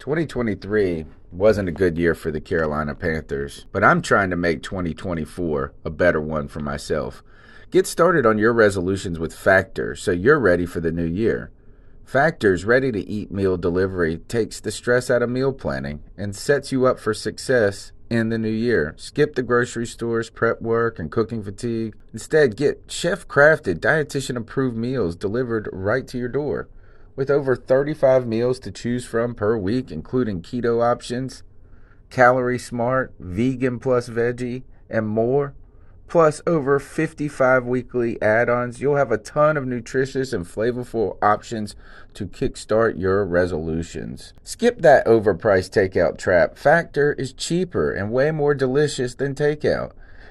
2023 wasn't a good year for the Carolina Panthers, but I'm trying to make 2024 a better one for myself. Get started on your resolutions with Factor so you're ready for the new year. Factor's ready-to-eat meal delivery takes the stress out of meal planning and sets you up for success in the new year. Skip the grocery stores, prep work, and cooking fatigue. Instead, get chef-crafted, dietitian-approved meals delivered right to your door. With over 35 meals to choose from per week, including keto options, calorie smart, vegan plus veggie, and more, plus over 55 weekly add-ons, you'll have a ton of nutritious and flavorful options to kickstart your resolutions. Skip that overpriced takeout trap. Factor is cheaper and way more delicious than takeout.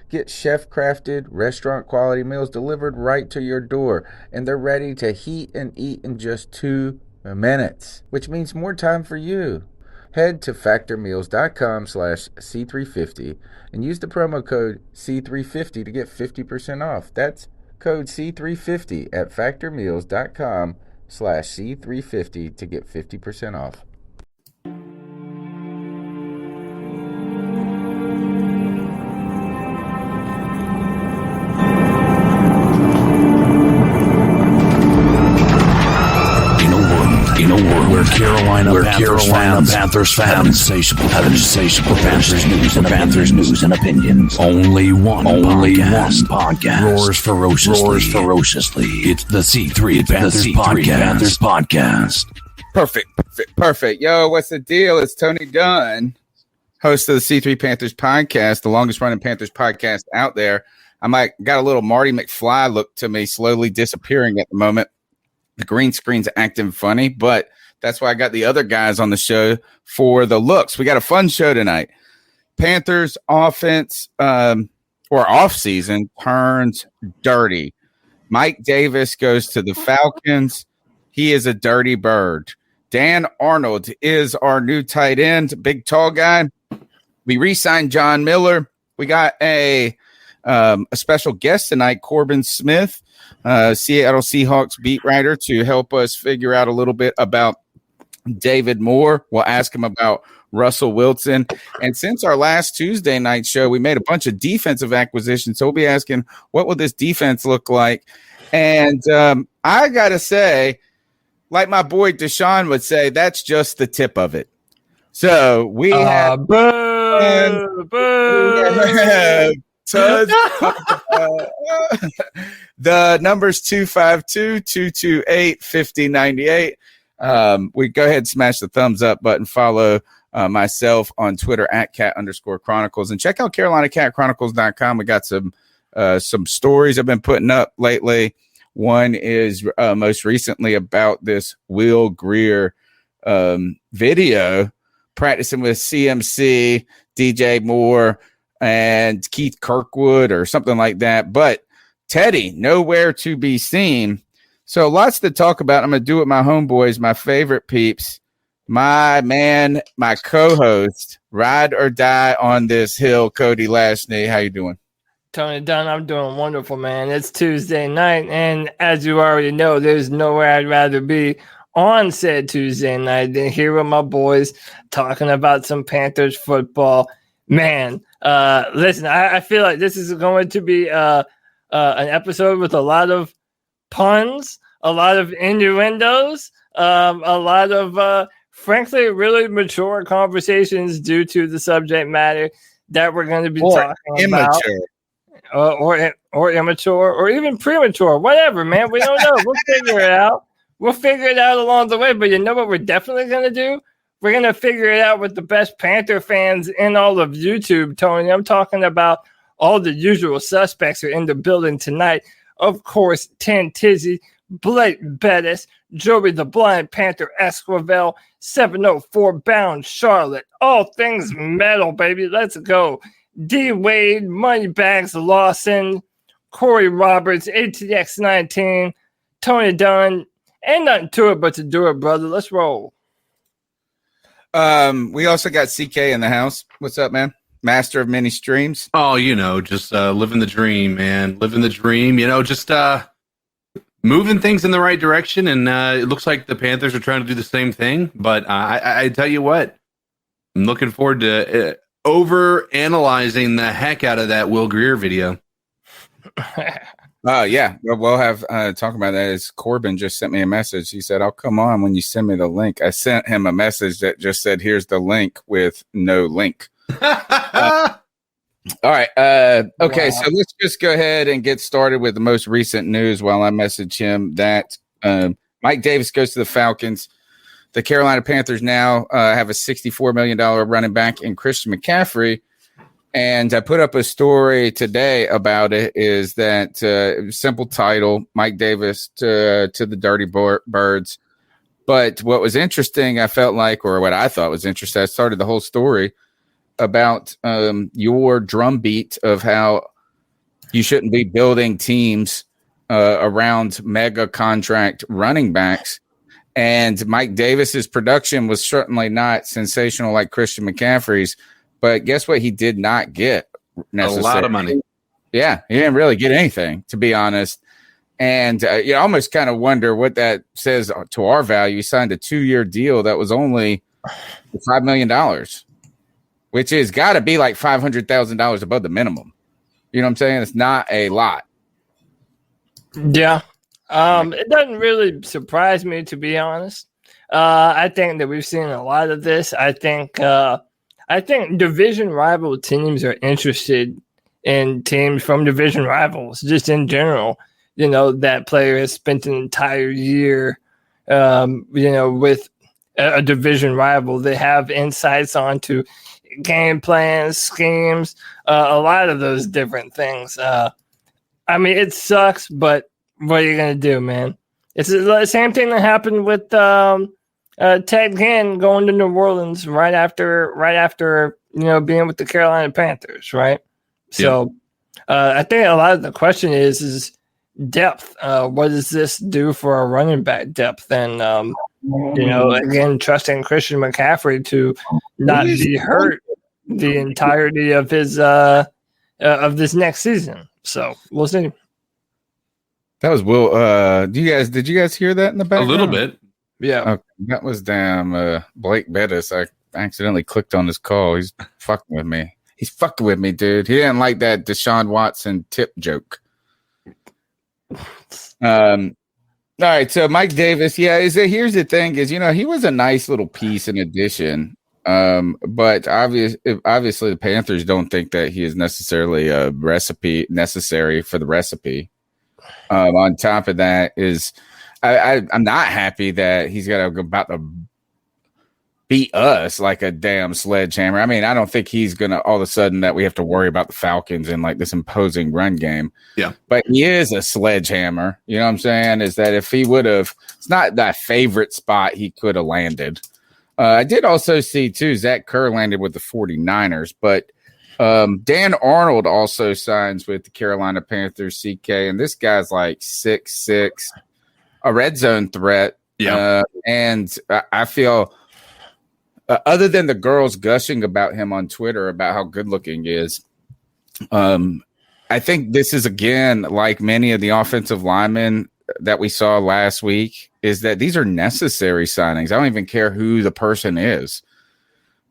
Get chef-crafted, restaurant-quality meals delivered right to your door, and they're ready to heat and eat in just 2 minutes, which means more time for you. Head to factormeals.com/C350 and use the promo code C350 to get 50% off. That's code C350 at factormeals.com/C350 to get 50% off. In a world where Carolina Panthers fans have insatiable Panthers news and opinions. Only one podcast roars ferociously. It's the C3 Panthers podcast. Perfect. Yo, what's the deal? It's Tony Dunn, host of the C3 Panthers podcast, the longest running Panthers podcast out there. I got a little Marty McFly look to me, slowly disappearing at the moment. The green screen's acting funny, but that's why I got the other guys on the show for the looks. We got a fun show tonight. Panthers offense or offseason turns dirty. Mike Davis goes to the Falcons. He is a dirty bird. Dan Arnold is our new tight end, big tall guy. We re-signed John Miller. We got a special guest tonight, Corbin Smith, Seattle Seahawks beat writer, to help us figure out a little bit about David Moore. We'll ask him about Russell Wilson. And since our last Tuesday night show, we made a bunch of defensive acquisitions. So we'll be asking, what will this defense look like? And I got to say, like my boy Deshaun would say, that's just the tip of it. So we have the number's 252-228-5098. We go ahead and smash the thumbs up button. Follow myself on Twitter at @cat_chronicles, and check out CarolinaCatChronicles.com. We got some stories I've been putting up lately. One is most recently about this Will Greer video practicing with CMC, DJ Moore, and Keith Kirkwood or something like that. But Teddy, nowhere to be seen. So lots to talk about. I'm going to do it with my homeboys, my favorite peeps, my man, my co-host, ride or die on this hill, Cody Lashney. How you doing? Tony Dunn, I'm doing wonderful, man. It's Tuesday night, and as you already know, there's nowhere I'd rather be on said Tuesday night than here with my boys talking about some Panthers football. Man, listen, I feel like this is going to be an episode with a lot of puns, a lot of innuendos, a lot of, frankly, really mature conversations due to the subject matter that we're going to be talking about. Or immature, or even premature, whatever, man. We don't know. We'll figure it out. We'll figure it out along the way. But you know what we're definitely going to do? We're going to figure it out with the best Panther fans in all of YouTube, Tony. I'm talking about all the usual suspects are in the building tonight. Of course, Ten Tizzy, Blake Bettis, Joey the Blind Panther Esquivel, 704 Bound Charlotte. All things metal, baby. Let's go. D. Wade, Moneybags Lawson, Corey Roberts, ATX 19, Tony Dunn. Ain't nothing to it but to do it, brother. Let's roll. We also got CK in the house. What's up, man? Master of many streams. Oh, just living the dream, man. Living the dream. Just moving things in the right direction, and it looks like the Panthers are trying to do the same thing. But I tell you what, I'm looking forward to over analyzing the heck out of that Will Grier video. Yeah, we'll have talk about that. As Corbin just sent me a message. He said, "I'll come on when you send me the link." I sent him a message that just said, "Here's the link," with no link. All right. Okay. Wow. So let's just go ahead and get started with the most recent news while I message him that Mike Davis goes to the Falcons. The Carolina Panthers now have a $64 million running back in Christian McCaffrey. And I put up a story today about it. Is that simple title, Mike Davis to the Dirty Birds. But what was interesting, I felt like, or what I thought was interesting, I started the whole story about your drumbeat of how you shouldn't be building teams around mega contract running backs. And Mike Davis's production was certainly not sensational like Christian McCaffrey's, but guess what? He did not get necessarily a lot of money. Yeah, he didn't really get anything, to be honest. And you almost kind of wonder what that says to our value. He signed a 2-year deal that was only $5 million. Which is got to be like $500,000 above the minimum. You know what I'm saying? It's not a lot. Yeah. It doesn't really surprise me, to be honest. I think that we've seen a lot of this. I think division rival teams are interested in teams from division rivals, just in general. You know, that player has spent an entire year, with a division rival. They have insights onto game plans, schemes, a lot of those different things. I mean, it sucks, but what are you going to do, man? It's the same thing that happened with Ted Ginn going to New Orleans right after being with the Carolina Panthers, right? So I think a lot of the question is depth. What does this do for a running back depth? And again, trusting Christian McCaffrey to not be hurt the entirety of his of this next season. So we'll see. That was Will. Did you guys hear that in the background? A little bit. Yeah. Okay. That was Blake Bettis. I accidentally clicked on his call. He's fucking with me. He's fucking with me, dude. He didn't like that Deshaun Watson tip joke. All right, so Mike Davis, here's the thing is, he was a nice little piece in addition. But obviously the Panthers don't think that he is necessarily a recipe necessary for the recipe. On top of that is I'm not happy that he's got to about to beat us like a damn sledgehammer. I mean, I don't think he's going to all of a sudden that we have to worry about the Falcons in like this imposing run game. Yeah. But he is a sledgehammer. You know what I'm saying? Is that if he would have, it's not that favorite spot he could have landed. I did also see too, Zach Kerr landed with the 49ers, but Dan Arnold also signs with the Carolina Panthers, CK, and this guy's like 6'6", a red zone threat. Yeah. And I feel other than the girls gushing about him on Twitter about how good looking he is, I think this is, again, like many of the offensive linemen that we saw last week, is that these are necessary signings. I don't even care who the person is.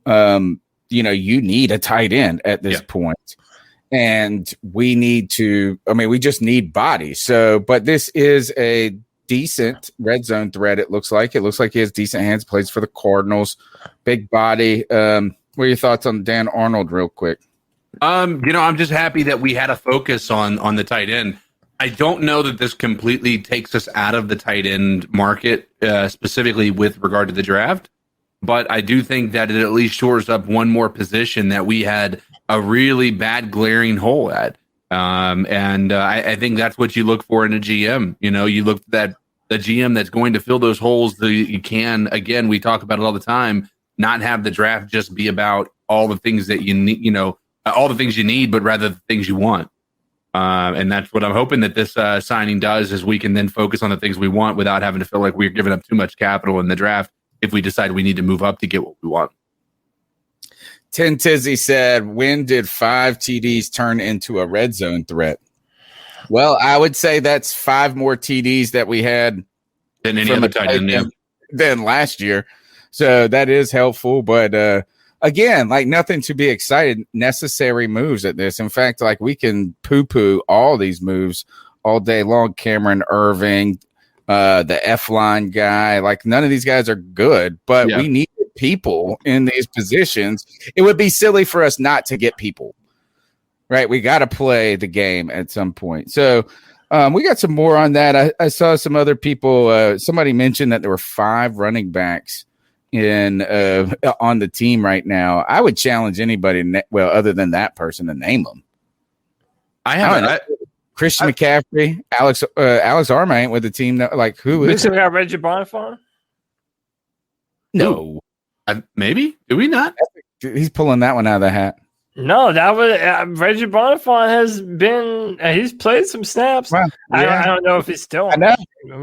You need a tight end at this point. And we just need bodies. So, but this is a decent red zone threat. It looks like he has decent hands, plays for the Cardinals, big body. What are your thoughts on Dan Arnold real quick? I'm just happy that we had a focus on the tight end. I don't know that this completely takes us out of the tight end market, specifically with regard to the draft, but I do think that it at least shores up one more position that we had a really bad glaring hole at. I think that's what you look for in a GM. You look at the GM that's going to fill those holes that you can, again, we talk about it all the time, not have the draft just be about all the things that you need, all the things you need, but rather the things you want. And that's what I'm hoping that this signing does, is we can then focus on the things we want without having to feel like we're giving up too much capital in the draft if we decide we need to move up to get what we want. Tin Tizzy said, when did 5 TDs turn into a red zone threat? Well, I would say that's 5 more TDs that we had than any other tight end than last year. So that is helpful. But again, like nothing to be excited, necessary moves at this. In fact, like we can poo-poo all these moves all day long. Cameron Irving, the F-line guy, like none of these guys are good, but we need people in these positions. It would be silly for us not to get people. Right, we got to play the game at some point. So we got some more on that. I saw some other people. Somebody mentioned that there were 5 running backs in on the team right now. I would challenge anybody, other than that person, to name them. I haven't. Christian McCaffrey, Alex Arma ain't with the team. Like who is? We got Reggie Bonifant? No, maybe. Do we not? He's pulling that one out of the hat. No, that was Reggie Bonifant has been. He's played some snaps. Well, I don't know if he's still. I know. I don't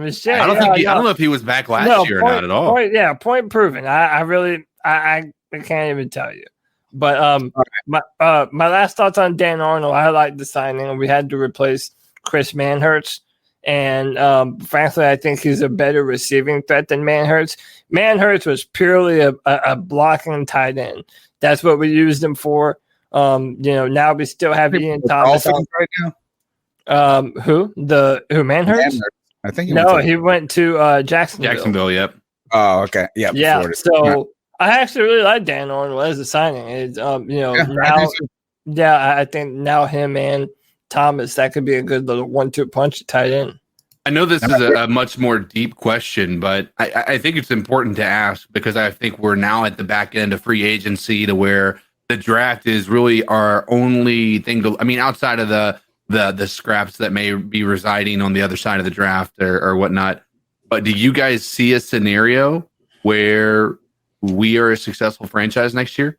know if he was back last year or not at all. Point proven. I can't even tell you. But my last thoughts on Dan Arnold. I like the signing. We had to replace Chris Manhertz, and frankly, I think he's a better receiving threat than Manhertz. Manhertz was purely a blocking tight end. That's what we used him for. Now we still have Ian Thomas right now. Who Manhertz? I think he went to Jacksonville. Jacksonville, yep. Oh, okay, yeah. Florida. So I actually really like Dan Arnold as a signing. It's I think now him and Thomas, that could be a good little 1-2 punch at tight end. I know this is a much more deep question, but I think it's important to ask because I think we're now at the back end of free agency to where the draft is really our only thing to, outside of the scraps that may be residing on the other side of the draft or whatnot. But do you guys see a scenario where we are a successful franchise next year?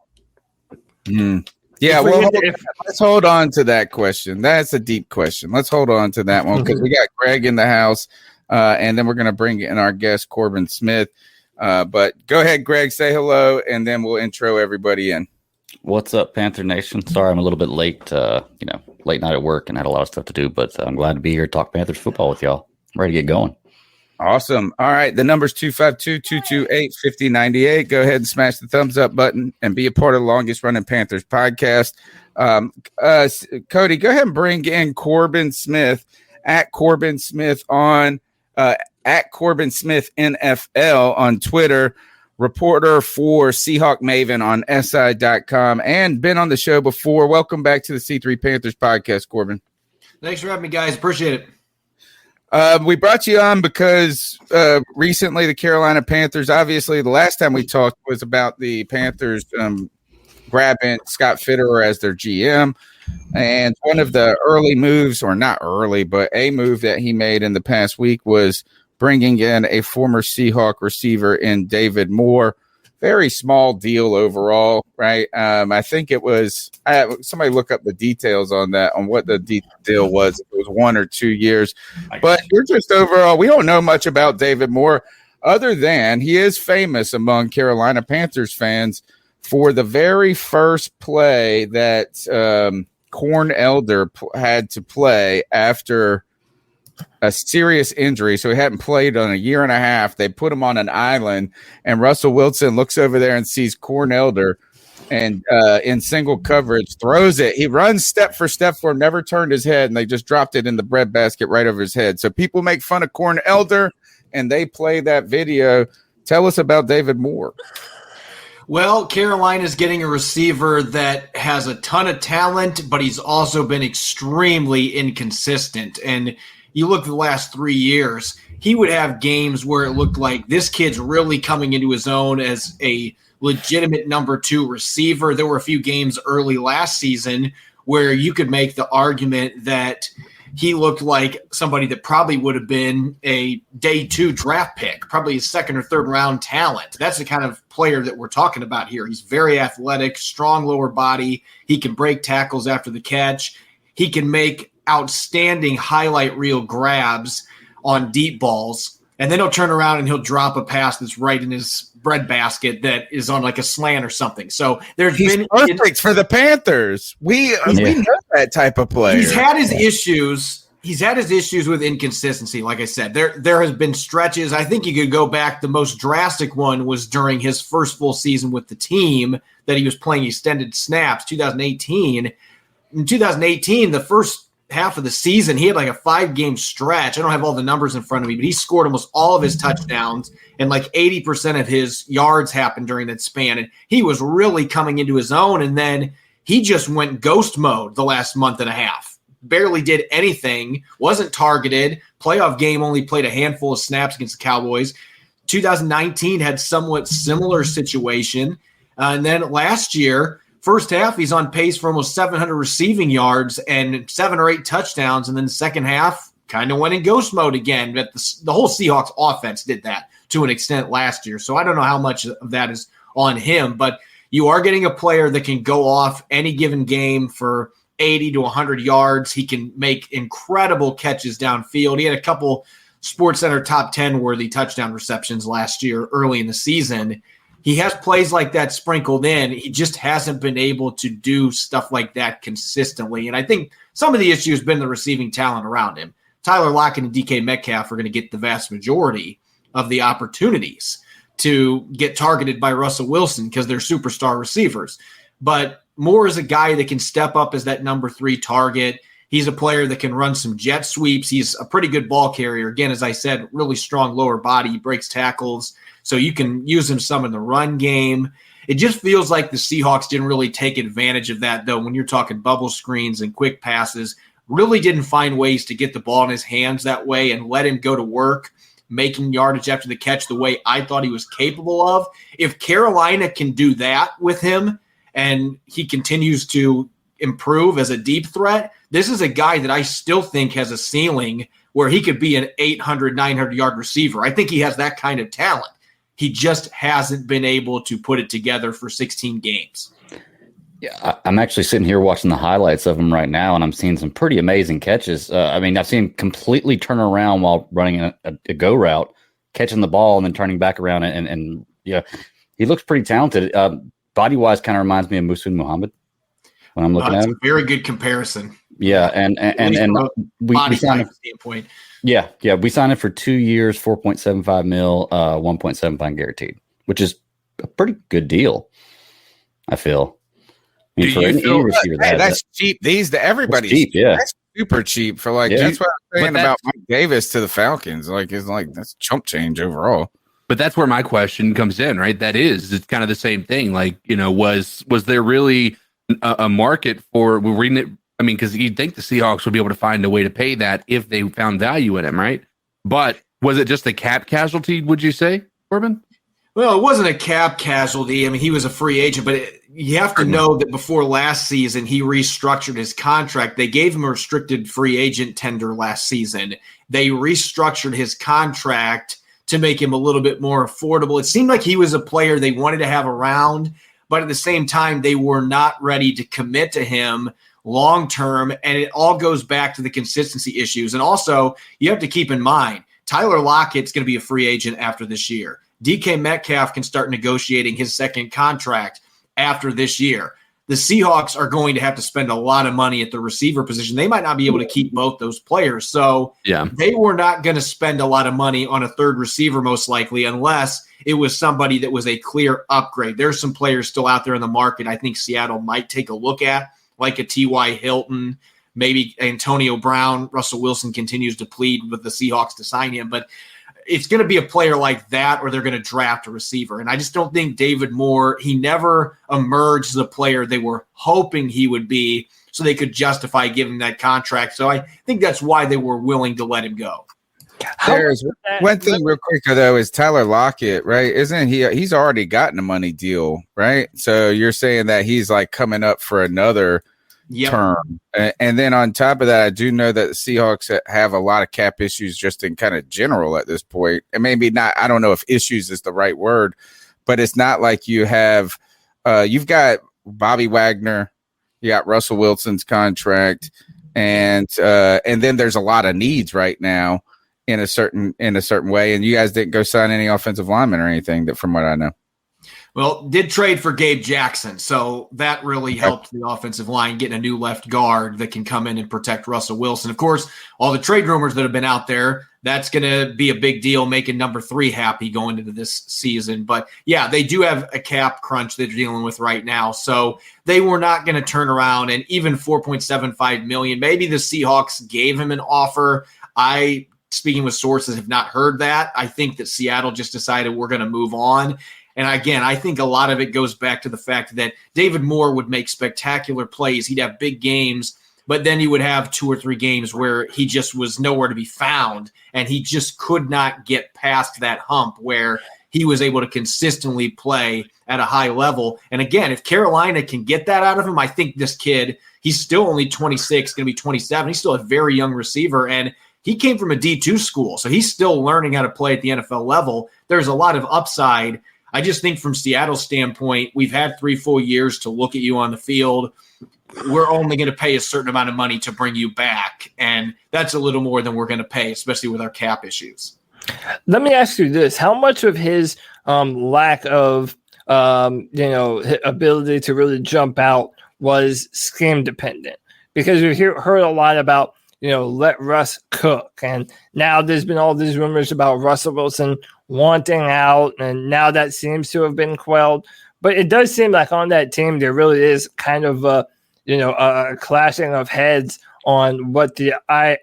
Yeah, let's hold on to that question. That's a deep question. Let's hold on to that one because we got Greg in the house, and then we're going to bring in our guest, Corbin Smith. But go ahead, Greg, say hello, and then we'll intro everybody in. What's up, Panther Nation? Sorry I'm a little bit late, late night at work and had a lot of stuff to do, but I'm glad to be here to talk Panthers football with y'all. I'm ready to get going. Awesome. All right. The number's 252-228-5098. Go ahead and smash the thumbs up button and be a part of the longest running Panthers podcast. Cody, go ahead and bring in Corbin Smith at Corbin Smith on at Corbin Smith NFL on Twitter, reporter for Seahawk Maven on SI.com, and been on the show before. Welcome back to the C3 Panthers podcast, Corbin. Thanks for having me, guys. Appreciate it. We brought you on because recently the Carolina Panthers, obviously the last time we talked was about the Panthers grabbing Scott Fitterer as their GM. And one of the early moves, or not early, but a move that he made in the past week was bringing in a former Seahawk receiver in David Moore. Very small deal overall, right? I think it was somebody look up the details on that, on what the deal was. If it was 1 or 2 years. But you're just overall, we don't know much about David Moore other than he is famous among Carolina Panthers fans for the very first play that Corn Elder had to play after a serious injury. So he hadn't played on a year and a half. They put him on an island, and Russell Wilson looks over there and sees Corn Elder and in single coverage, throws it. He runs step for step for him, never turned his head, and they just dropped it in the breadbasket right over his head. So people make fun of Corn Elder, and they play that video. Tell us about David Moore. Well, Carolina's getting a receiver that has a ton of talent, but he's also been extremely inconsistent. And you look at the last 3 years, he would have games where it looked like this kid's really coming into his own as a legitimate number 2 receiver. There were a few games early last season where you could make the argument that he looked like somebody that probably would have been a day 2 draft pick, probably a 2nd or 3rd round talent. That's the kind of player that we're talking about here. He's very athletic, strong lower body. He can break tackles after the catch. He can make outstanding highlight reel grabs on deep balls. And then he'll turn around and he'll drop a pass that's right in his breadbasket that is on like a slant or something. So he's perfect for the Panthers. We know that type of player. He's had his issues He's had his issues with inconsistency. Like I said, there has been stretches. I think you could go back. The most drastic one was during his first full season with the team that he was playing extended snaps, 2018. In 2018, the first half of the season, he had like a 5-game stretch. I don't have all the numbers in front of me, but he scored almost all of his touchdowns, and like 80% of his yards happened during that span. And he was really coming into his own. And then he just went ghost mode the last month and a half. Barely did anything, wasn't targeted. Playoff game, only played a handful of snaps against the Cowboys. 2019 had somewhat similar situation. And then last year, first half, he's on pace for almost 700 receiving yards and 7 or 8 touchdowns. And then the second half kind of went in ghost mode again. But the whole Seahawks offense did that to an extent last year. So I don't know how much of that is on him. But you are getting a player that can go off any given game for 80 to 100 yards. He can make incredible catches downfield. He had a couple SportsCenter top 10 worthy touchdown receptions last year early in the season. He has plays like that sprinkled in. He just hasn't been able to do stuff like that consistently. And I think some of the issue has been the receiving talent around him. Tyler Lockett and DK Metcalf are going to get the vast majority of the opportunities to get targeted by Russell Wilson because they're superstar receivers. But Moore is a guy that can step up as that number 3 target. He's a player that can run some jet sweeps. He's a pretty good ball carrier. Again, as I said, really strong lower body. He breaks tackles, so you can use him some in the run game. It just feels like the Seahawks didn't really take advantage of that, though, when you're talking bubble screens and quick passes. Really didn't find ways to get the ball in his hands that way and let him go to work, making yardage after the catch the way I thought he was capable of. If Carolina can do that with him, and he continues to improve as a deep threat, this is a guy that I still think has a ceiling where he could be an 800, 900-yard receiver. I think he has that kind of talent. He just hasn't been able to put it together for 16 games. Yeah, I'm actually sitting here watching the highlights of him right now, and I'm seeing some pretty amazing catches. I've seen him completely turn around while running a go route, catching the ball and then turning back around, and he looks pretty talented. Body-wise, kind of reminds me of Muhsin Muhammad when I'm looking at him. A very good comparison. Yeah, and we signed him. Standpoint. Yeah, we signed him for 2 years, $4.75 million, 1.75 guaranteed, which is a pretty good deal, I feel. Do you feel that's cheap? Everybody's cheap, yeah. That's super cheap for that's what I'm saying about Mike Davis to the Falcons. That's chump change overall. But that's where my question comes in, right? It's kind of the same thing. Was there really a market for? We're reading it. I mean, because you'd think the Seahawks would be able to find a way to pay that if they found value in him, right? But was it just a cap casualty? Would you say, Corbin? Well, it wasn't a cap casualty. I mean, he was a free agent, but you have to know that before last season, he restructured his contract. They gave him a restricted free agent tender last season. They restructured his contract to make him a little bit more affordable. It seemed like he was a player they wanted to have around, but at the same time, they were not ready to commit to him long-term, and it all goes back to the consistency issues. And also, you have to keep in mind, Tyler Lockett's going to be a free agent after this year. DK Metcalf can start negotiating his second contract after this year. The Seahawks are going to have to spend a lot of money at the receiver position. They might not be able to keep both those players. So they were not going to spend a lot of money on a third receiver, most likely, unless it was somebody that was a clear upgrade. There's some players still out there in the market I think Seattle might take a look at, like a T.Y. Hilton, maybe Antonio Brown. Russell Wilson continues to plead with the Seahawks to sign him. But it's going to be a player like that, or they're going to draft a receiver. And I just don't think David Moore, he never emerged as a player they were hoping he would be, so they could justify giving that contract. So I think that's why they were willing to let him go. There's one thing real quick, though, is Tyler Lockett, right? Isn't he's already gotten a money deal, right? So you're saying that he's like coming up for another term. And then on top of that, I do know that the Seahawks have a lot of cap issues just in kind of general at this point. And maybe not, I don't know if issues is the right word, but it's not like you have, you've got Bobby Wagner, you got Russell Wilson's contract, and then there's a lot of needs right now in a certain way. And you guys didn't go sign any offensive linemen or anything, that from what I know. Well, did trade for Gabe Jackson, so that really helped the offensive line getting a new left guard that can come in and protect Russell Wilson. Of course, all the trade rumors that have been out there, that's going to be a big deal, making number 3 happy going into this season. But, yeah, they do have a cap crunch that they're dealing with right now, so they were not going to turn around. And even $4.75 million, maybe the Seahawks gave him an offer. Speaking with sources, have not heard that. I think that Seattle just decided we're going to move on. And again, I think a lot of it goes back to the fact that David Moore would make spectacular plays. He'd have big games, but then he would have 2 or 3 games where he just was nowhere to be found, and he just could not get past that hump where he was able to consistently play at a high level. And again, if Carolina can get that out of him, I think this kid, he's still only 26, going to be 27. He's still a very young receiver, and he came from a D2 school, so he's still learning how to play at the NFL level. There's a lot of upside. I just think from Seattle's standpoint, we've had 3 full years to look at you on the field. We're only going to pay a certain amount of money to bring you back, and that's a little more than we're going to pay, especially with our cap issues. Let me ask you this. How much of his lack of ability to really jump out was scheme dependent? Because we heard a lot about, let Russ cook. And now there's been all these rumors about Russell Wilson wanting out, and now that seems to have been quelled. But it does seem like on that team there really is kind of a clashing of heads on what the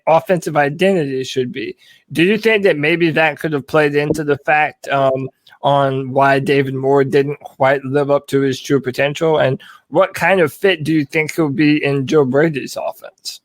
offensive identity should be. Do you think that maybe that could have played into the fact on why David Moore didn't quite live up to his true potential? And what kind of fit do you think he'll be in Joe Brady's offense?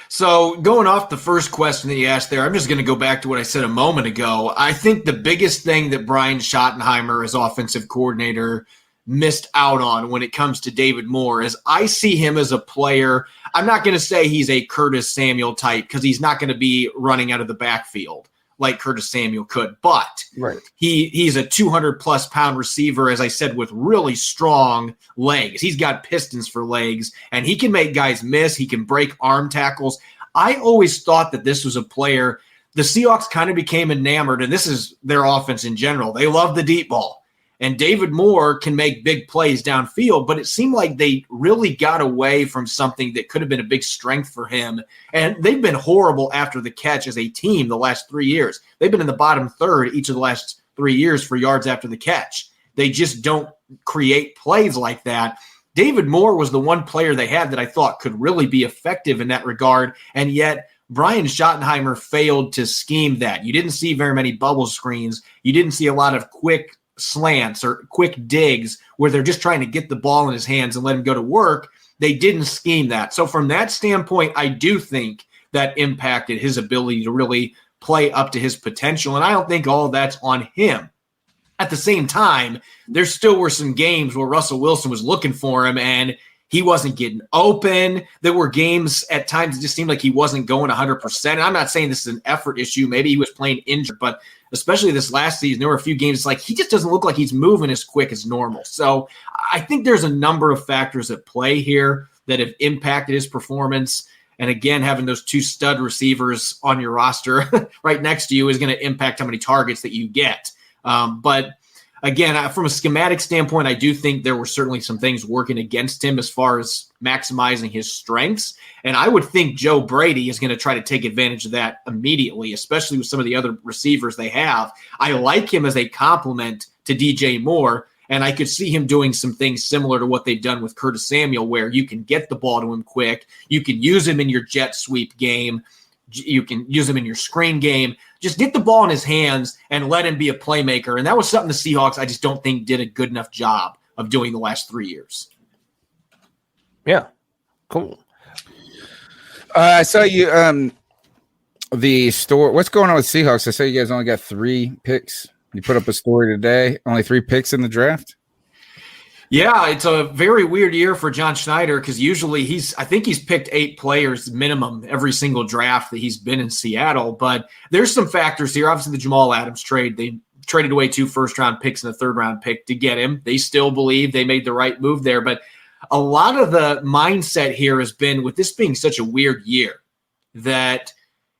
So going off the first question that you asked there, I'm just going to go back to what I said a moment ago. I think the biggest thing that Brian Schottenheimer as offensive coordinator missed out on when it comes to David Moore is I see him as a player. I'm not going to say he's a Curtis Samuel type because he's not going to be running out of the backfield like Curtis Samuel could, but right. He's a 200-plus pound receiver, as I said, with really strong legs. He's got pistons for legs, and he can make guys miss. He can break arm tackles. I always thought that this was a player. The Seahawks kind of became enamored, and this is their offense in general. They love the deep ball. And David Moore can make big plays downfield, but it seemed like they really got away from something that could have been a big strength for him. And they've been horrible after the catch as a team the last 3 years. They've been in the bottom third each of the last 3 years for yards after the catch. They just don't create plays like that. David Moore was the one player they had that I thought could really be effective in that regard, and yet Brian Schottenheimer failed to scheme that. You didn't see very many bubble screens. You didn't see a lot of quick slants or quick digs where they're just trying to get the ball in his hands and let him go to work. They didn't scheme that. So from that standpoint, I do think that impacted his ability to really play up to his potential. And I don't think all of that's on him. At the same time, there still were some games where Russell Wilson was looking for him and he wasn't getting open. There were games at times it just seemed like he wasn't going 100%. And I'm not saying this is an effort issue. Maybe he was playing injured, but especially this last season, there were a few games, it's like he just doesn't look like he's moving as quick as normal. So I think there's a number of factors at play here that have impacted his performance. And again, having those 2 stud receivers on your roster right next to you is going to impact how many targets that you get. But again, from a schematic standpoint, I do think there were certainly some things working against him as far as maximizing his strengths. And I would think Joe Brady is going to try to take advantage of that immediately, especially with some of the other receivers they have. I like him as a complement to DJ Moore, and I could see him doing some things similar to what they've done with Curtis Samuel, where you can get the ball to him quick. You can use him in your jet sweep game. You can use him in your screen game. Just get the ball in his hands and let him be a playmaker. And that was something the Seahawks I just don't think did a good enough job of doing the last 3 years. Yeah, cool. I saw you the store. What's going on with Seahawks? I saw you guys only got 3 picks. You put up a story today. Only 3 picks in the draft. Yeah, it's a very weird year for John Schneider because usually I think he's picked 8 players minimum every single draft that he's been in Seattle. But there's some factors here. Obviously, the Jamal Adams trade, they traded away 2 first-round picks and a third-round pick to get him. They still believe they made the right move there. But a lot of the mindset here has been, with this being such a weird year, that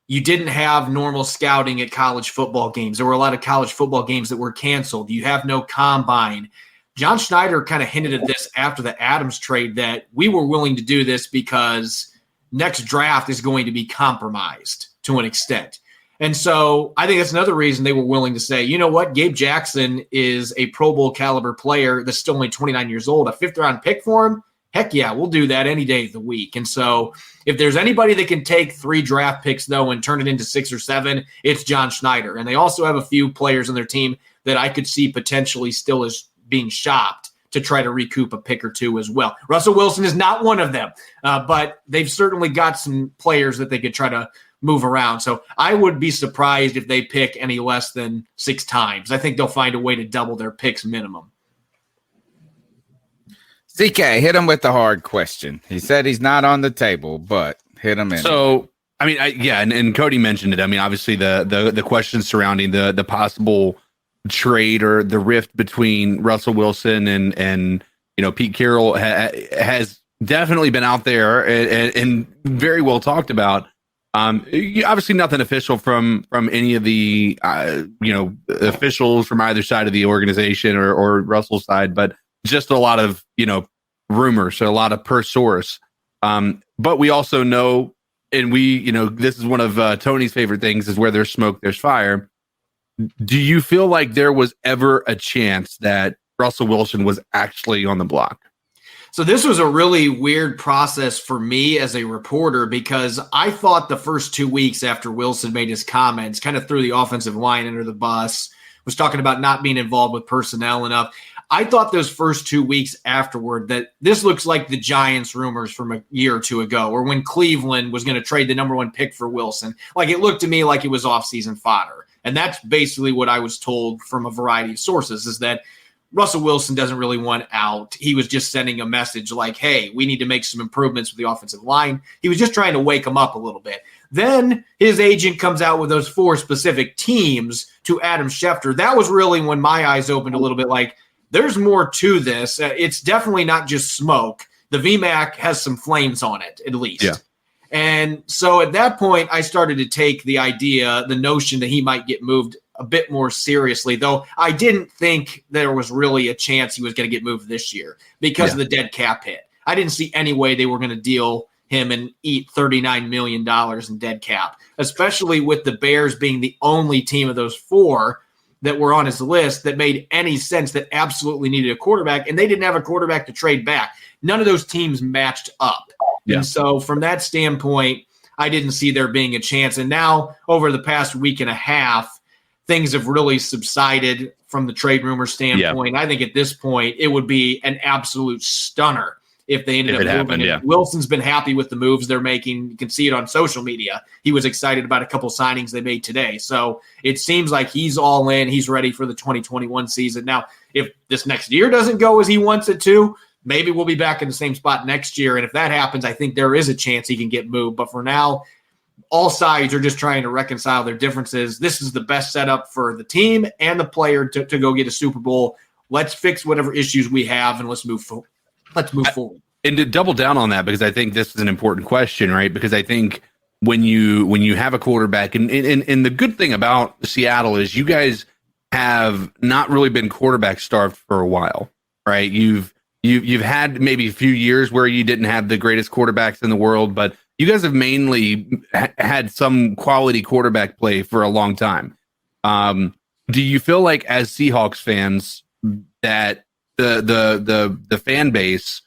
you didn't have normal scouting at college football games. There were a lot of college football games that were canceled. You have no combine. John Schneider kind of hinted at this after the Adams trade that we were willing to do this because next draft is going to be compromised to an extent. And so I think that's another reason they were willing to say, you know what, Gabe Jackson is a Pro Bowl caliber player that's still only 29 years old. A 5th-round pick for him? Heck yeah, we'll do that any day of the week. And so if there's anybody that can take 3 draft picks, though, and turn it into 6 or 7, it's John Schneider. And they also have a few players on their team that I could see potentially still as being shopped to try to recoup a pick or 2 as well. Russell Wilson is not one of them, but they've certainly got some players that they could try to move around. So I would be surprised if they pick any less than 6 times. I think they'll find a way to double their picks minimum. CK, hit him with the hard question. He said he's not on the table, but hit him in. So, I mean, and Cody mentioned it. I mean, obviously the questions surrounding the possible trade or the rift between Russell Wilson and Pete Carroll has definitely been out there and very well talked about. Obviously nothing official from any of the officials from either side of the organization or Russell's side, but just a lot of rumors, so a lot of per source. But we also know, and this is one of Tony's favorite things, is where there's smoke, there's fire. Do you feel like there was ever a chance that Russell Wilson was actually on the block? So this was a really weird process for me as a reporter because I thought the first 2 weeks after Wilson made his comments kind of threw the offensive line under the bus, was talking about not being involved with personnel enough. I thought those first 2 weeks afterward that this looks like the Giants rumors from a year or two ago, or when Cleveland was going to trade the number 1 pick for Wilson. Like, it looked to me like it was off-season fodder. And that's basically what I was told from a variety of sources, is that Russell Wilson doesn't really want out. He was just sending a message like, hey, we need to make some improvements with the offensive line. He was just trying to wake him up a little bit. Then his agent comes out with those 4 specific teams to Adam Schefter. That was really when my eyes opened a little bit, like, there's more to this. It's definitely not just smoke. The VMAC has some flames on it, at least. Yeah. And so at that point, I started to take the notion that he might get moved a bit more seriously, though I didn't think there was really a chance he was going to get moved this year because of the dead cap hit. I didn't see any way they were going to deal him and eat $39 million in dead cap, especially with the Bears being the only team of those 4 that were on his list that made any sense, that absolutely needed a quarterback, and they didn't have a quarterback to trade back. None of those teams matched up. Yeah. And so from that standpoint, I didn't see there being a chance. And now over the past week and a half, things have really subsided from the trade rumor standpoint. Yeah. I think at this point, it would be an absolute stunner if they ended up moving it. Wilson's been happy with the moves they're making. You can see it on social media. He was excited about a couple signings they made today. So it seems like he's all in. He's ready for the 2021 season. Now, if this next year doesn't go as he wants it to, maybe we'll be back in the same spot next year. And if that happens, I think there is a chance he can get moved. But for now, all sides are just trying to reconcile their differences. This is the best setup for the team and the player to go get a Super Bowl. Let's fix whatever issues we have and let's move forward. And to double down on that, because I think this is an important question, right? Because I think when you have a quarterback, and the good thing about Seattle is you guys have not really been quarterback starved for a while, right? You've had maybe a few years where you didn't have the greatest quarterbacks in the world, but you guys have mainly had some quality quarterback play for a long time. Do you feel like, as Seahawks fans, that the fan base,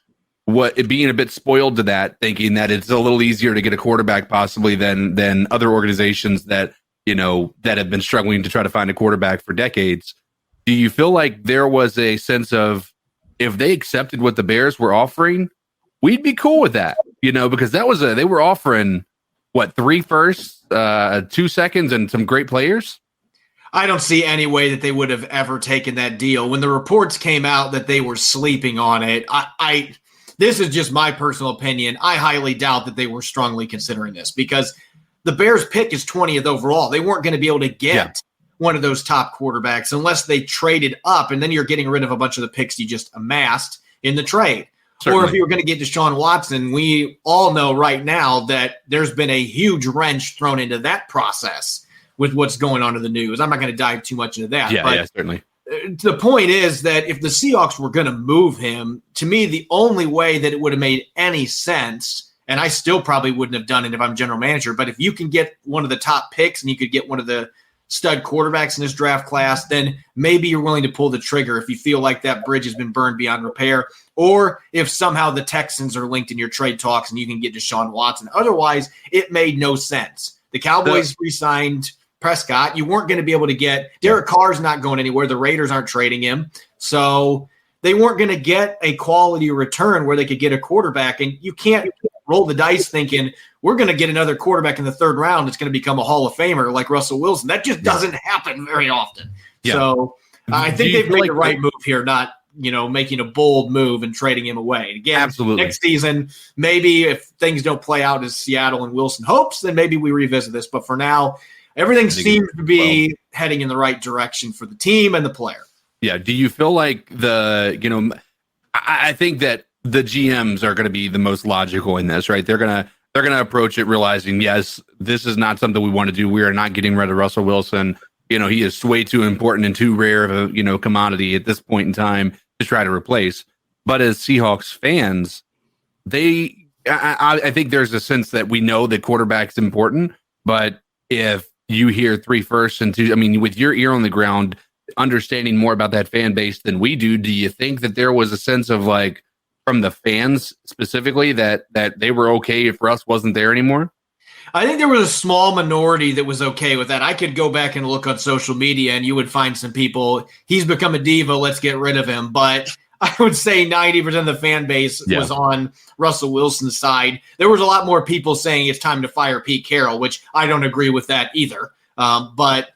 being a bit spoiled to that, thinking that it's a little easier to get a quarterback possibly than other organizations that have been struggling to try to find a quarterback for decades? Do you feel like there was a sense of, if they accepted what the Bears were offering, we'd be cool with that, because they were offering 3 firsts, 2 seconds, and some great players? I don't see any way that they would have ever taken that deal. When the reports came out that they were sleeping on it, this is just my personal opinion. I highly doubt that they were strongly considering this, because the Bears pick is 20th overall. They weren't going to be able to get one of those top quarterbacks unless they traded up, and then you're getting rid of a bunch of the picks you just amassed in the trade. Certainly. Or if you were going to get Deshaun Watson, we all know right now that there's been a huge wrench thrown into that process with what's going on in the news. I'm not going to dive too much into that. Yeah, certainly. the point is that if the Seahawks were going to move him, to me, the only way that it would have made any sense, and I still probably wouldn't have done it if I'm general manager, but if you can get one of the top picks and you could get one of the stud quarterbacks in this draft class, then maybe you're willing to pull the trigger if you feel like that bridge has been burned beyond repair, or if somehow the Texans are linked in your trade talks and you can get Deshaun Watson. Otherwise, it made no sense. The Cowboys re-signed Prescott. You weren't going to be able to get – Derek Carr's not going anywhere. The Raiders aren't trading him. So they weren't going to get a quality return where they could get a quarterback. And you can't roll the dice thinking we're going to get another quarterback in the third round that's going to become a Hall of Famer like Russell Wilson. That just doesn't happen very often. Yeah. So I think they've made the right move here, not making a bold move and trading him away. Again, absolutely. Next season, maybe if things don't play out as Seattle and Wilson hopes, then maybe we revisit this. But for now – everything seems to be heading in the right direction for the team and the player. Yeah. Do you feel like I think that the GMs are going to be the most logical in this, right? They're going to approach it realizing, yes, this is not something we want to do. We are not getting rid of Russell Wilson. He is way too important and too rare of a, commodity at this point in time to try to replace. But as Seahawks fans, I think there's a sense that we know that quarterback's important, but if you hear 3 firsts and 2, with your ear on the ground, understanding more about that fan base than we do you think that there was a sense of like from the fans specifically that they were okay if Russ wasn't there anymore? I think there was a small minority that was okay with that. I could go back and look on social media and you would find some people, he's become a diva, let's get rid of him. But I would say 90% of the fan base was on Russell Wilson's side. There was a lot more people saying it's time to fire Pete Carroll, which I don't agree with that either. But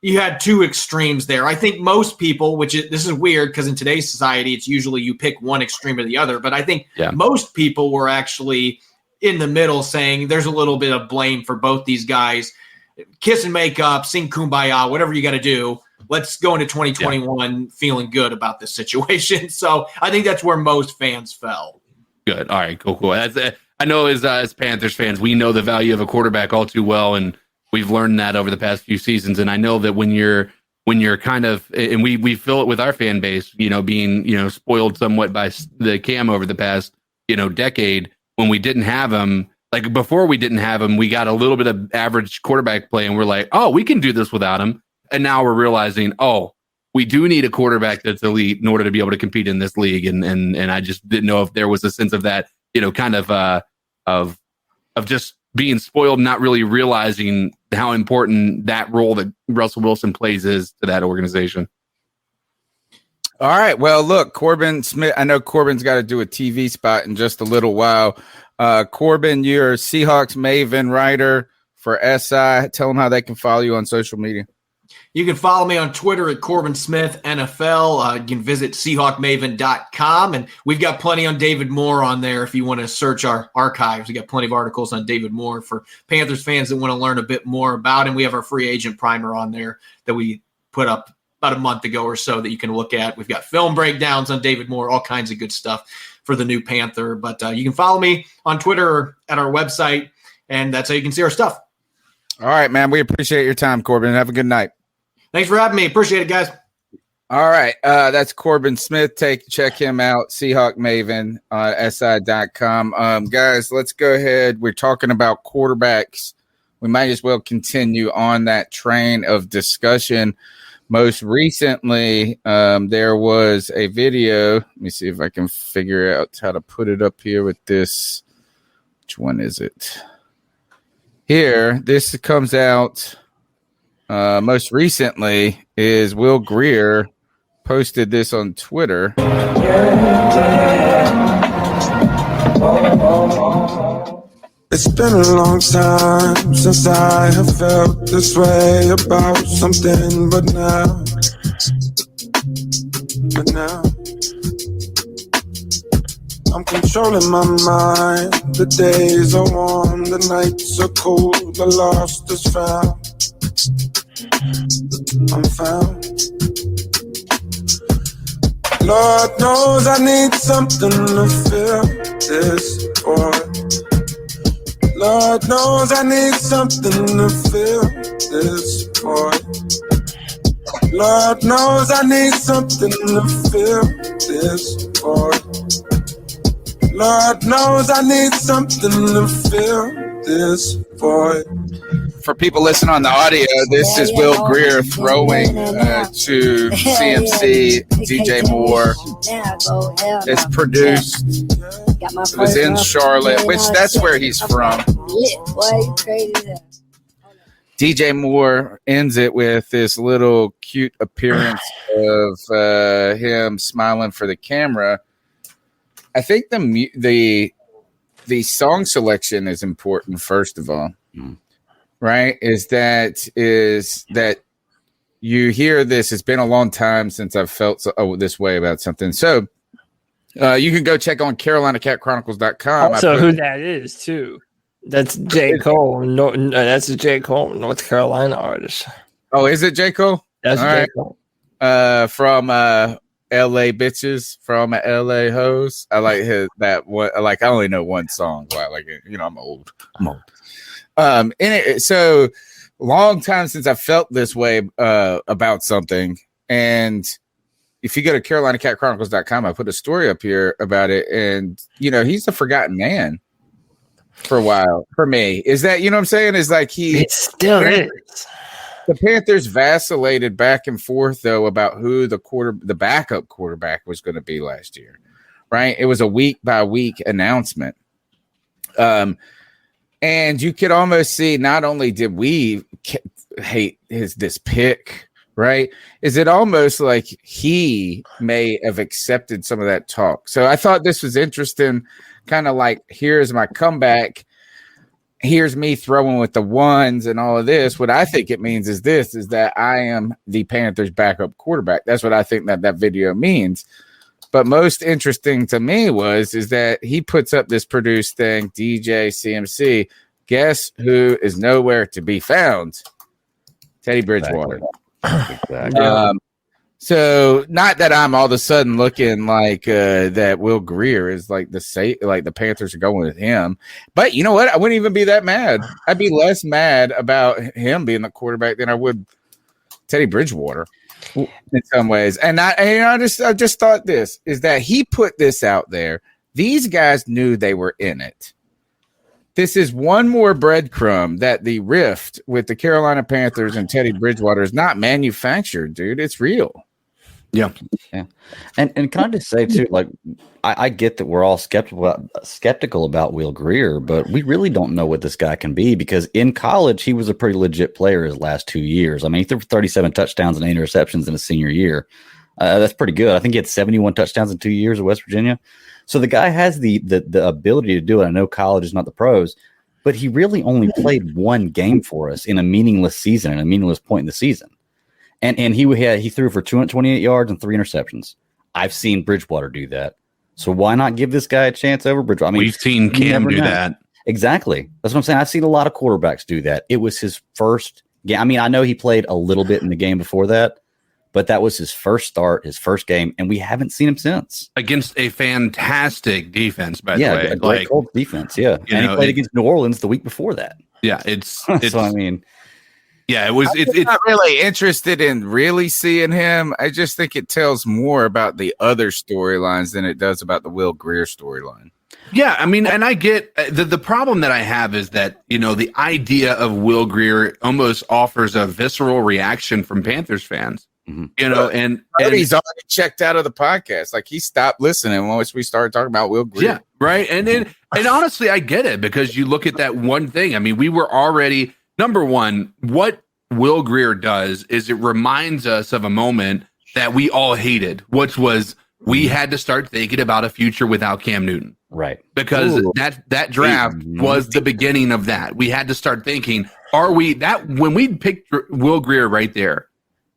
you had 2 extremes there. I think most people, this is weird because in today's society, it's usually you pick one extreme or the other. But I think most people were actually in the middle saying there's a little bit of blame for both these guys. Kiss and make up, sing Kumbaya, whatever you got to do. Let's go into 2021 feeling good about this situation. So I think that's where most fans fell. Good. All right, cool. I know as Panthers fans, we know the value of a quarterback all too well, and we've learned that over the past few seasons. And I know that when you're kind of, and we feel it with our fan base, being, spoiled somewhat by the Cam over the past, decade, when we didn't have him, like before we didn't have him, we got a little bit of average quarterback play and we're like, oh, we can do this without him. And now we're realizing, oh, we do need a quarterback that's elite in order to be able to compete in this league. And I just didn't know if there was a sense of that, kind of just being spoiled, not really realizing how important that role that Russell Wilson plays is to that organization. All right. Well, look, Corbin Smith, I know Corbin's got to do a TV spot in just a little while. Corbin, you're a Seahawks Maven writer for SI. Tell them how they can follow you on social media. You can follow me on Twitter at Corbin Smith NFL. You can visit SeahawkMaven.com, and we've got plenty on David Moore on there if you want to search our archives. We got plenty of articles on David Moore for Panthers fans that want to learn a bit more about him. We have our free agent primer on there that we put up about a month ago or so that you can look at. We've got film breakdowns on David Moore, all kinds of good stuff for the new Panther. But you can follow me on Twitter or at our website, and that's how you can see our stuff. All right, man. We appreciate your time, Corbin. Have a good night. Thanks for having me. Appreciate it, guys. All right. That's Corbin Smith. Check him out. Seahawk Maven on SI.com. Guys, let's go ahead. We're talking about quarterbacks. We might as well continue on that train of discussion. Most recently, there was a video. Let me see if I can figure out how to put it up here with this. Which one is it? Here, this comes out most recently is Will Greer posted this on Twitter. It's been a long time since I have felt this way about something, but now I'm controlling my mind. The days are warm, the nights are cold, the lost is found. I'm found. Lord knows I need something to fill this void. Lord knows I need something to fill this void. Lord knows I need something to fill this void. Lord knows I need something to fill this void. For people listening on the audio, this is Will Greer throwing to CMC, DJ Moore. It's produced. It was in Charlotte, which that's where he's from. DJ Moore ends it with this little cute appearance of him smiling for the camera. I think the song selection is important, first of all. Right? Is that you hear this? It's been a long time since I've felt this way about something. So you can go check on CarolinaCatChronicles.com. Also, who that is too. That's J. Cole. No, that's a J. Cole, North Carolina artist. Oh, is it J. Cole? That's J. Cole. From LA bitches, from LA hoes. I like that one. Like, I only know one song. But I like it. You know, I'm old. So long time since I felt this way about something. And if you go to CarolinaCatChronicles.com, I put a story up here about it. And, you know, he's a forgotten man for a while for me. Is that, you know what I'm saying? Is like it still is. The Panthers vacillated back and forth, though, about who the backup quarterback was going to be last year, right? It was a week by week announcement. And you could almost see, not only did we hate this pick, right? Is it almost like he may have accepted some of that talk? So I thought this was interesting, kind of like, here's my comeback. Here's me throwing with the ones and all of this. What I think it means is that I am the Panthers backup quarterback. That's what I think that video means. But most interesting to me is that he puts up this produced thing, DJ CMC. Guess who is nowhere to be found? Teddy Bridgewater. Exactly. So not that I'm all of a sudden looking like that Will Greer is like the Panthers are going with him. But you know what? I wouldn't even be that mad. I'd be less mad about him being the quarterback than I would Teddy Bridgewater in some ways. And I just thought this is that he put this out there. These guys knew they were in it. This is one more breadcrumb that the rift with the Carolina Panthers and Teddy Bridgewater is not manufactured, dude. It's real. Yeah. And can I just say too, like, I get that we're all skeptical about Will Greer, but we really don't know what this guy can be, because in college he was a pretty legit player his last 2 years. I mean, he threw 37 touchdowns and 8 interceptions in his senior year. That's pretty good. I think he had 71 touchdowns in 2 years at West Virginia. So the guy has the ability to do it. I know college is not the pros, but he really only played one game for us in a meaningless season, and a meaningless point in the season. And he threw for 228 yards and 3 interceptions. I've seen Bridgewater do that. So why not give this guy a chance over Bridgewater? I mean, we've seen Cam do that. Exactly. That's what I'm saying. I've seen a lot of quarterbacks do that. It was his first game. I mean, I know he played a little bit in the game before that, but that was his first start, his first game, and we haven't seen him since. Against a fantastic defense, by the way. Yeah, a great Colts defense, yeah. And he played against New Orleans the week before that. Yeah, it's so, I mean... Yeah, it's not really interested in really seeing him. I just think it tells more about the other storylines than it does about the Will Greer storyline. Yeah, I mean, and I get the problem that I have is that, you know, the idea of Will Greer almost offers a visceral reaction from Panthers fans. Mm-hmm. You know, and he's already checked out of the podcast. Like, he stopped listening once we started talking about Will Greer. Yeah, right. And honestly, I get it, because you look at that one thing. I mean, we were already... Number one, what Will Greer does is it reminds us of a moment that we all hated, which was we had to start thinking about a future without Cam Newton. Right. Because that draft was the beginning of that. We had to start thinking, when we picked Will Greer right there,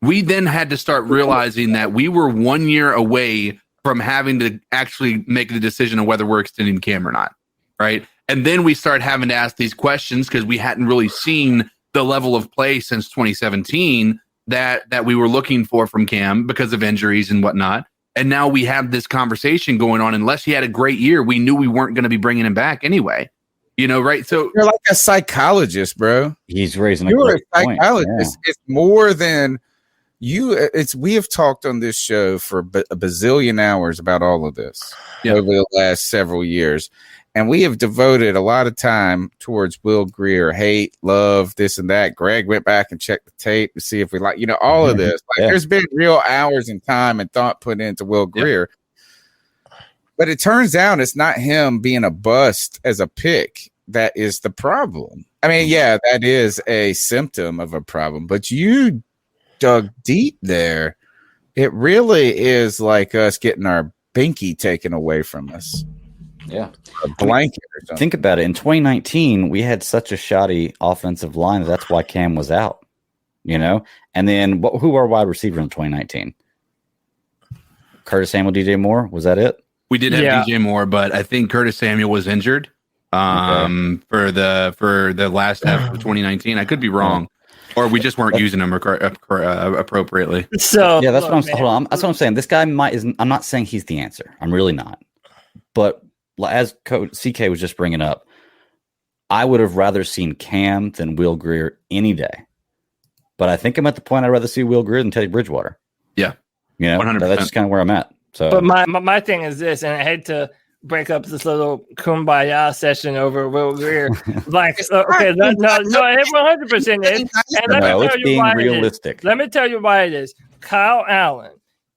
we then had to start realizing that we were 1 year away from having to actually make the decision of whether we're extending Cam or not. Right. And then we start having to ask these questions because we hadn't really seen the level of play since 2017 that we were looking for from Cam because of injuries and whatnot. And now we have this conversation going on. Unless he had a great year, we knew we weren't going to be bringing him back anyway. You know, right? So you're like a psychologist, bro. He's raising a psychologist. Yeah. It's more than we have talked on this show for a bazillion hours about all of this over the last several years. And we have devoted a lot of time towards Will Grier, hate, love, this and that. Greg went back and checked the tape to see if we like, all of this. There's been real hours and time and thought put into Will Grier. But it turns out it's not him being a bust as a pick that is the problem. I mean, that is a symptom of a problem. But you dug deep there. It really is like us getting our binky taken away from us. Yeah. A blanket or something. Think about it. In 2019, we had such a shoddy offensive line. That's why Cam was out, And then who were our wide receivers in 2019? Curtis Samuel, DJ Moore. Was that it? We did have DJ Moore, but I think Curtis Samuel was injured for the last half of 2019. I could be wrong. Or we just weren't using him appropriately. So that's what that's what I'm saying. This guy I'm not saying he's the answer. I'm really not. But as CK was just bringing up, I would have rather seen Cam than Will Grier any day. But I think I'm at the point I'd rather see Will Grier than Teddy Bridgewater. Yeah. 100%. That's just kind of where I'm at. So, but my thing is this, and I hate to break up this little kumbaya session over Will Grier. Like, okay, no, it 100% is. And let me tell you why realistic. It is. Let me tell you why it is. Kyle Allen,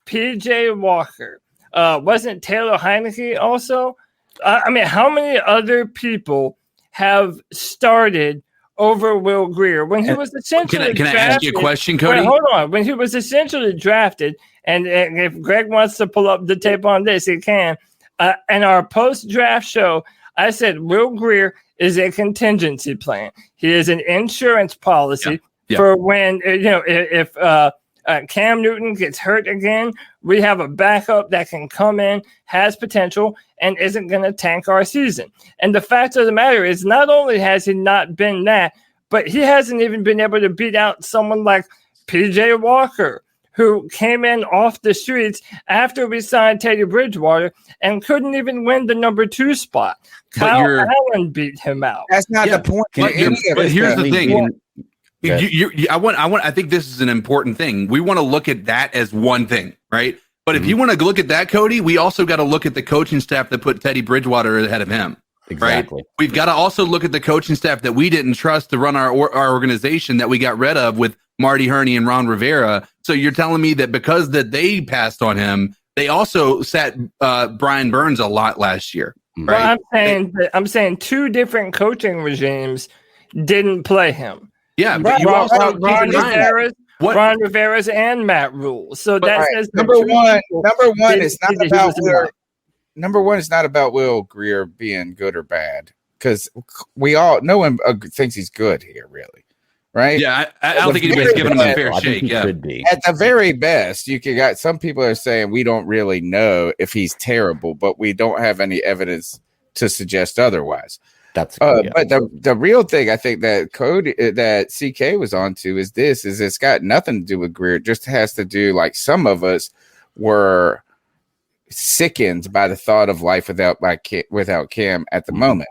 PJ Walker, wasn't Taylor Heineke also? I mean, how many other people have started over Will Grier when he was essentially Can I ask you a question, Cody? Wait, hold on. When he was essentially drafted, and if Greg wants to pull up the tape on this, he can. In our post-draft show, I said Will Grier is a contingency plan. He is an insurance policy for when, if Cam Newton gets hurt again, we have a backup that can come in, has potential, and isn't going to tank our season. And the fact of the matter is, not only has he not been that, but he hasn't even been able to beat out someone like PJ Walker, who came in off the streets after we signed Teddy Bridgewater and couldn't even win the number 2 spot. Kyle Allen beat him out. That's not the point. But here's the thing. I think this is an important thing. We want to look at that as one thing, right? But if you want to look at that, Cody, we also got to look at the coaching staff that put Teddy Bridgewater ahead of him. Exactly. Right? We've got to also look at the coaching staff that we didn't trust to run our organization that we got rid of with Marty Herney and Ron Rivera. So you're telling me that because that they passed on him, they also sat Brian Burns a lot last year. Right? Well, I'm saying 2 different coaching regimes didn't play him. Yeah, but you also Ron Rivera's and Matt Rule. So that says number one is not about Will. Number one is not about Will Grier being good or bad, because no one thinks he's good here, really, right? Yeah, I don't think anybody's giving him a fair shake. Yeah, at the very best, you could got some people are saying we don't really know if he's terrible, but we don't have any evidence to suggest otherwise. That's but the real thing I think that that CK was onto is it's got nothing to do with Grier. It just has to do, like, some of us were sickened by the thought of life without Cam at the moment.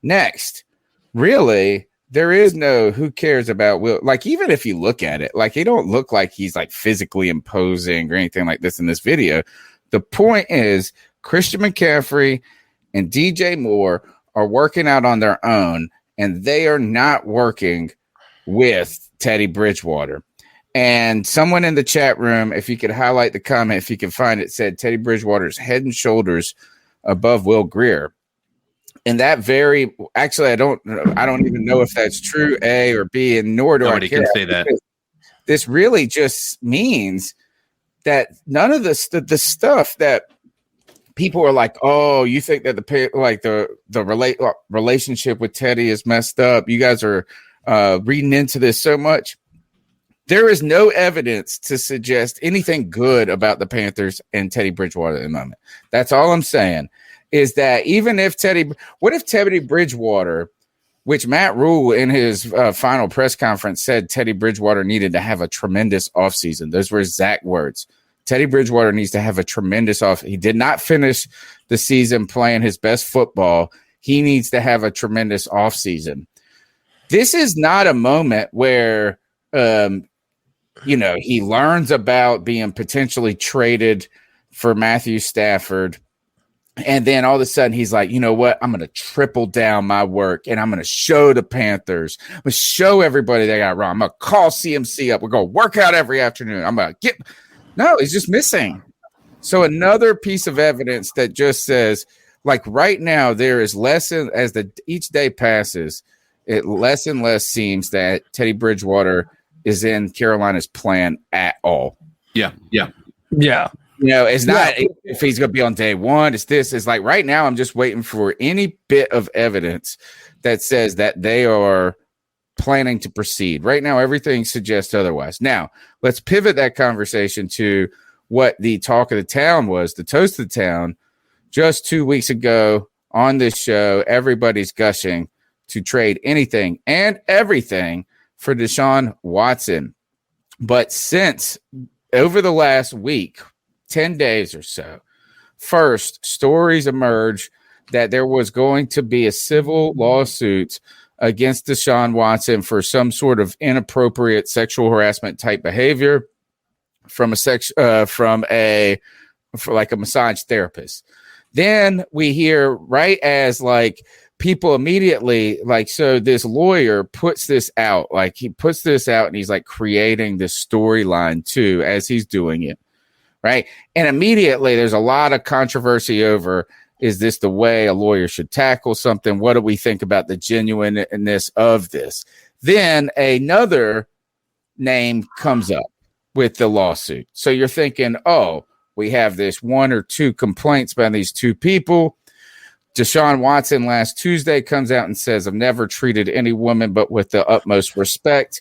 Next, really, there is no who cares about Will. Like, even if you look at it, like, he don't look like he's like physically imposing or anything like this in this video. The point is Christian McCaffrey and DJ Moore are working out on their own, and they are not working with Teddy Bridgewater. And someone in the chat room, if you could highlight the comment, if you can find it, said Teddy Bridgewater's head and shoulders above Will Grier. And that actually, I don't even know if that's true, A or B, and nor do Nobody I care. Can say that. This really just means that none of the stuff that people are like, oh, you think that the relationship with Teddy is messed up. You guys are reading into this so much. There is no evidence to suggest anything good about the Panthers and Teddy Bridgewater at the moment. That's all I'm saying, is that even if what if Teddy Bridgewater, which Matt Rule in his final press conference said Teddy Bridgewater needed to have a tremendous offseason. Those were his exact words. Teddy Bridgewater needs to have a tremendous He did not finish the season playing his best football. He needs to have a tremendous offseason. This is not a moment where he learns about being potentially traded for Matthew Stafford. And then all of a sudden he's like, you know what? I'm going to triple down my work and I'm going to show the Panthers. I'm going to show everybody they got wrong. I'm going to call CMC up. We're going to work out every afternoon. I'm going to no, he's just missing. So another piece of evidence that just says, like right now, there is less as each day passes, it less and less seems that Teddy Bridgewater is in Carolina's plan at all. Yeah. It's not if he's going to be on day one. It's like right now, I'm just waiting for any bit of evidence that says that they are planning to proceed. Right now, everything suggests otherwise. Now, let's pivot that conversation to what the talk of the town was, the toast of the town. Just 2 weeks ago on this show, everybody's gushing to trade anything and everything for Deshaun Watson. But since over the last week, 10 days or so, first, stories emerged that there was going to be a civil lawsuit against Deshaun Watson for some sort of inappropriate sexual harassment type behavior from a massage therapist. Then we hear right as like people immediately so this lawyer puts this out, and he's like creating this storyline too as he's doing it. Right. And immediately there's a lot of controversy over, is this the way a lawyer should tackle something? What do we think about the genuineness of this? Then another name comes up with the lawsuit. So you're thinking, oh, we have this one or two complaints by these two people. Deshaun Watson last Tuesday comes out and says, I've never treated any woman but with the utmost respect.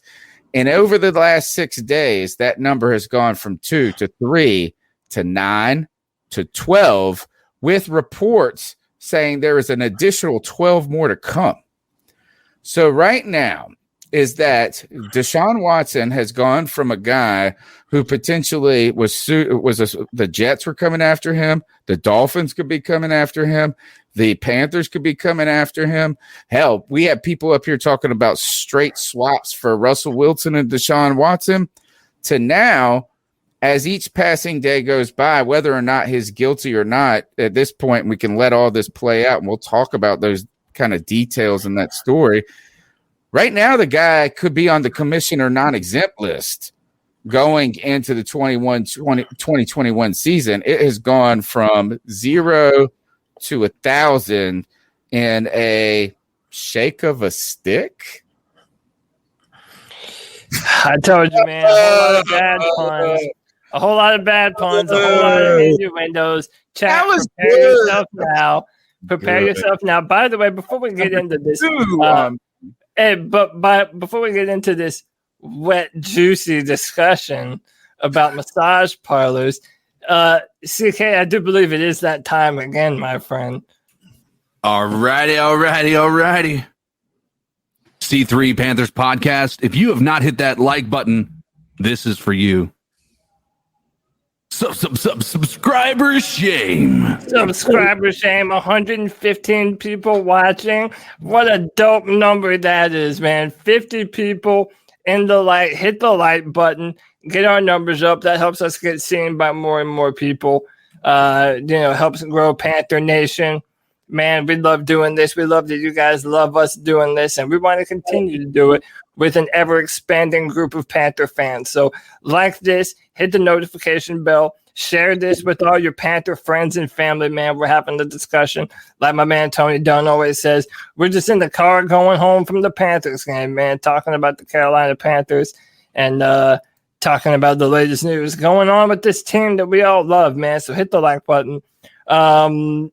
And over the last 6 days, that number has gone from 2 to 3 to 9 to 12, with reports saying there is an additional 12 more to come. So right now is that Deshaun Watson has gone from a guy who potentially the Jets were coming after him. The Dolphins could be coming after him. The Panthers could be coming after him. Hell, we have people up here talking about straight swaps for Russell Wilson and Deshaun Watson, to now, as each passing day goes by, whether or not he's guilty or not, at this point, we can let all this play out, and we'll talk about those kind of details in that story. Right now, the guy could be on the commissioner non-exempt list going into the 2021 season. It has gone from 0 to 1,000 in a shake of a stick. I told you, man. A whole lot of bad puns. A whole lot of bad puns. A whole lot of innuendos. Chat, prepare yourself now. Prepare yourself now. By the way, before we get into this, before we get into this wet, juicy discussion about massage parlors, CK, I do believe it is that time again, my friend. Alrighty. C3 Panthers podcast. If you have not hit that like button, this is for you. Subscriber shame. Subscriber shame. 115 people watching. What a dope number that is, man. 50 people in the like. Hit the like button. Get our numbers up. That helps us get seen by more and more people. Helps grow Panther Nation. Man, we love doing this. We love that you guys love us doing this, and we want to continue to do it with an ever-expanding group of Panther fans. So like this, hit the notification bell, share this with all your Panther friends and family, man. We're having the discussion. Like my man Tony Dunn always says, we're just in the car going home from the Panthers game, man, talking about the Carolina Panthers and talking about the latest news going on with this team that we all love, man. So hit the like button. Listen,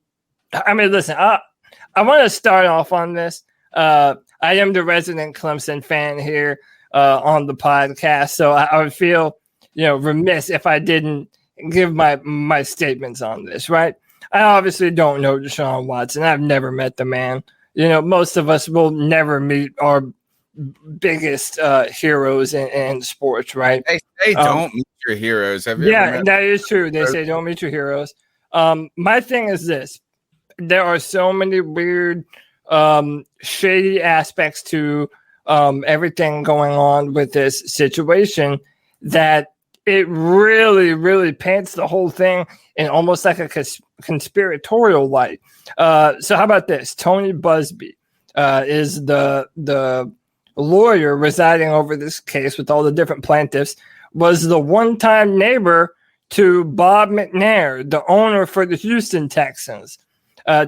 I want to start off on this. I am the resident Clemson fan here on the podcast, so I would feel, remiss if I didn't give my statements on this, right? I obviously don't know Deshaun Watson. I've never met the man. Most of us will never meet our biggest heroes in sports, right? They don't meet your heroes. Have you ever met that is true. They say don't meet your heroes. My thing is this. There are so many weird, shady aspects to everything going on with this situation that it really, really paints the whole thing in almost like a conspiratorial light. So how about this? Tony Busby is the lawyer residing over this case with all the different plaintiffs, was the one-time neighbor to Bob McNair, the owner for the Houston Texans.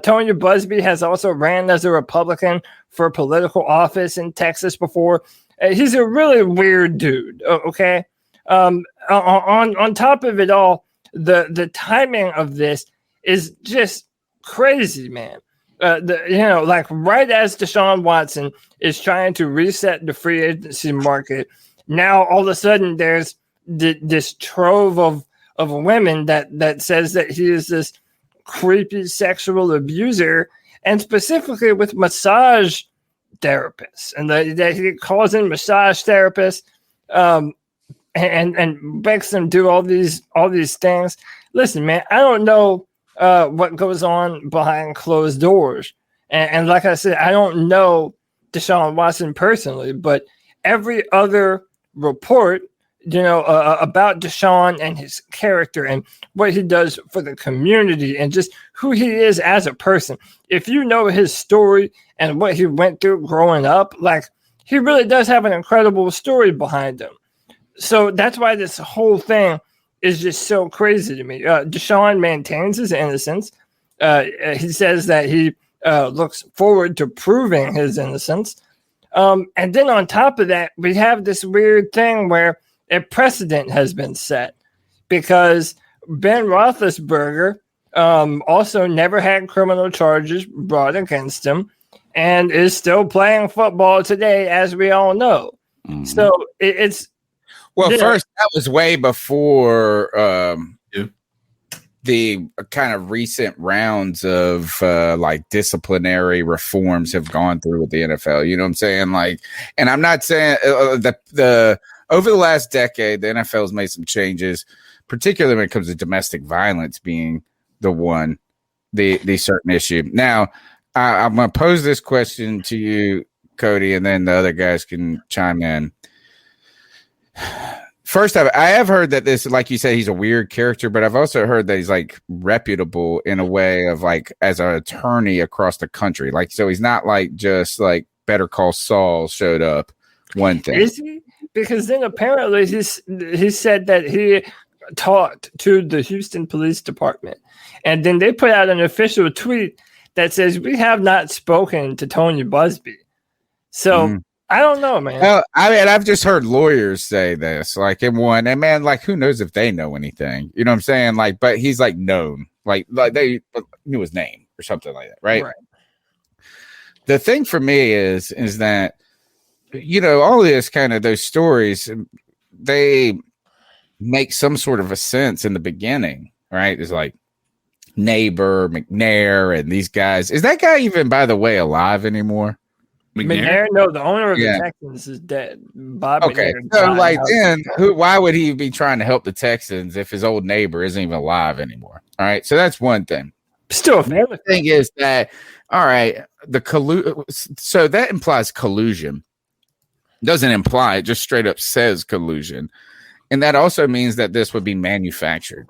Tony Busby has also ran as a Republican for political office in Texas before. He's a really weird dude, okay? On top of it all, the timing of this is just crazy, man. Like right as Deshaun Watson is trying to reset the free agency market, now all of a sudden there's this trove of women that says that he is this creepy sexual abuser, and specifically with massage therapists, and that he calls in massage therapists and makes them do all these things. Listen, man, I don't know what goes on behind closed doors, and like I said, I don't know Deshaun Watson personally, but every other report about Deshaun and his character and what he does for the community and just who he is as a person. If you know his story and what he went through growing up, like, he really does have an incredible story behind him. So that's why this whole thing is just so crazy to me. Deshaun maintains his innocence. He says that he looks forward to proving his innocence. And then on top of that, we have this weird thing where a precedent has been set because Ben Roethlisberger also never had criminal charges brought against him and is still playing football today, as we all know. Mm-hmm. So it's first, that was way before the kind of recent rounds of like disciplinary reforms have gone through with the NFL. You know what I'm saying? Like, and I'm not saying the over the last decade, the NFL has made some changes, particularly when it comes to domestic violence being the certain issue. Now, I'm going to pose this question to you, Cody, and then the other guys can chime in. First, I have heard that this, like you said, he's a weird character, but I've also heard that he's like reputable in a way of like as an attorney across the country. Like, so he's not like just like Better Call Saul showed up one thing. Is he? Because then apparently he said that he talked to the Houston Police Department, and then they put out an official tweet that says, "We have not spoken to Tony Busby." So I don't know, man. Well, I mean, I've just heard lawyers say this, like in one, and man, like who knows if they know anything? You know what I'm saying? Like, but he's like known, like they knew his name or something like that, right? The thing for me is that, you know, all this kind of those stories, they make some sort of a sense in the beginning, right? It's like Neighbor, McNair, and these guys. Is that guy even, by the way, alive anymore? McNair? No, the owner of the Texans is dead. Bob okay, McNair, so like then, why would he be trying to help the Texans if his old neighbor isn't even alive anymore? All right, so that's one thing. Still, the other thing is that, all right, so that implies collusion. Doesn't imply, it just straight up says collusion. And that also means that this would be manufactured.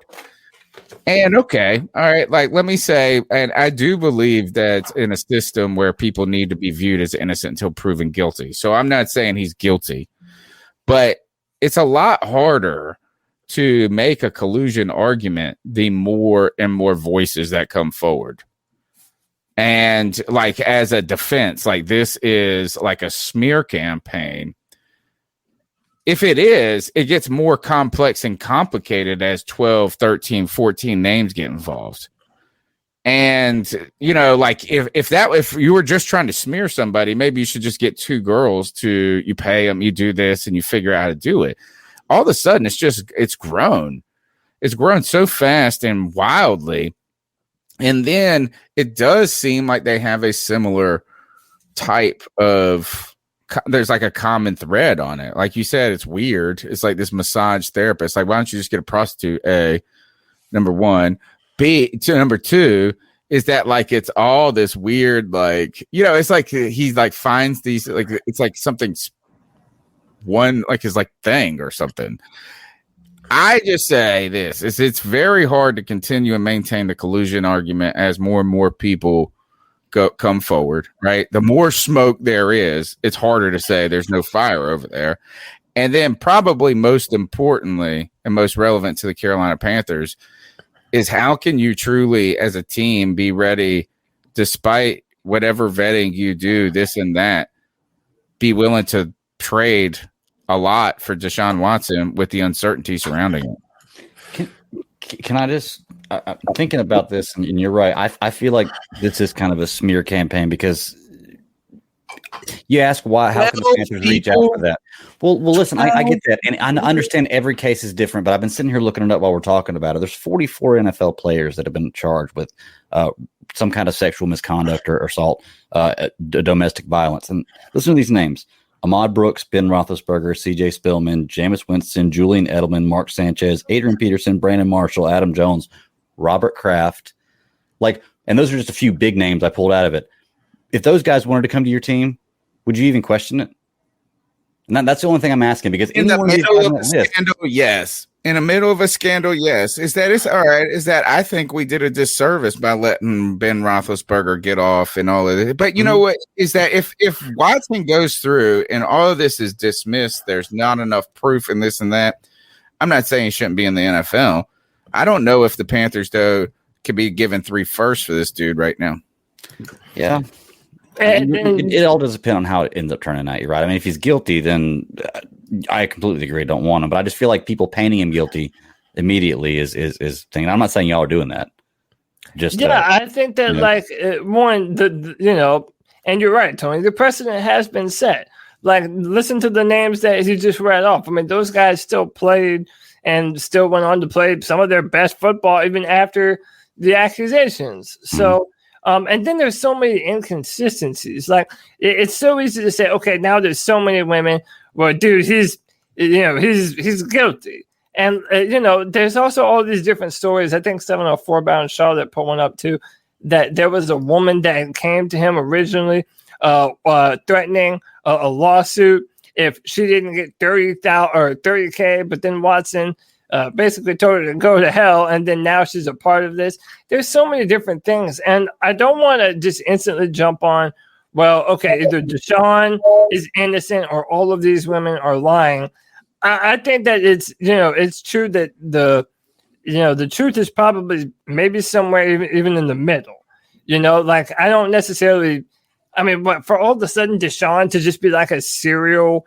And okay, all right, like let me say, and I do believe that in a system where people need to be viewed as innocent until proven guilty. So I'm not saying he's guilty, but it's a lot harder to make a collusion argument the more and more voices that come forward. And like as a defense, like this is like a smear campaign. If it is, it gets more complex and complicated as 12, 13, 14 names get involved. And, you know, like if you were just trying to smear somebody, maybe you should just get two girls you pay them, you do this and you figure out how to do it. All of a sudden, it's grown. It's grown so fast and wildly. And then it does seem like they have a similar type of, there's like a common thread on it. Like you said, it's weird. It's like this massage therapist. Like, why don't you just get a prostitute? A, number one. Number two is that like it's all this weird, like, you know, it's like he like finds these, like it's like something one like his like thing or something. I just say this: it's very hard to continue and maintain the collusion argument as more and more people come forward. Right, the more smoke there is, it's harder to say there's no fire over there. And then, probably most importantly and most relevant to the Carolina Panthers is how can you truly, as a team, be ready, despite whatever vetting you do, this and that, be willing to trade a lot for Deshaun Watson with the uncertainty surrounding it. Can I just I'm thinking about this, and you're right. I feel like this is kind of a smear campaign because you ask why, how can the Panthers reach out for that? Well, listen, I get that, and I understand every case is different, but I've been sitting here looking it up while we're talking about it. There's 44 NFL players that have been charged with some kind of sexual misconduct or assault, domestic violence. And listen to these names: Ahmad Brooks, Ben Roethlisberger, C.J. Spillman, Jameis Winston, Julian Edelman, Mark Sanchez, Adrian Peterson, Brandon Marshall, Adam Jones, Robert Kraft. And those are just a few big names I pulled out of it. If those guys wanted to come to your team, would you even question it? And that's the only thing I'm asking, because in the middle of a scandal, yes. In the middle of a scandal, yes. Is that I think we did a disservice by letting Ben Roethlisberger get off and all of it. But you know what? Is that if Watson goes through and all of this is dismissed, there's not enough proof and this and that. I'm not saying he shouldn't be in the NFL. I don't know if the Panthers, though, could be given 3 firsts for this dude right now. Yeah. It all does depend on how it ends up turning out. You're right. I mean, if he's guilty, then I completely agree. Don't want him, but I just feel like people painting him guilty immediately is thing. I'm not saying y'all are doing that. I think that and you're right, Tony. The precedent has been set. Like, listen to the names that he just read off. I mean, those guys still played and still went on to play some of their best football even after the accusations. So. And then there's so many inconsistencies. Like, it's so easy to say, okay, now there's so many women. Well, dude, he's guilty. And, there's also all these different stories. I think 704 Bound Charlotte put one up too, that there was a woman that came to him originally threatening a lawsuit if she didn't get 30,000 or 30K, but then Watson basically told her to go to hell, and then now she's a part of this. There's so many different things, and I don't want to just instantly jump on, well, okay, either Deshaun is innocent or all of these women are lying. I think that it's true that the truth is probably maybe somewhere even in the middle. I don't necessarily, but for all of a sudden Deshaun to just be like a serial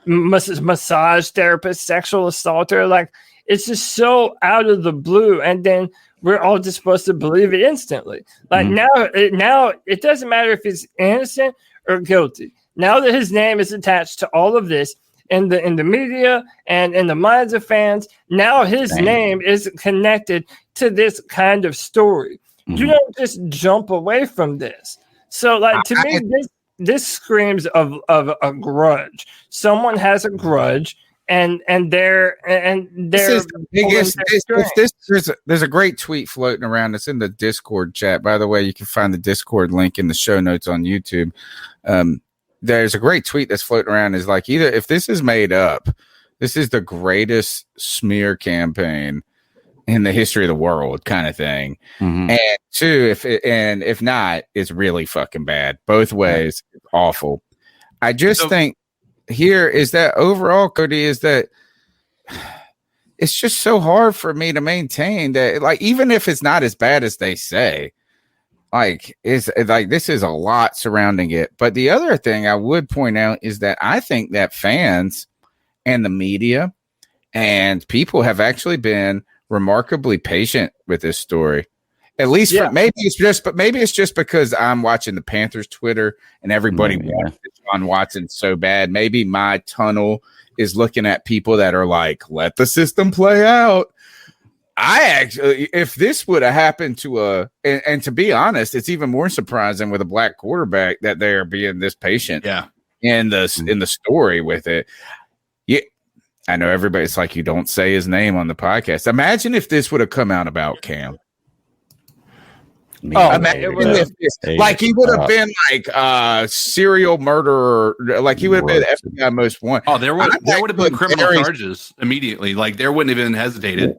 massage therapist, sexual assaulter, like, it's just so out of the blue, and then we're all just supposed to believe it instantly. Like, now it doesn't matter if he's innocent or guilty. Now that his name is attached to all of this in the media and in the minds of fans, now his name is connected to this kind of story. You don't just jump away from this. So, to me, this screams of a grudge. Someone has a grudge, and they're there's a great tweet floating around. It's in the Discord chat. By the way, you can find the Discord link in the show notes on YouTube. There's a great tweet that's floating around. Is like, either if this is made up, this is the greatest smear campaign in the history of the world, kind of thing. And two, if not, it's really fucking bad. Both ways, awful. I just think here is that overall, Cody, is that it's just so hard for me to maintain that, like, even if it's not as bad as they say, like, it's like this is a lot surrounding it. But the other thing I would point out is that I think that fans and the media and people have actually been remarkably patient with this story. At least maybe it's just because I'm watching the Panthers Twitter and everybody wants Deshaun Watson so bad. Maybe my tunnel is looking at people that are like, let the system play out. I actually, if this would have happened to and to be honest, it's even more surprising with a black quarterback that they're being this patient. Yeah. In the story with it. Yeah. I know everybody's like, you don't say his name on the podcast. Imagine if this would have come out about Cam. Imagine if he would have been like serial murderer, like he would have been FBI most wanted. Oh, there would have been criminal charges immediately. Like there wouldn't have been hesitated.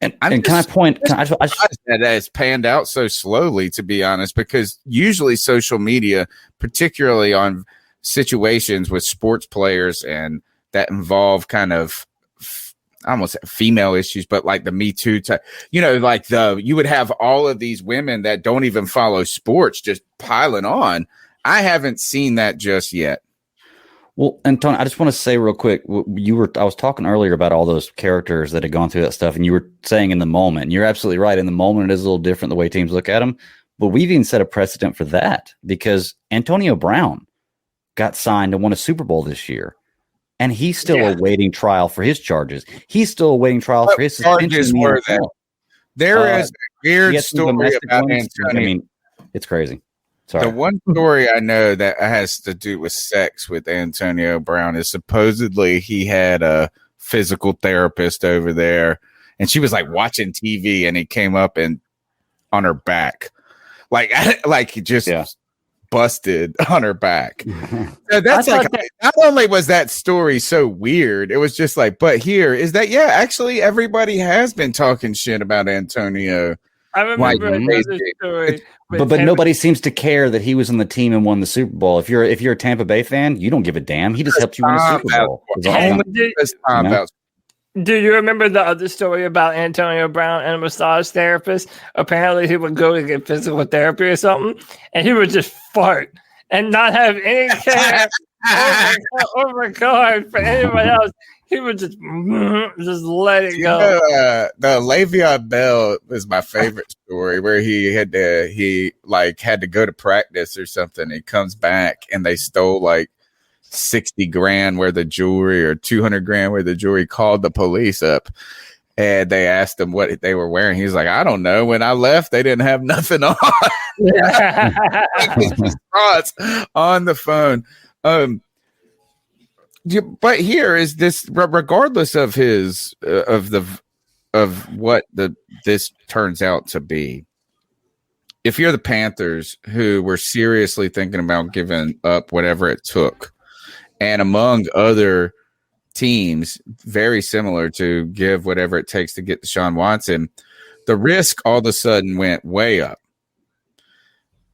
And can I point? That has panned out so slowly, to be honest, because usually social media, particularly on situations with sports players and that involve kind of, I almost say female issues, but like the Me Too type, like you would have all of these women that don't even follow sports just piling on. I haven't seen that just yet. Well, and Tony, I just want to say real quick, I was talking earlier about all those characters that had gone through that stuff, and you were saying in the moment, and you're absolutely right. In the moment, it is a little different the way teams look at them, but we've even set a precedent for that because Antonio Brown got signed and won a Super Bowl this year, and he's still awaiting trial for his charges. He's still awaiting trial for his suspension. There is a weird story about Antonio. I mean, it's crazy. Sorry. The one story I know that has to do with sex with Antonio Brown is supposedly he had a physical therapist over there, and she was like watching TV, and he came up and on her back, like he just busted on her back. So that's like not only was that story so weird, it was just like, but here is that actually everybody has been talking shit about Antonio. I remember another story. But nobody seems to care that he was on the team and won the Super Bowl. If you're a Tampa Bay fan, you don't give a damn. He just helped you win a Super Bowl. Do you remember the other story about Antonio Brown and a massage therapist? Apparently, he would go to get physical therapy or something, and he would just fart and not have any care or regard for anyone else. He would just let it go. The Le'Veon Bell was my favorite story, where he had to go to practice or something. He comes back and they stole like $60,000 worth of jewelry or $200,000 worth of jewelry. Called the police up and they asked him what they were wearing. He's like, I don't know. When I left, they didn't have nothing on. On the phone. But here is this, regardless of his of what this turns out to be. If you're the Panthers, who were seriously thinking about giving up whatever it took, and among other teams very similar to give whatever it takes to get Deshaun Watson, the risk all of a sudden went way up.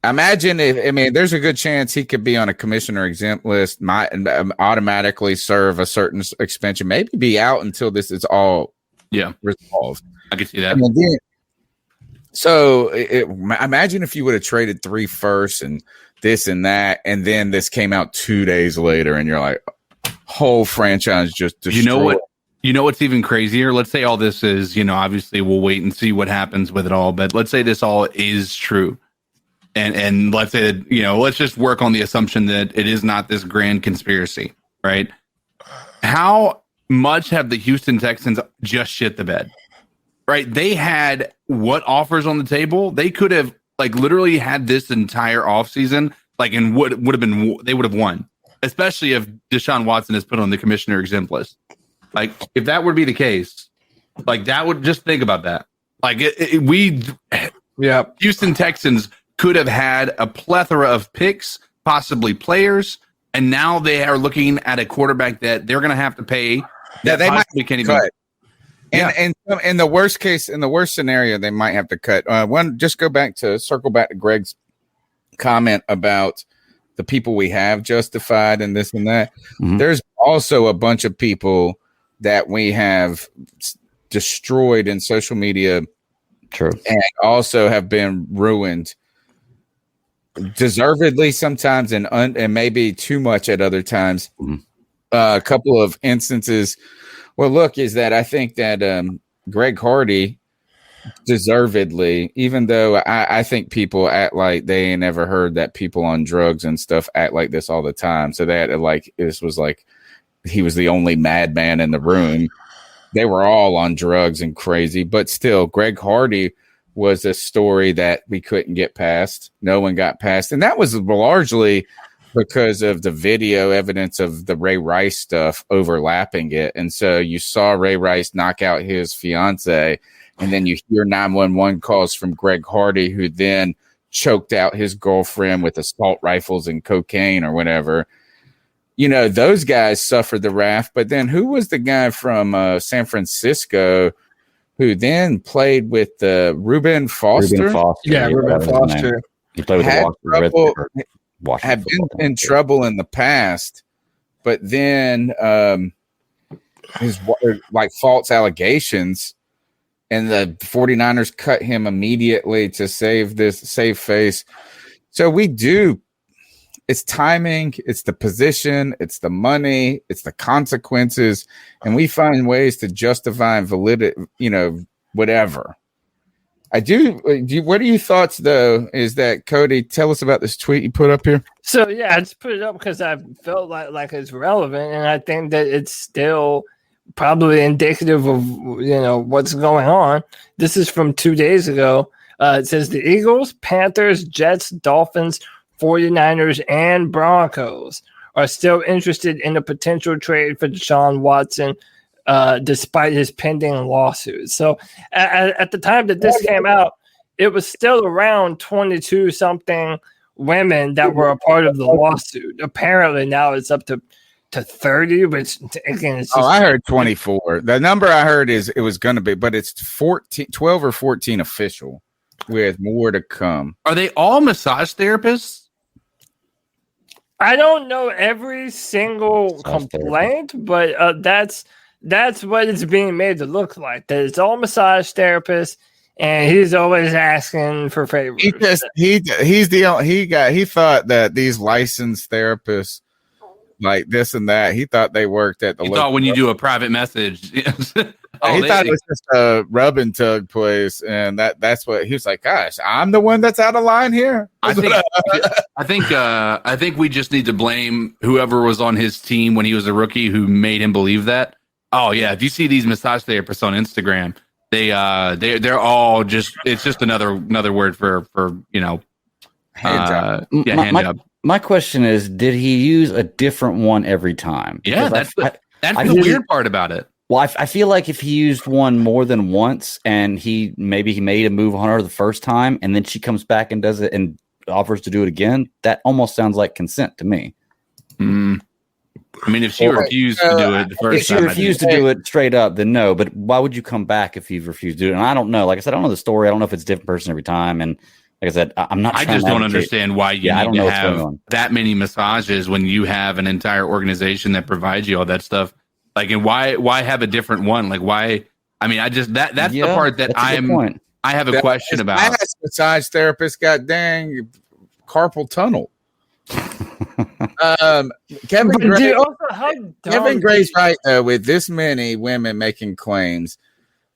Imagine there's a good chance he could be on a commissioner exempt list, might automatically serve a certain extension, maybe be out until this is all resolved. I can see that. Imagine if you would have traded 3 firsts and this and that, and then this came out 2 days later, and you're like, whole franchise just destroyed. You know what's even crazier? Let's say all this is, obviously we'll wait and see what happens with it all, but let's say this all is true. And let's say that, let's just work on the assumption that it is not this grand conspiracy, right? How much have the Houston Texans just shit the bed, right? They had what offers on the table? They could have literally had this entire offseason, and they would have won, especially if Deshaun Watson is put on the commissioner exempt list. If that would be the case, that would, just think about that. Houston Texans could have had a plethora of picks, possibly players, and now they are looking at a quarterback that they're going to have to pay. That they might can't even cut. And in the worst case, in the worst scenario, they might have to cut. Circle back to Greg's comment about the people we have justified and this and that. Mm-hmm. There's also a bunch of people that we have destroyed in social media. True. And also have been ruined, deservedly sometimes, and maybe too much at other times. Mm-hmm. A couple of instances. Well, look, is that I think that Greg Hardy deservedly, even though I think people act like they ain't never heard that people on drugs and stuff act like this all the time. So that this was like he was the only madman in the room. They were all on drugs and crazy, but still, Greg Hardy was a story that we couldn't get past. No one got past. And that was largely because of the video evidence of the Ray Rice stuff overlapping it. And so you saw Ray Rice knock out his fiance, and then you hear 911 calls from Greg Hardy, who then choked out his girlfriend with assault rifles and cocaine or whatever. You know, those guys suffered the wrath. But then who was the guy from San Francisco who then played with Reuben Foster? Reuben Foster. Yeah, Reuben Foster. He played with the Washington. Had been in trouble in the past, but then his like false allegations, and the 49ers cut him immediately to save face. So it's timing, it's the position, it's the money, it's the consequences, and we find ways to justify and validate, whatever. What are your thoughts, though, is that, Cody, tell us about this tweet you put up here? So, yeah, I just put it up because I felt like it's relevant, and I think that it's still probably indicative of, what's going on. This is from 2 days ago. It says the Eagles, Panthers, Jets, Dolphins, 49ers, and Broncos are still interested in a potential trade for Deshaun Watson, despite his pending lawsuit. So at the time that this came out, it was still around 22-something women that were a part of the lawsuit. Apparently now it's up to 30, which again, it's just, I heard 24. The number I heard is it was going to be, but it's 12 or 14 official with more to come. Are they all massage therapists? I don't know every single complaint, but that's what it's being made to look like. That it's all massage therapists, and he's always asking for favors. He thought that these licensed therapists, like this and that, he thought they worked at the. He thought when you do a private message. He thought it was just a rub and tug place, and that's what he was like. Gosh, I'm the one that's out of line here. I think we just need to blame whoever was on his team when he was a rookie who made him believe that. Oh yeah, if you see these massage therapists on Instagram, they're all just, it's just another word for hand job. Hand job. My question is, did he use a different one every time? Yeah, that's the weird part about it. Well, I feel like if he used one more than once, and he made a move on her the first time, and then she comes back and does it and offers to do it again, that almost sounds like consent to me. I mean, if she refused to do it the first time, if she refused to do it straight up, then no. But why would you come back if you've refused to do it? And I don't know. Like I said, I don't know the story. I don't know if it's a different person every time. And like I said, I'm not. I just don't understand why you need to have that many massages when you have an entire organization that provides you all that stuff. Like, and why have a different one? Like, why? I mean, that's the part that I have a question about. Massage therapist got dang carpal tunnel. Kevin Gray's right, though, with this many women making claims.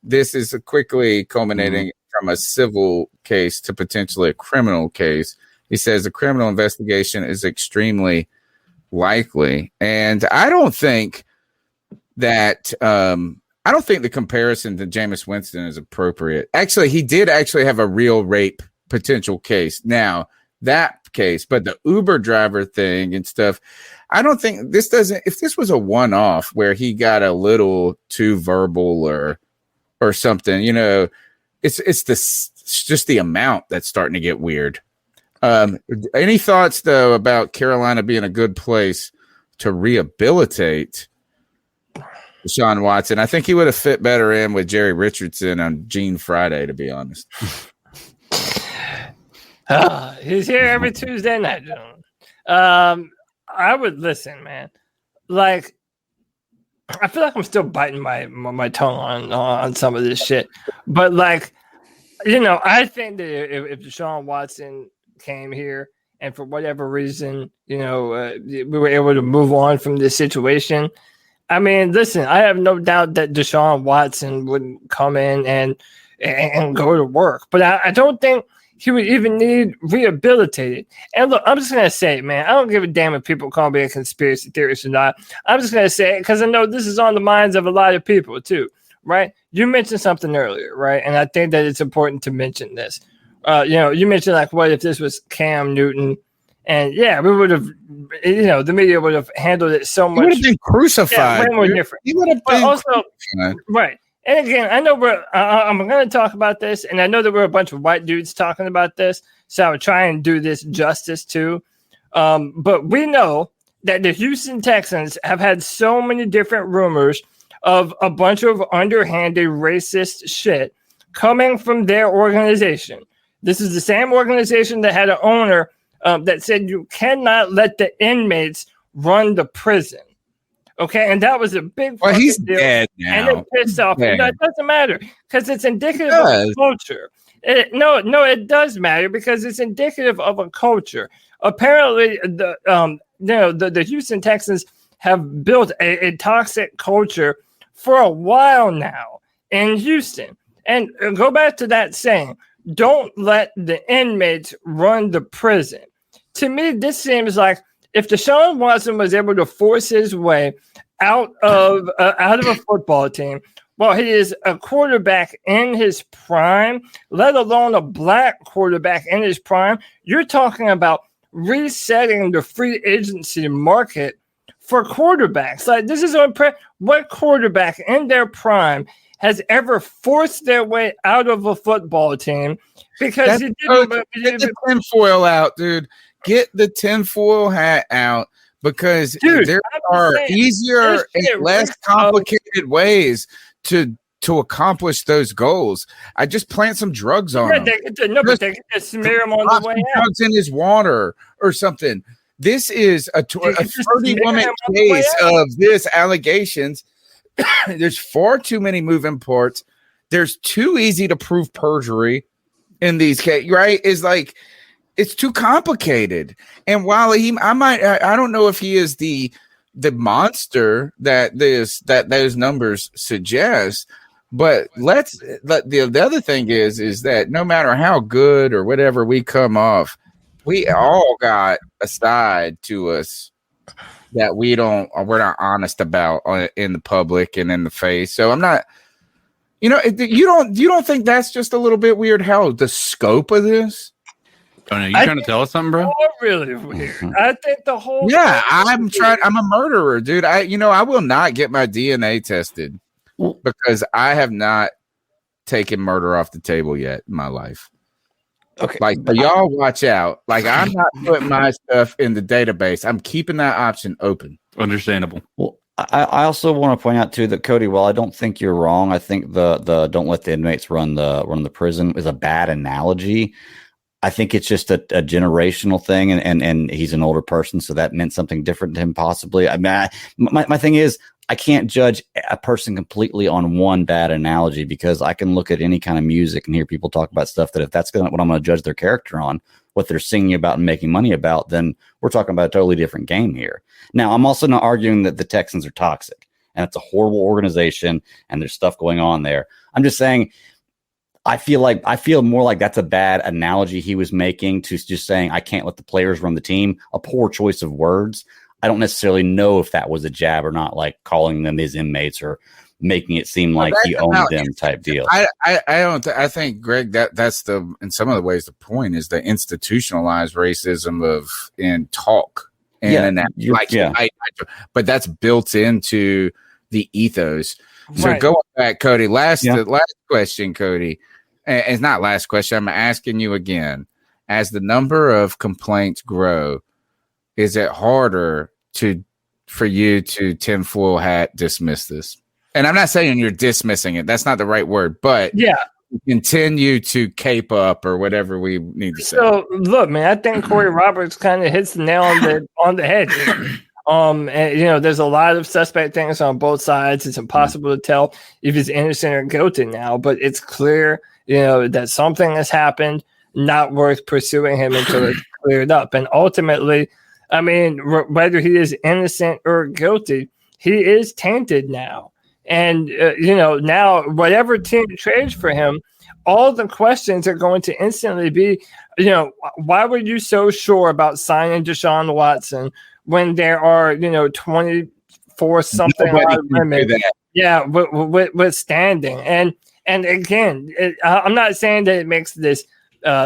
This is quickly culminating from a civil case to potentially a criminal case. He says the criminal investigation is extremely likely, and I don't think the comparison to Jameis Winston is appropriate. Actually, he did actually have a real rape potential case. Now, that case, but the Uber driver thing and stuff, I don't think if this was a one-off where he got a little too verbal or something, it's just the amount that's starting to get weird. Any thoughts, though, about Carolina being a good place to rehabilitate Deshaun Watson? I think he would have fit better in with Jerry Richardson on Gene Friday, to be honest. He's here every Tuesday night, gentlemen. I would listen, man. Like, I feel like I'm still biting my tongue on some of this shit. But, like, I think that if Deshaun Watson came here and for whatever reason, we were able to move on from this situation, I mean, listen, I have no doubt that Deshaun Watson would come in and go to work. But I don't think he would even need rehabilitated. And look, I'm just going to say, man, I don't give a damn if people call me a conspiracy theorist or not. I'm just going to say it because I know this is on the minds of a lot of people too, right? You mentioned something earlier, right? And I think that it's important to mention this. You mentioned, like, what if this was Cam Newton And yeah, we would have, the media would have handled it so much. He would have been crucified. Way more different. He would have been crucified. Right. And again, I know I'm going to talk about this, and I know that we're a bunch of white dudes talking about this, so I'll try and do this justice too. But we know that the Houston Texans have had so many different rumors of a bunch of underhanded racist shit coming from their organization. This is the same organization that had an owner that said you cannot let the inmates run the prison. Okay, and that was a big. Well, he's deal. dead now. And it pissed off. Yeah. No, it doesn't matter because it's indicative of a culture. It does matter because it's indicative of a culture. Apparently, the Houston Texans have built a toxic culture for a while now in Houston. And go back to that saying, don't let the inmates run the prison. To me, this seems like if Deshaun Watson was able to force his way out of a football team, well, he is a quarterback in his prime, let alone a black quarterback in his prime. You're talking about resetting the free agency market for quarterbacks. Like, this is what quarterback in their prime has ever forced their way out of a football team because he didn't. Get the tinfoil out, dude. Get the tinfoil hat out because there are easier and less complicated ways to accomplish those goals. I just plant some drugs on him. But they can just smear him on the way out. Drugs in his water or something. This is a 30-woman case of this allegations. There's far too many moving parts. There's too easy to prove perjury in these cases, right? It's too complicated. And while I don't know if he is the monster that those numbers suggest, but the other thing is that no matter how good or whatever we come off, we all got a side to us that we're not honest about in the public and in the face. So I'm not, you don't think that's just a little bit weird how the scope of this? Oh, no, you trying to tell us something, bro? Really weird. I think the whole I'm a murderer, dude. I will not get my DNA tested because I have not taken murder off the table yet in my life. Okay. But y'all watch out. I'm not putting my stuff in the database. I'm keeping that option open. Understandable. Well, I also want to point out too that Cody, while I don't think you're wrong, I think the don't let the inmates run the prison is a bad analogy. I think it's just a generational thing, and he's an older person, so that meant something different to him possibly. I mean, my thing is, I can't judge a person completely on one bad analogy because I can look at any kind of music and hear people talk about stuff that if that's what I'm going to judge their character on, what they're singing about and making money about, then we're talking about a totally different game here. Now, I'm also not arguing that the Texans are toxic and it's a horrible organization and there's stuff going on there. I'm just saying, I feel more like that's a bad analogy he was making to just saying, I can't let the players run the team. A poor choice of words. I don't necessarily know if that was a jab or not, like calling them his inmates or making it seem like he owned them type deal. I think, Greg, that's in some of the ways the point is the institutionalized racism in talk. But that's built into the ethos. So Right. Going back, Cody, last question, Cody. And it's not last question. I'm asking you again. As the number of complaints grow, is it harder for you to tinfoil hat dismiss this? And I'm not saying you're dismissing it. That's not the right word. But continue to cape up or whatever we need to say. So look, man, I think Corey Roberts kind of hits the nail on the head here. And there's a lot of suspect things on both sides. It's impossible to tell if he's innocent or guilty now, but it's clear, that something has happened, not worth pursuing him until it's cleared up. And ultimately, I mean, whether he is innocent or guilty, he is tainted now. And, now whatever team trades for him, all the questions are going to instantly be, why were you so sure about signing Deshaun Watson when there are, 24 something women, withstanding. And again, I'm not saying that it makes this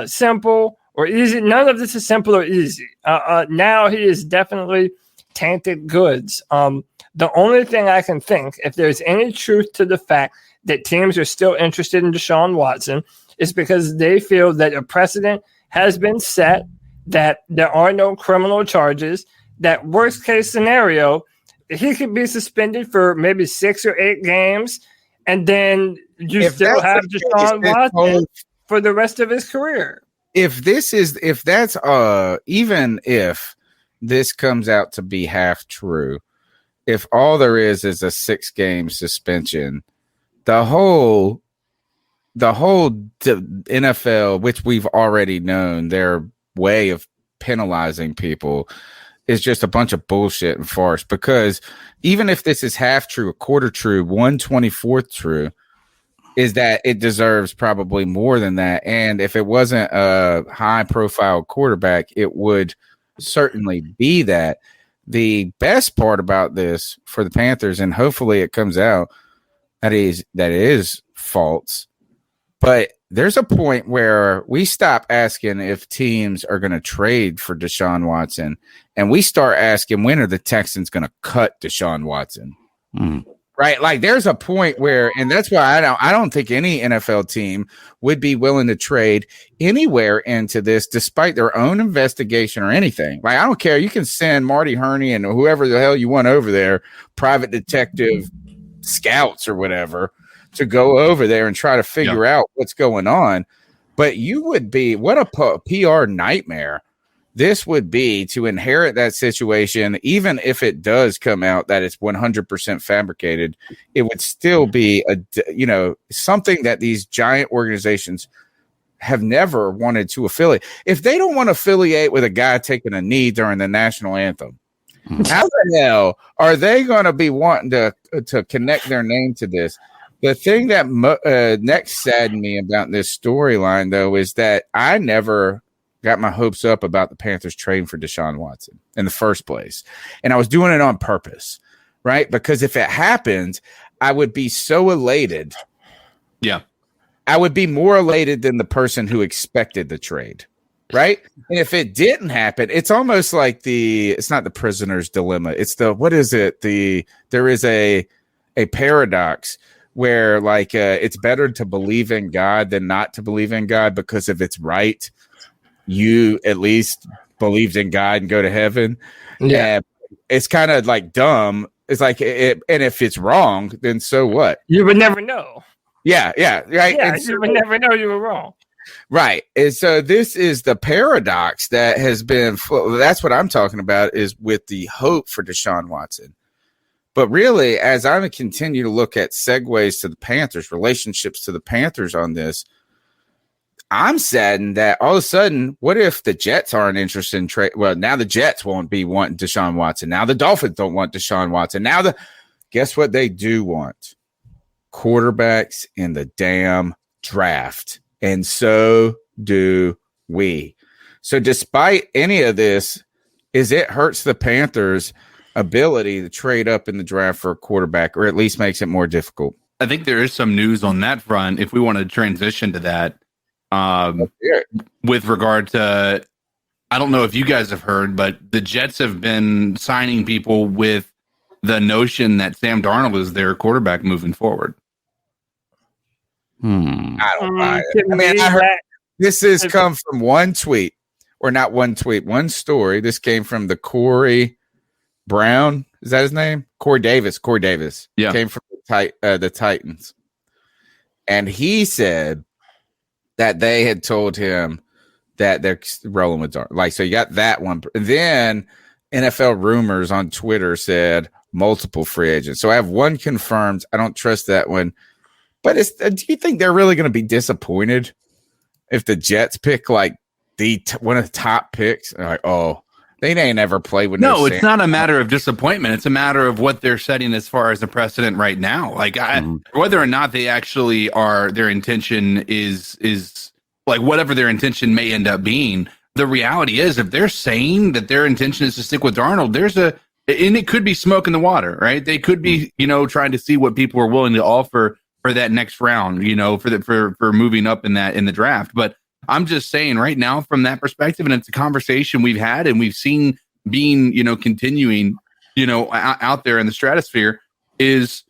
simple or easy. None of this is simple or easy. Now he is definitely tainted goods. The only thing I can think, if there's any truth to the fact that teams are still interested in Deshaun Watson, is because they feel that a precedent has been set, that there are no criminal charges, that worst case scenario, he could be suspended for maybe 6 or 8 games, and then you still have Deshaun Watson for the rest of his career. Even if this comes out to be half true, if all there is a 6-game suspension, the whole NFL, which we've already known, their way of penalizing people is just a bunch of bullshit and farce. Because even if this is half true, a quarter true, 1/24 true, is that it deserves probably more than that. And if it wasn't a high-profile quarterback, it would certainly be that. The best part about this for the Panthers, and hopefully it comes out that it is false, but there's a point where we stop asking if teams are going to trade for Deshaun Watson, and we start asking, when are the Texans going to cut Deshaun Watson? Right? Like, there's a point where, and that's why I don't think any NFL team would be willing to trade anywhere into this, despite their own investigation or anything. Like, I don't care. You can send Marty Herney and whoever the hell you want over there, private detective scouts or whatever, to go over there and try to figure out what's going on. But you would be, what a PR nightmare this would be to inherit that situation. Even if it does come out that it's 100% fabricated, it would still be something that these giant organizations have never wanted to affiliate. If they don't want to affiliate with a guy taking a knee during the national anthem, how the hell are they going to be wanting to connect their name to this? The thing that next saddened me about this storyline, though, is that I never got my hopes up about the Panthers trading for Deshaun Watson in the first place. And I was doing it on purpose, right? Because if it happened, I would be so elated. Yeah. I would be more elated than the person who expected the trade, right? And if it didn't happen, it's almost like it's not the prisoner's dilemma. It's there is a paradox where, like, it's better to believe in God than not to believe in God, because if it's right, you at least believed in God and go to heaven. Yeah. And it's kind of like dumb. It's like, and if it's wrong, then so what? You would never know. Yeah. Right. Yeah, you would never know you were wrong. Right. And so this is the paradox that has been, that's what I'm talking about, is with the hope for Deshaun Watson. But really, as I continue to look at segues to the Panthers, relationships to the Panthers on this, I'm saddened that all of a sudden, what if the Jets aren't interested in trade? Well, now the Jets won't be wanting Deshaun Watson. Now the Dolphins don't want Deshaun Watson. Guess what they do want? Quarterbacks in the damn draft. And so do we. So despite any of this, it hurts the Panthers' ability to trade up in the draft for a quarterback, or at least makes it more difficult. I think there is some news on that front if we want to transition to that. With regard to, I don't know if you guys have heard, but the Jets have been signing people with the notion that Sam Darnold is their quarterback moving forward. I don't buy it. I mean, I heard this has come from one tweet, or not one tweet, one story. This came from the Corey Brown. Is that his name? Corey Davis. Yeah. Came from the Titans. And he said that they had told him that they're rolling with Darnold. Like, so you got that one. And then NFL Rumors on Twitter said multiple free agents. So I have one confirmed. I don't trust that one. But do you think they're really going to be disappointed if the Jets pick like one of the top picks? They're like, oh, they ain't ever played with. No, it's not a matter of disappointment. It's a matter of what they're setting as far as the precedent right now. Like, whether or not they actually are, their intention is like whatever their intention may end up being. The reality is, if they're saying that their intention is to stick with Darnold, and it could be smoke in the water, right? They could be, trying to see what people are willing to offer for that next round, for moving up in the draft. But I'm just saying right now from that perspective, and it's a conversation we've had and we've seen being, continuing, out there in the stratosphere is,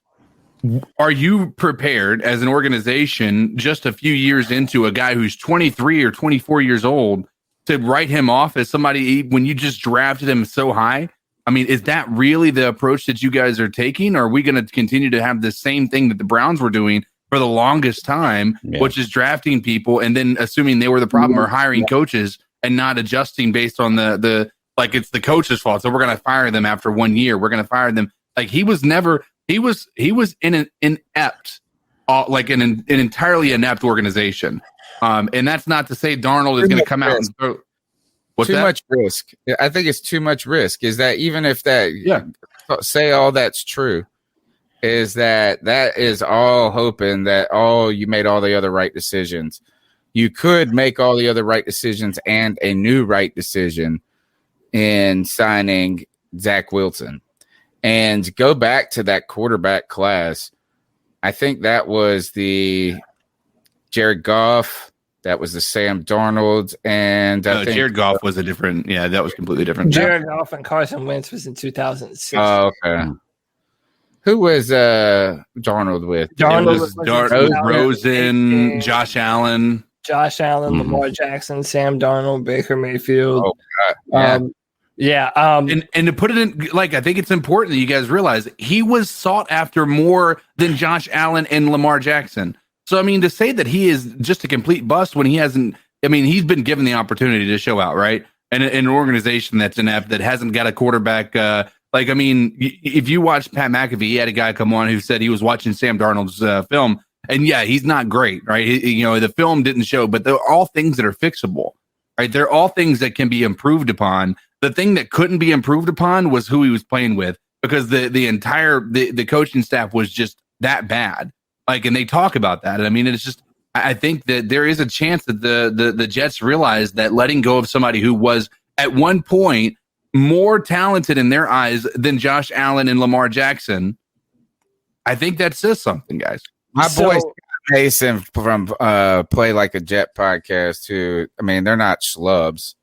are you prepared as an organization just a few years into a guy who's 23 or 24 years old to write him off as somebody when you just drafted him so high? I mean, is that really the approach that you guys are taking? Or are we going to continue to have the same thing that the Browns were doing for the longest time, which is drafting people and then assuming they were the problem, or hiring coaches and not adjusting based on the like it's the coach's fault, so we're going to fire them after 1 year. We're going to fire them. Like he was in an inept, like an entirely inept organization. And that's not to say Darnold is going to come out and throw. What's too that? much risk. I think it's too much risk. Is that even if that, say all that's true, is that is all hoping that you made all the other right decisions. You could make all the other right decisions and a new right decision in signing Zach Wilson. And go back to that quarterback class. I think that was the Jared Goff. That was the Sam Darnold. And I think Jared Goff was a different. Yeah, that was completely different. Jared Goff and Carson Wentz was in 2006. Oh, okay. Who was Darnold with? It was Rosen, Josh Allen. Lamar Jackson, Sam Darnold, Baker Mayfield. Oh, God. Yeah. And to put it in, like, I think it's important that you guys realize he was sought after more than Josh Allen and Lamar Jackson. So, I mean, to say that he is just a complete bust when he hasn't, I mean, he's been given the opportunity to show out, right? And an organization that's inept, that hasn't got a quarterback. Like, I mean, if you watch Pat McAfee, he had a guy come on who said he was watching Sam Darnold's film. And yeah, he's not great, right? The film didn't show, but they're all things that are fixable, right? They're all things that can be improved upon. The thing that couldn't be improved upon was who he was playing with, because the entire coaching staff was just that bad. Like, and they talk about that. I mean, it's just, I think that there is a chance that the Jets realize that letting go of somebody who was at one point more talented in their eyes than Josh Allen and Lamar Jackson, I think that says something, guys. My boy Mason from Play Like a Jet podcast, who, I mean, they're not schlubs,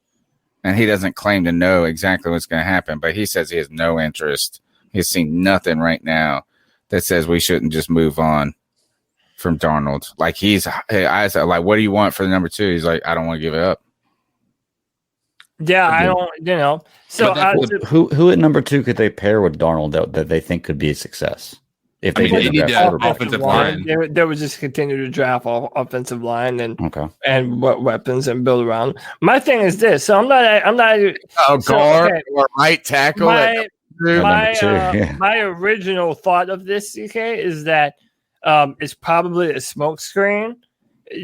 and he doesn't claim to know exactly what's going to happen, but he says he has no interest. He's seen nothing right now that says we shouldn't just move on from Darnold. Like, I said, like, what do you want for the number 2? He's like, I don't want to give it up. Yeah, I don't, So who at number 2 could they pair with Darnold that they think could be a success? If they need offensive line. They would just continue to draft offensive line and what weapons and build around. My thing is this. So I'm not guard or right tackle. My original thought of this, CK, is that it's probably a smokescreen,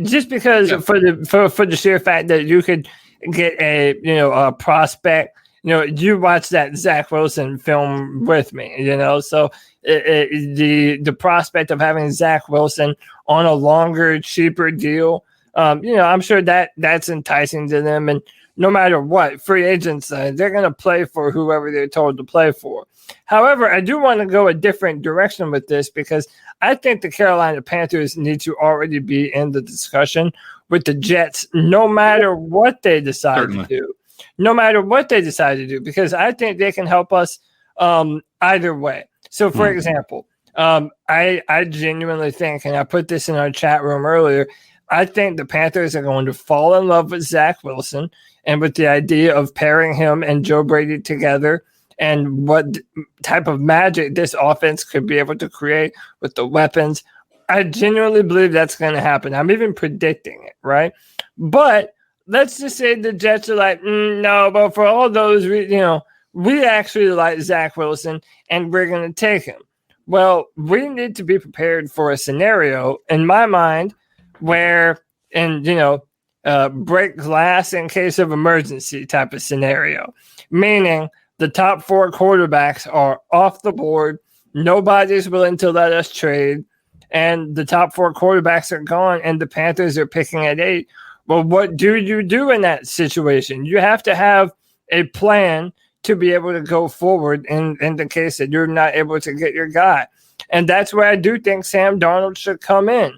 just because for the sheer fact that you could get a prospect. You watch that Zach Wilson film with me, so the prospect of having Zach Wilson on a longer, cheaper deal, I'm sure that's enticing to them. And no matter what, free agents, they're going to play for whoever they're told to play for. However, I do want to go a different direction with this, because I think the Carolina Panthers need to already be in the discussion with the Jets, no matter what they decide to do. No matter what they decide to do, because I think they can help us either way. So, for example, I genuinely think, and I put this in our chat room earlier, I think the Panthers are going to fall in love with Zach Wilson and with the idea of pairing him and Joe Brady together, and what type of magic this offense could be able to create with the weapons. I genuinely believe that's going to happen. I'm even predicting it, right? But let's just say the Jets are like, no, but for all those, we actually like Zach Wilson and we're going to take him. Well, we need to be prepared for a scenario, in my mind, where, break glass in case of emergency type of scenario, meaning the top 4 quarterbacks are off the board. Nobody's willing to let us trade, and the top 4 quarterbacks are gone, and the Panthers are picking at 8. Well, what do you do in that situation? You have to have a plan to be able to go forward in the case that you're not able to get your guy. And that's where I do think Sam Darnold should come in.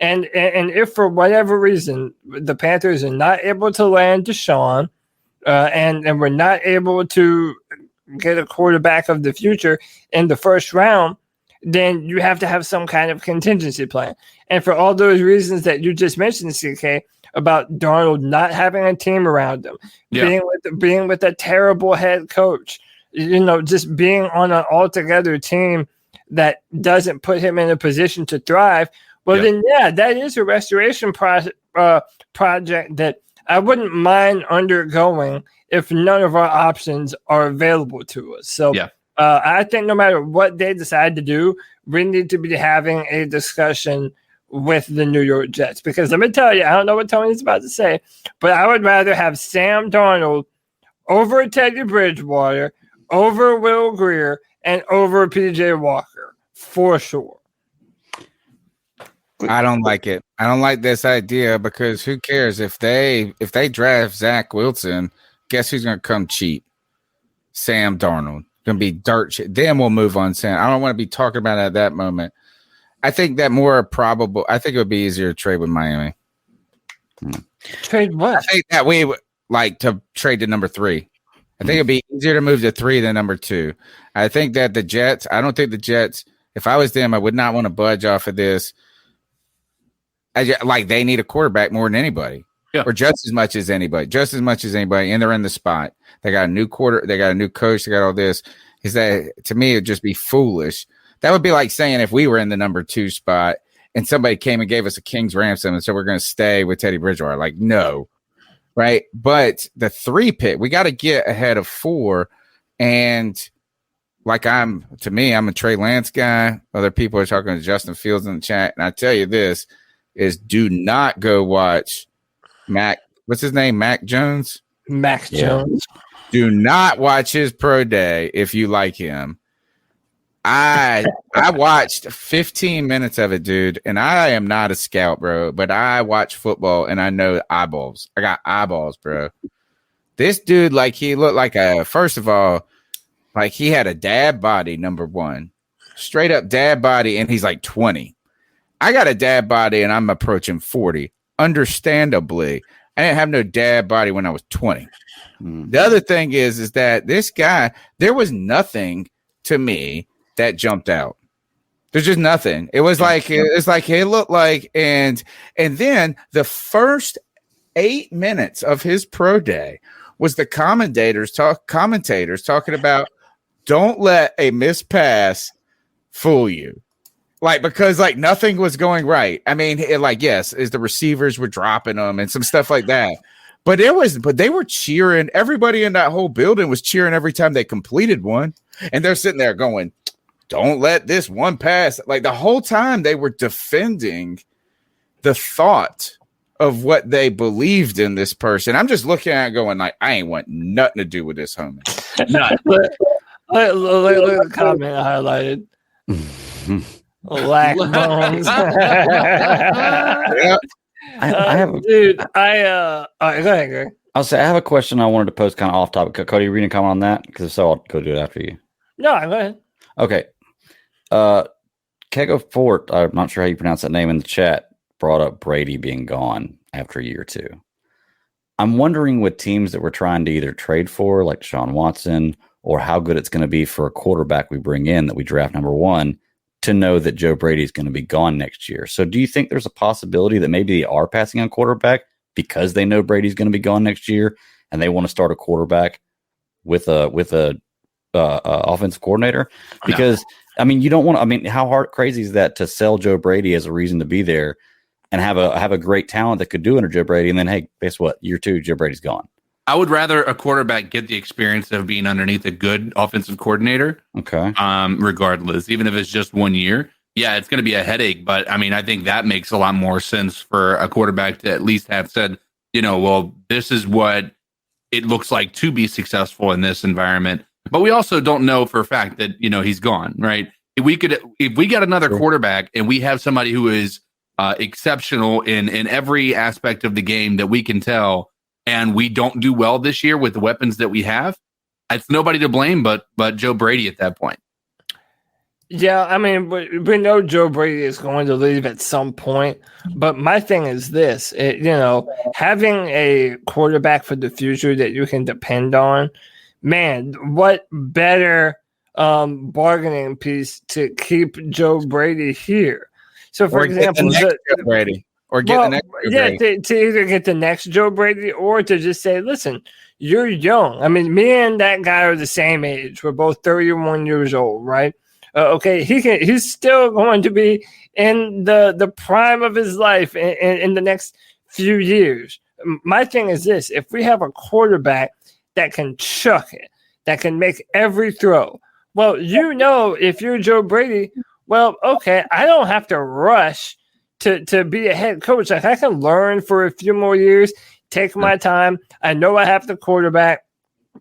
And if for whatever reason the Panthers are not able to land Deshaun, and we're not able to get a quarterback of the future in the first round, then you have to have some kind of contingency plan. And for all those reasons that you just mentioned, CK, about Darnold not having a team around him, being with a terrible head coach, just being on an altogether team that doesn't put him in a position to thrive. Well, then, that is a restoration project that I wouldn't mind undergoing if none of our options are available to us. So I think no matter what they decide to do, we need to be having a discussion with the New York Jets. Because let me tell you, I don't know what Tony's about to say, but I would rather have Sam Darnold over Teddy Bridgewater, over Will Grier, and over PJ Walker, for sure. I don't like it. I don't like this idea because who cares if they draft Zach Wilson? Guess who's going to come cheap? Sam Darnold. Going to be dirt cheap. Then we'll move on. Sam. I don't want to be talking about it at that moment. I think that more probable. I think it would be easier to trade with Miami. Trade what? I think that we would like to trade to number 3. I think it'd be easier to move to 3 than number 2. I think that the Jets. I don't think the Jets. If I was them, I would not want to budge off of this. They need a quarterback more than anybody, or just as much as anybody, and they're in the spot. They got a new they got a new coach, they got all this. Is that to me it'd just be foolish. That would be like saying if we were in the number 2 spot and somebody came and gave us a king's ransom and so we're going to stay with Teddy Bridgewater. Like, no, right? But the 3 pick, we got to get ahead of 4, and I'm a Trey Lance guy. Other people are talking to Justin Fields in the chat, and I tell you this. Is do not go watch Mac. What's his name? Mac Jones. Mac Jones. Do not watch his pro day if you like him. I watched 15 minutes of it, dude, and I am not a scout, bro. But I watch football and I know eyeballs. I got eyeballs, bro. This dude, he looked like first of all, he had a dad body. Number 1, straight up dad body, and he's like 20. I got a dad body and I'm approaching 40. Understandably, I didn't have no dad body when I was 20. The other thing is that this guy, there was nothing to me that jumped out. There's just nothing. It was it looked like, and then the first 8 minutes of his pro day was the commentators talking about don't let a missed pass fool you. Because nothing was going right. I mean, yes, as the receivers were dropping them and some stuff like that. But they were cheering. Everybody in that whole building was cheering every time they completed one. And they're sitting there going, don't let this one pass. The whole time they were defending the thought of what they believed in this person. I'm just looking at it going I ain't want nothing to do with this homie. Nothing. Look at the comment I highlighted. Black bones. I have dude. All right, go ahead, Greg. I'll say I have a question I wanted to post kind of off topic. Cody, you reading a comment on that? Because if so, I'll go do it after you. No, go ahead. Okay. Kego Fort, I'm not sure how you pronounce that name in the chat, brought up Brady being gone after a year or 2. I'm wondering with teams that we're trying to either trade for, like Deshaun Watson, or how good it's going to be for a quarterback we bring in that we draft number 1 to know that Joe Brady is going to be gone next year. So do you think there's a possibility that maybe they are passing on quarterback because they know Brady's going to be gone next year and they want to start a quarterback with a offensive coordinator? Because I mean, you don't want to, I mean, how crazy is that to sell Joe Brady as a reason to be there and have a great talent that could do under Joe Brady, and then, hey, guess what? Year 2, Joe Brady's gone. I would rather a quarterback get the experience of being underneath a good offensive coordinator. Okay. Regardless, even if it's just 1 year. Yeah, it's going to be a headache, but I mean, I think that makes a lot more sense for a quarterback to at least have said, well, this is what it looks like to be successful in this environment. But we also don't know for a fact that, he's gone, right? If we got another quarterback and we have somebody who is exceptional in every aspect of the game that we can tell, and we don't do well this year with the weapons that we have, it's nobody to blame but Joe Brady at that point. Yeah, I mean, we know Joe Brady is going to leave at some point, but my thing is this: having a quarterback for the future that you can depend on, man, what better bargaining piece to keep Joe Brady here? So, for example, Joe Brady, or get the next Joe Brady. To either get the next Joe Brady or to just say, listen, you're young. I mean, me and that guy are the same age. We're both 31 years old, right? Okay, he's still going to be in the prime of his life in the next few years. My thing is this: if we have a quarterback that can chuck it, that can make every throw, well, if you're Joe Brady, well, okay, I don't have to rush to be a head coach. Like, I can learn for a few more years, take my time. I know I have the quarterback.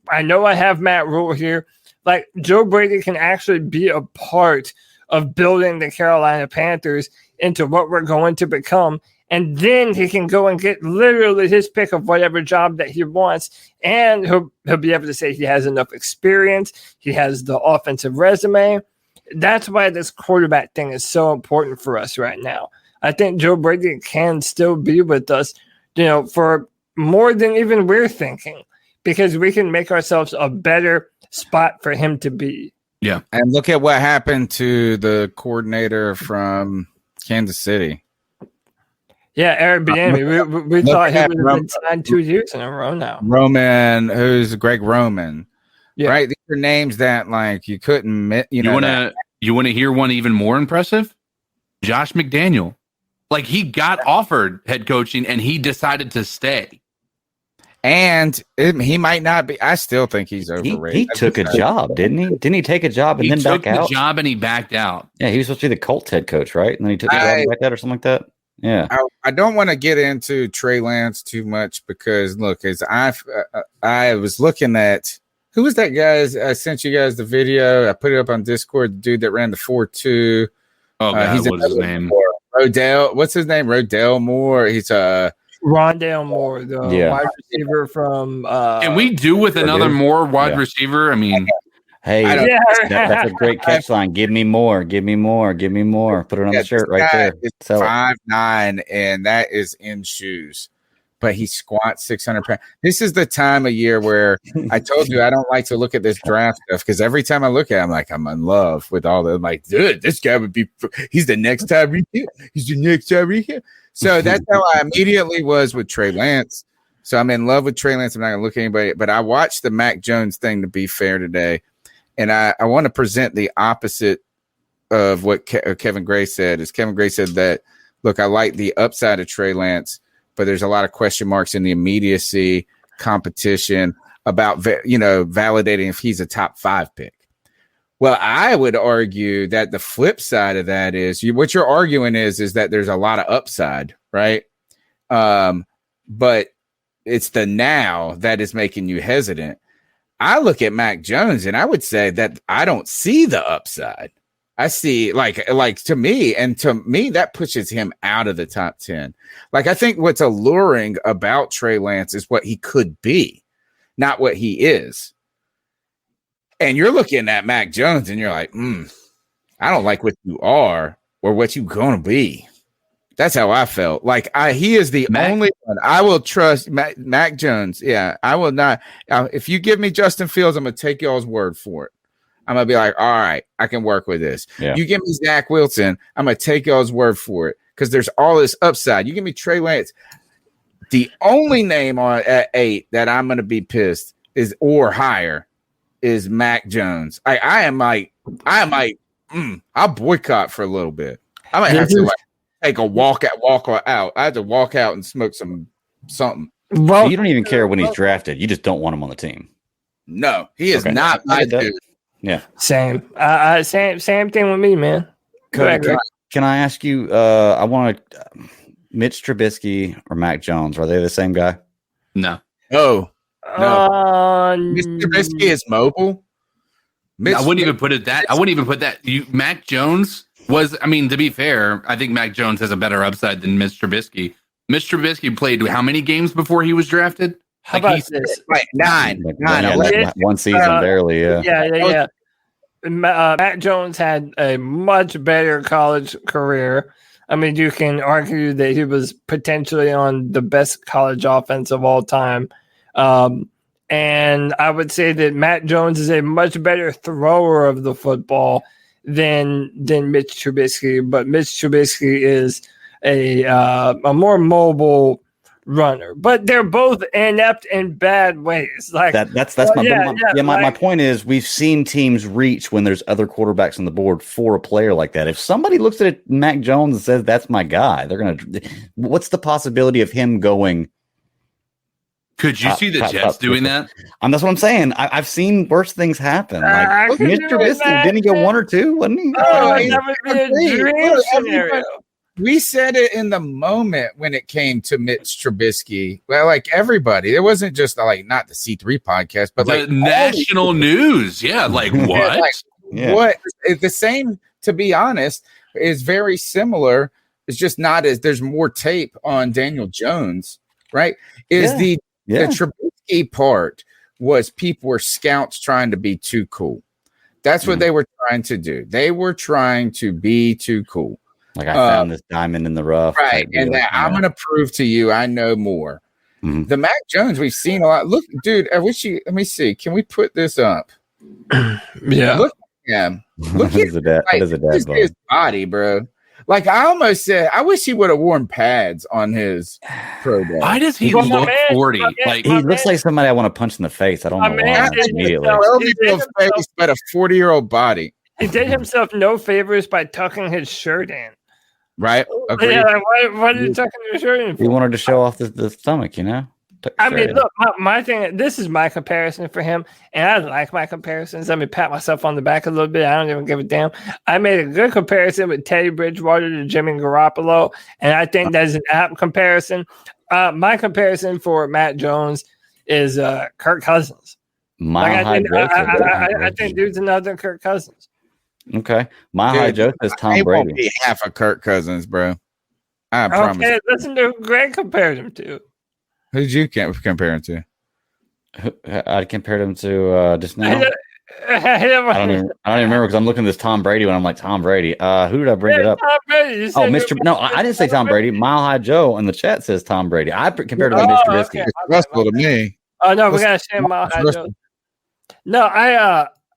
I know I have Matt Rule here. Like, Joe Brady can actually be a part of building the Carolina Panthers into what we're going to become. And then he can go and get literally his pick of whatever job that he wants. And he'll be able to say he has enough experience. He has the offensive resume. That's why this quarterback thing is so important for us right now. I think Joe Brady can still be with us, for more than even we're thinking, because we can make ourselves a better spot for him to be. Yeah. And look at what happened to the coordinator from Kansas City. Yeah, Eric Bieniemy. We thought he would have been signed 2 years in a row now. Who's Greg Roman. Yeah. Right? These are names that, like, you couldn't, You want to hear one even more impressive? Josh McDaniel. Like, he got offered head coaching and he decided to stay. And he might not be. I still think he's overrated. He took a job, didn't he? Didn't he take a job and then back out? He took the job and he backed out. Yeah, he was supposed to be the Colts head coach, right? And then he took the job and backed out or something like that. Yeah. I don't want to get into Trey Lance too much because, look, as I was looking at, who was that guy? I sent you guys the video. I put it up on Discord. The dude that ran the 4.2. Oh, God, what's his name? Rodell. What's his name? Rodell Moore. He's Rondale Moore, the wide receiver from. Can we do with another Moore wide receiver? I mean, hey, that's a great catch line. Give me more. Give me more. Give me more. Put it on the shirt right there. It's 5'9", and that is in shoes. But he squats 600 pounds. This is the time of year where I told you I don't like to look at this draft stuff because every time I look at it, I'm like, I'm in love with all the. I'm like, dude, this guy would be. He's the next Tyreek Hill. He's the next Tyreek Hill. So that's how I immediately was with Trey Lance. So I'm in love with Trey Lance. I'm not going to look at anybody. But I watched the Mac Jones thing, to be fair, today. And I want to present the opposite of what Kevin Gray said. Is Kevin Gray said that, look, I like the upside of Trey Lance, but there's a lot of question marks in the immediacy, competition about, validating if he's a top 5 pick. Well, I would argue that the flip side of that is what you're arguing is that there's a lot of upside, right? But it's the now that is making you hesitant. I look at Mac Jones and I would say that I don't see the upside. I see like to me that pushes him out of the top 10. Like, I think what's alluring about Trey Lance is what he could be, not what he is. And you're looking at Mac Jones and you're like, I don't like what you are or what you're going to be. That's how I felt. Like, he is the only one I will trust. Mac Jones. Yeah, I will not. If you give me Justin Fields, I'm going to take y'all's word for it. I'm going to be like, all right, I can work with this. Yeah. You give me Zach Wilson, I'm going to take y'all's word for it because there's all this upside. You give me Trey Lance. The only name at 8 that I'm going to be pissed is or higher is Mac Jones. I'll boycott for a little bit. I might have to take a walk out. I have to walk out and smoke something. Well, you don't even care when he's drafted. You just don't want him on the team. No, he is not my dude. Yeah, same. Same thing with me, man. Correct. Can I ask you? I want Mitch Trubisky or Mac Jones. Are they the same guy? No. Oh. No, Mr. Trubisky is mobile. I wouldn't even put it that. I wouldn't even put that. Mac Jones was. I mean, to be fair, I think Mac Jones has a better upside than Mr. Trubisky. Mr. Trubisky played how many games before he was drafted? How about this? Like nine. 1 season barely. Yeah. Matt Jones had a much better college career. I mean, you can argue that he was potentially on the best college offense of all time. And I would say that Matt Jones is a much better thrower of the football than Mitch Trubisky. But Mitch Trubisky is a more mobile runner. But they're both inept in bad ways. Like that's my point is we've seen teams reach when there's other quarterbacks on the board for a player like that. If somebody looks at it, Mac Jones, and says that's my guy, they're gonna. What's the possibility of him going? Could you see the Jets doing that? That's what I'm saying. I've seen worse things happen. Like Mr. Trubisky, didn't he go 1 or 2? Wasn't he? Oh, that would be a dream scenario. We said it in the moment when it came to Mitch Trubisky. Well, like everybody, it wasn't just like not the C3 podcast, but the like national news. Yeah, like what? What? It's the same. To be honest, is very similar. It's just not as there's more tape on Daniel Jones, right? The Trubisky part was people were scouts trying to be too cool. That's what they were trying to do. They were trying to be too cool. Like I found this diamond in the rough. Right. And that I'm going to prove to you I know more. Mm-hmm. The Mac Jones, we've seen a lot. Look, dude, let me see. Can we put this up? Yeah. Look at him. Look at his body, bro. Like I almost said, I wish he would have worn pads on his pro day. Why does he look 40? Like he looks like somebody I want to punch in the face. I don't know why. Immediately. Face, but a 40-year-old body. He did himself no favors by tucking his shirt in. Right? Agreed. Yeah, why did you tuck your shirt in? He wanted to show off the stomach, you know? I mean, look, my thing, this is my comparison for him, and I like my comparisons. Let me pat myself on the back a little bit. I don't even give a damn. I made a good comparison with Teddy Bridgewater to Jimmy Garoppolo, and I think that's an apt comparison. My comparison for Matt Jones is Kirk Cousins. I think dude's another Kirk Cousins. Okay. High joke is Tom Brady. Won't be half of Kirk Cousins, bro. I promise. Okay, listen to who Greg compared him to. Who did you compare him to? I compared him to just now. I don't even remember because I'm looking at this Tom Brady when I'm like, Tom Brady. Who did I bring it up? Tom Brady. Mr. No, I didn't say Tom Brady. Mile High Joe in the chat says Tom Brady. I compared him to Mr. Trubisky. It's stressful to me. Oh, no, we got to share Mile High Joe. No,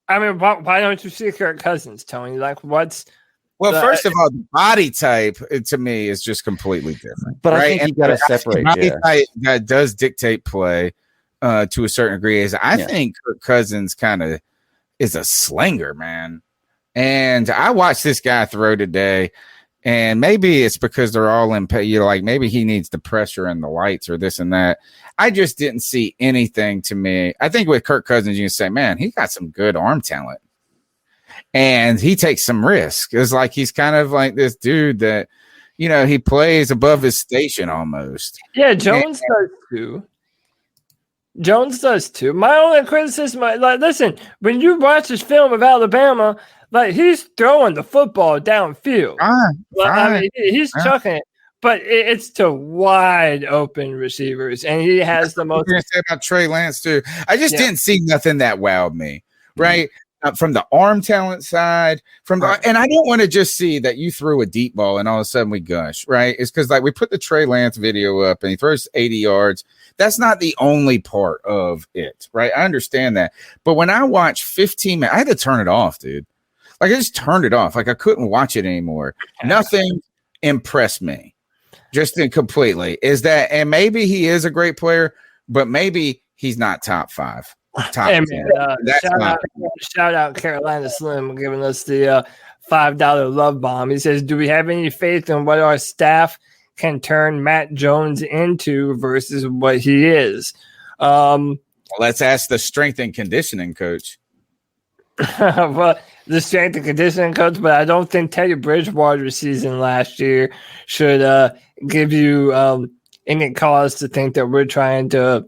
I mean, why don't you see Kirk Cousins, Tony? Like, first of all, the body type to me is just completely different. But right? I think you got to separate. Body type that does dictate play to a certain degree. I think Kirk Cousins kind of is a slinger, man. And I watched this guy throw today, and maybe it's because they're all in pay. Like maybe he needs the pressure and the lights or this and that. I just didn't see anything to me. I think with Kirk Cousins, you can say, man, he got some good arm talent. And he takes some risk. It's like he's kind of like this dude that, he plays above his station almost. Yeah, Jones does too. My only criticism, listen, when you watch this film of Alabama, he's throwing the football downfield. I mean, he's chucking it. But it's to wide open receivers, and he has the most. You're gonna say about Trey Lance too. I just didn't see nothing that wowed me, right? From the arm talent side, and I don't want to just see that you threw a deep ball and all of a sudden we gush, right? It's because we put the Trey Lance video up and he throws 80 yards. That's not the only part of it, right? I understand that, but when I watch 15 minutes, I had to turn it off, dude. I just turned it off. I couldn't watch it anymore. Nothing impressed me. Just completely is that, and maybe he is a great player, but maybe he's not top 5. Shout out Carolina Slim giving us the $5 love bomb. He says, do we have any faith in what our staff can turn Matt Jones into versus what he is? Let's ask the strength and conditioning coach. Well, the strength and conditioning coach, but I don't think Teddy Bridgewater's season last year should give you any cause to think that we're trying to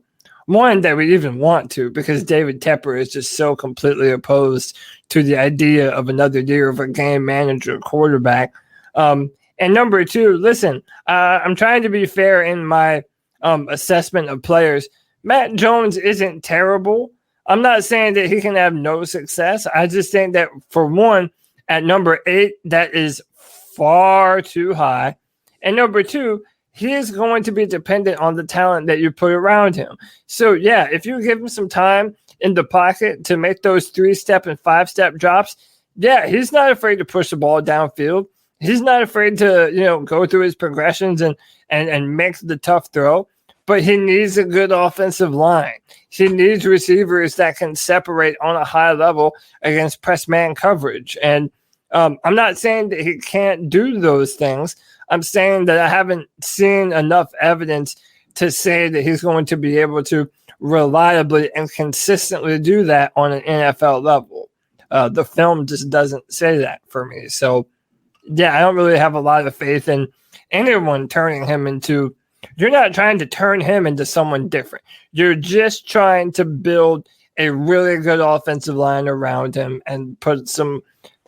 that we even want to, because David Tepper is just so completely opposed to the idea of another year of a game manager quarterback. And number 2, listen, I'm trying to be fair in my assessment of players. Matt Jones isn't terrible. I'm not saying that he can have no success. I just think that, for one, at number 8, that is far too high. And number 2, he is going to be dependent on the talent that you put around him. So, yeah, if you give him some time in the pocket to make those 3-step and 5-step drops, yeah, he's not afraid to push the ball downfield. He's not afraid to, go through his progressions and make the tough throw. But he needs a good offensive line. He needs receivers that can separate on a high level against press man coverage. And I'm not saying that he can't do those things. I'm saying that I haven't seen enough evidence to say that he's going to be able to reliably and consistently do that on an NFL level. The film just doesn't say that for me. So, yeah, I don't really have a lot of faith in anyone turning him into. You're not trying to turn him into someone different. You're just trying to build a really good offensive line around him and put some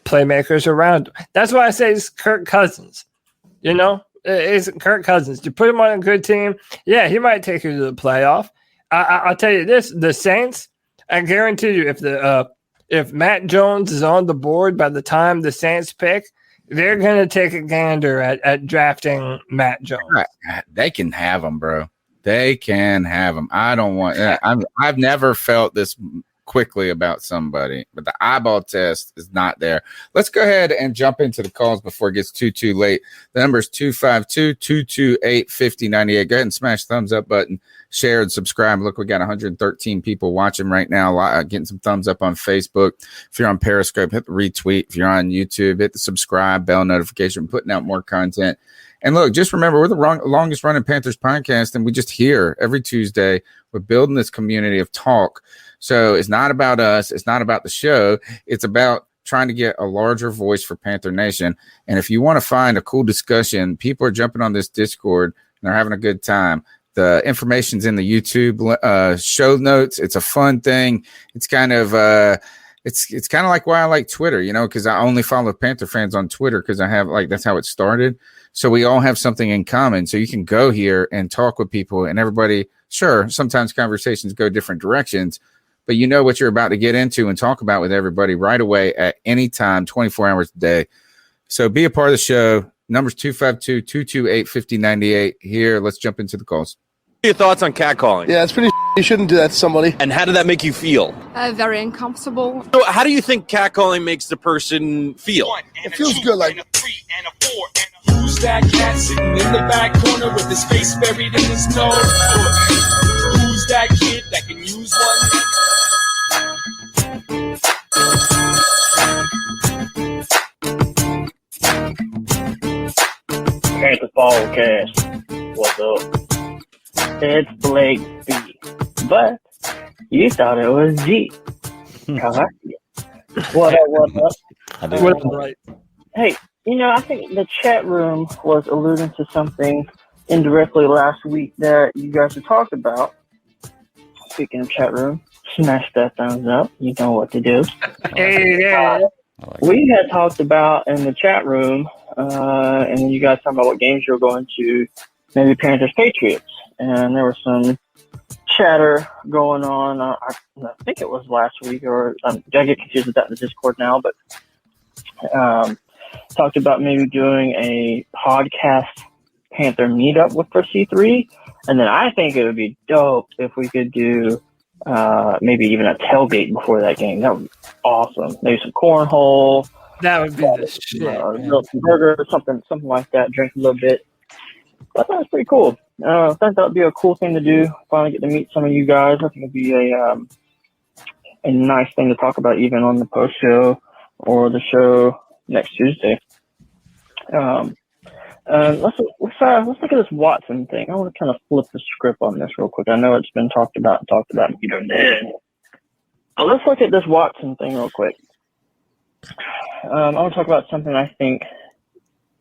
playmakers around him. That's why I say it's Kirk Cousins. It's Kirk Cousins. You put him on a good team, yeah, he might take you to the playoff. I'll tell you this: the Saints. I guarantee you, if Matt Jones is on the board by the time the Saints pick, they're going to take a gander at drafting Matt Jones. They can have him, bro. They can have him. I don't want I've never felt this quickly about somebody, but the eyeball test is not there. Let's go ahead and jump into the calls before it gets too late. The number is 252-228-5098. Go ahead and smash the thumbs up button, share and subscribe. Look, we got 113 people watching right now, getting some thumbs up on Facebook. If you're on Periscope, hit the retweet. If you're on YouTube, hit the subscribe, bell notification. We're putting out more content. And look, just remember, we're the longest running Panthers podcast, and we just here every Tuesday. We're building this community of talk. So it's not about us. It's not about the show. It's about trying to get a larger voice for Panther Nation. And if you want to find a cool discussion, people are jumping on this Discord and they're having a good time. The information's in the YouTube show notes. It's a fun thing. It's kind of it's kind of like why I like Twitter, because I only follow Panther fans on Twitter because I have that's how it started. So we all have something in common. So you can go here and talk with people and everybody. Sure, sometimes conversations go different directions, but you know what you're about to get into and talk about with everybody right away at any time, 24 hours a day. So be a part of the show. Number's 252-228-5098. Here, let's jump into the calls. Your thoughts on catcalling? Yeah, it's pretty. You shouldn't do that to somebody. And how did that make you feel? Very uncomfortable. So how do you think catcalling makes the person feel? It feels good, like. Who's that cat sitting in the back corner with his face buried in his nose? Who's that kid that can use one? Panther Podcast. What's up? It's Blake B. But you thought it was G. What up? What up? Right. Hey, I think the chat room was alluding to something indirectly last week that you guys had talked about. Speaking of chat room, smash that thumbs up. You know what to do. We had talked about in the chat room, and then you guys talking about what games you were going to, maybe Panthers Patriots, and there was some chatter going on. I think it was last week, or I get confused with that in the Discord now, but talked about maybe doing a podcast Panther meetup for C3, and then I think it would be dope if we could do maybe even a tailgate before that game. That would be awesome. Maybe some cornhole. That would be the shit. Some burger, something like that. Drink a little bit. I thought it was pretty cool. I think that would be a cool thing to do. Finally get to meet some of you guys. I think it'd be a nice thing to talk about even on the post show or the show next Tuesday. Let's look at this Watson thing. I want to kind of flip the script on this real quick. I know it's been talked about. You don't did. But let's look at this Watson thing real quick. I want to talk about something I think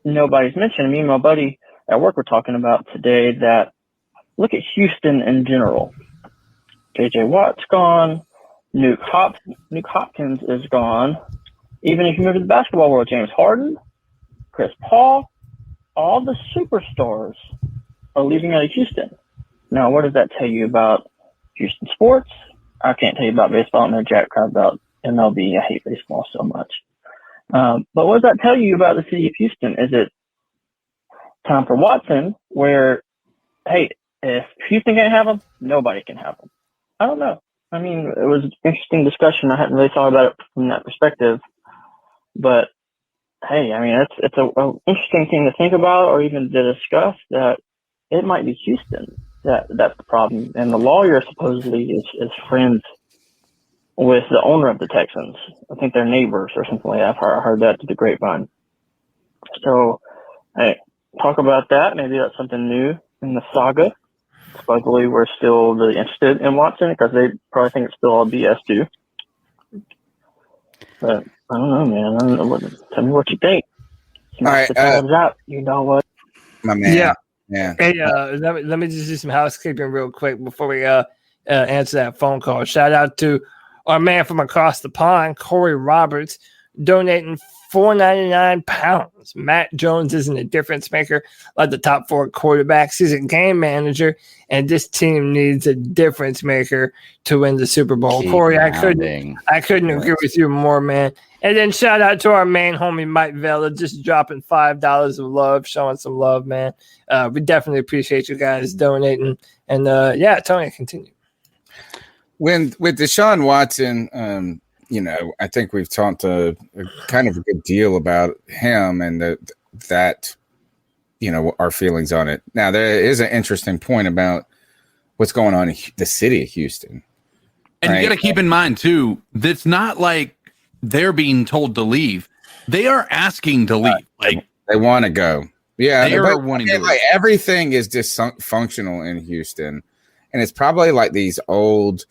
nobody's mentioned. Me and my buddy at work were talking about today that look at Houston in general. J.J. Watt's gone. Nuke Hopkins is gone. Even if you move to the basketball world, James Harden, Chris Paul, all the superstars are leaving out of Houston. Now, what does that tell you about Houston sports, I can't tell you about baseball. I know jack crap about MLB. I hate baseball so much. But what does that tell you about the city of Houston? Is it time for Watson where, hey, if Houston can't have him, nobody can have him? I don't know. I mean, it was an interesting discussion. I hadn't really thought about it from that perspective. But, hey, I mean, it's an interesting thing to think about or even to discuss that it might be Houston that's the problem. And the lawyer supposedly is friends with the owner of the Texans. I think they're neighbors or something like that. I heard that through the grapevine. So, hey, talk about that. Maybe that's something new in the saga. Supposedly, we're still really interested in Watson because they probably think it's still all BS too. But I don't know, man. I don't know tell me what you think. Smash the tabs out. You know what? My man. Yeah. Yeah. Hey, let me just do some housekeeping real quick before we answer that phone call. Shout out to our man from across the pond, Corey Roberts, donating £4.99. Matt Jones isn't a difference maker like the top 4 quarterbacks. He's a game manager, and this team needs a difference maker to win the Super Bowl. Corey, I couldn't agree with you more, man. And then shout out to our main homie Mike Vela, just dropping $5 of love, showing some love, man. We definitely appreciate you guys donating. And yeah, Tony, continue. With Deshaun Watson, I think we've talked a kind of a good deal about him and that our feelings on it. Now, there is an interesting point about what's going on in the city of Houston. And you got to keep in mind, too, that's not like they're being told to leave. They are asking to leave. Like they want to go. Yeah, they are wanting to leave. Everything is dysfunctional in Houston. And it's probably like these old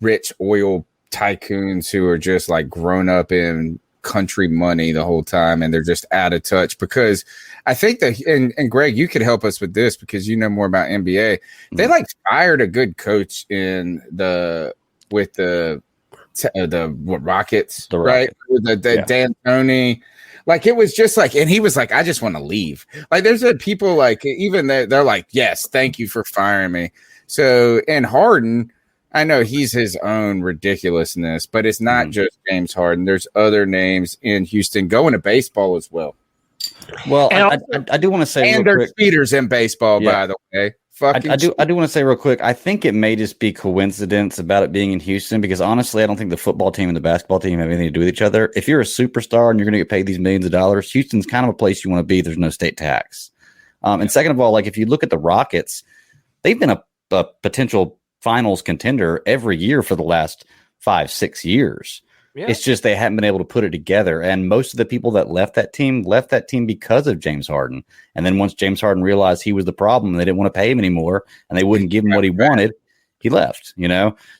rich oil tycoons who are just like grown up in country money the whole time, and they're just out of touch. Because I think that, and Greg, you could help us with this because you know more about NBA. They like fired a good coach with the Rockets, right? Dan Tony. Like it was just like, and he was like, I just want to leave. Like there's people like even they're like, yes, thank you for firing me. So, and Harden, I know he's his own ridiculousness, but it's not just James Harden. There's other names in Houston going to baseball as well. Well, I do want to say, and there's speeders in baseball, by the way. I do want to say real quick. I think it may just be coincidence about it being in Houston because honestly, I don't think the football team and the basketball team have anything to do with each other. If you're a superstar and you're going to get paid these millions of dollars, Houston's kind of a place you want to be. There's no state tax. And second of all, like if you look at the Rockets, they've been a potential finals contender every year for the last 5-6 years. Yeah. It's just they haven't been able to put it together. And most of the people that left that team because of James Harden. And then once James Harden realized he was the problem, they didn't want to pay him anymore and they wouldn't give him what he wanted, he left,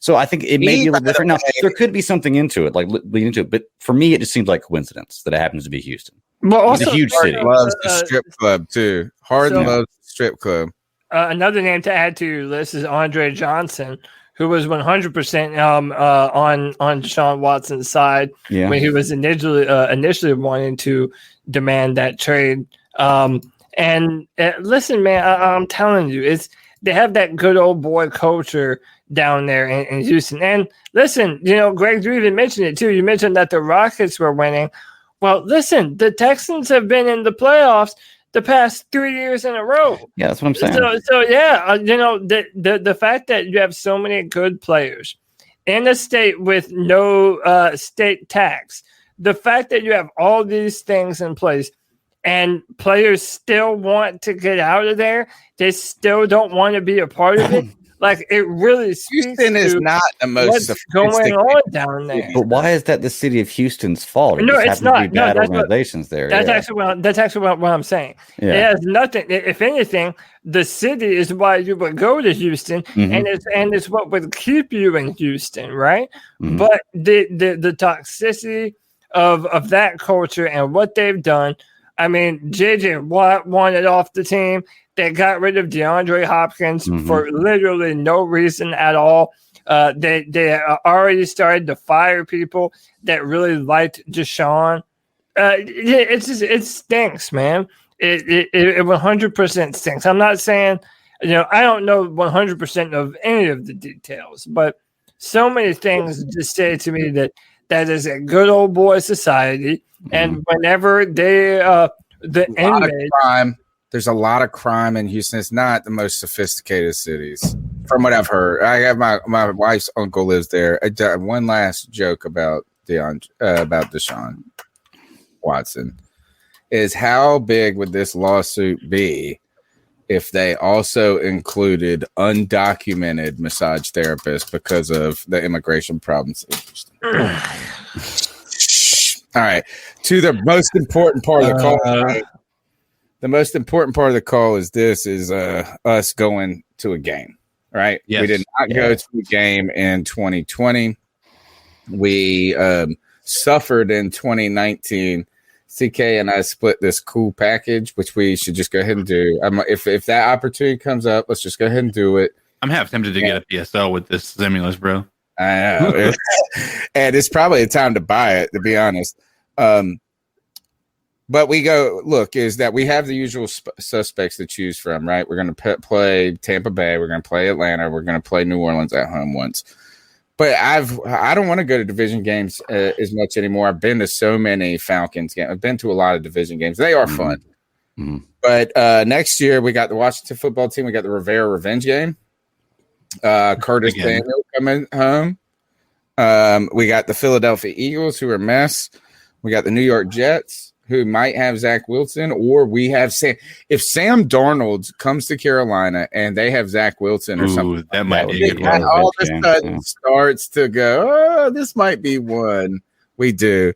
So I think it may be a little different. Now, there could be something into it, like leading into it. But for me, it just seems like coincidence that it happens to be Houston. Well, also, it's a huge city. Harden loves the strip club, too. Harden loves the strip club. Another name to add to your list is Andre Johnson, who was 100% on Deshaun Watson's side when he was initially wanting to demand that trade. And listen, man, I'm telling you, they have that good old boy culture down there in Houston. And listen, Greg, you even mentioned it too. You mentioned that the Rockets were winning. Well, listen, the Texans have been in the playoffs the past 3 years in a row. Yeah, that's what I'm saying. So yeah, the fact that you have so many good players in a state with no state tax, the fact that you have all these things in place and players still want to get out of there, they still don't want to be a part of it. Like it really speaks Houston is not the most what's going on down there. But why is that the city of Houston's fault? No, it's not. Bad organizations there. That's actually what I'm saying. Yeah. It has nothing. If anything, the city is why you would go to Houston, and it's what would keep you in Houston, right? Mm-hmm. But the toxicity of that culture and what they've done. I mean, JJ Watt wanted off the team. They got rid of DeAndre Hopkins for literally no reason at all. They already started to fire people that really liked Deshaun. It stinks, man. It 100% stinks. I'm not saying, I don't know 100% of any of the details, but so many things just say to me that is a good old boy society. And whenever they the inmates, crime. There's a lot of crime in Houston. It's not the most sophisticated cities, from what I've heard. I have my wife's uncle lives there. One last joke about Deshaun Watson is how big would this lawsuit be if they also included undocumented massage therapists because of the immigration problems? All right, to the most important part of the call. The most important part of the call is us going to a game, right? Yes. We did not go to a game in 2020. We suffered in 2019. CK and I split this cool package, which we should just go ahead and do. If that opportunity comes up, let's just go ahead and do it. I'm half tempted to get a PSL with this stimulus, bro. I know. And it's probably a time to buy it, to be honest. But we is that we have the usual suspects to choose from, right? We're going to play Tampa Bay. We're going to play Atlanta. We're going to play New Orleans at home once. But I don't want to go to division games as much anymore. I've been to so many Falcons games. I've been to a lot of division games. They are fun. Mm-hmm. But next year, we got the Washington football team. We got the Rivera revenge game. Curtis Daniel coming home. We got the Philadelphia Eagles, who are a mess. We got the New York Jets, who might have Zach Wilson, or we have Sam. If Sam Darnold comes to Carolina and they have Zach Wilson or something, that might be a good one. All of a sudden starts to go, this might be one we do.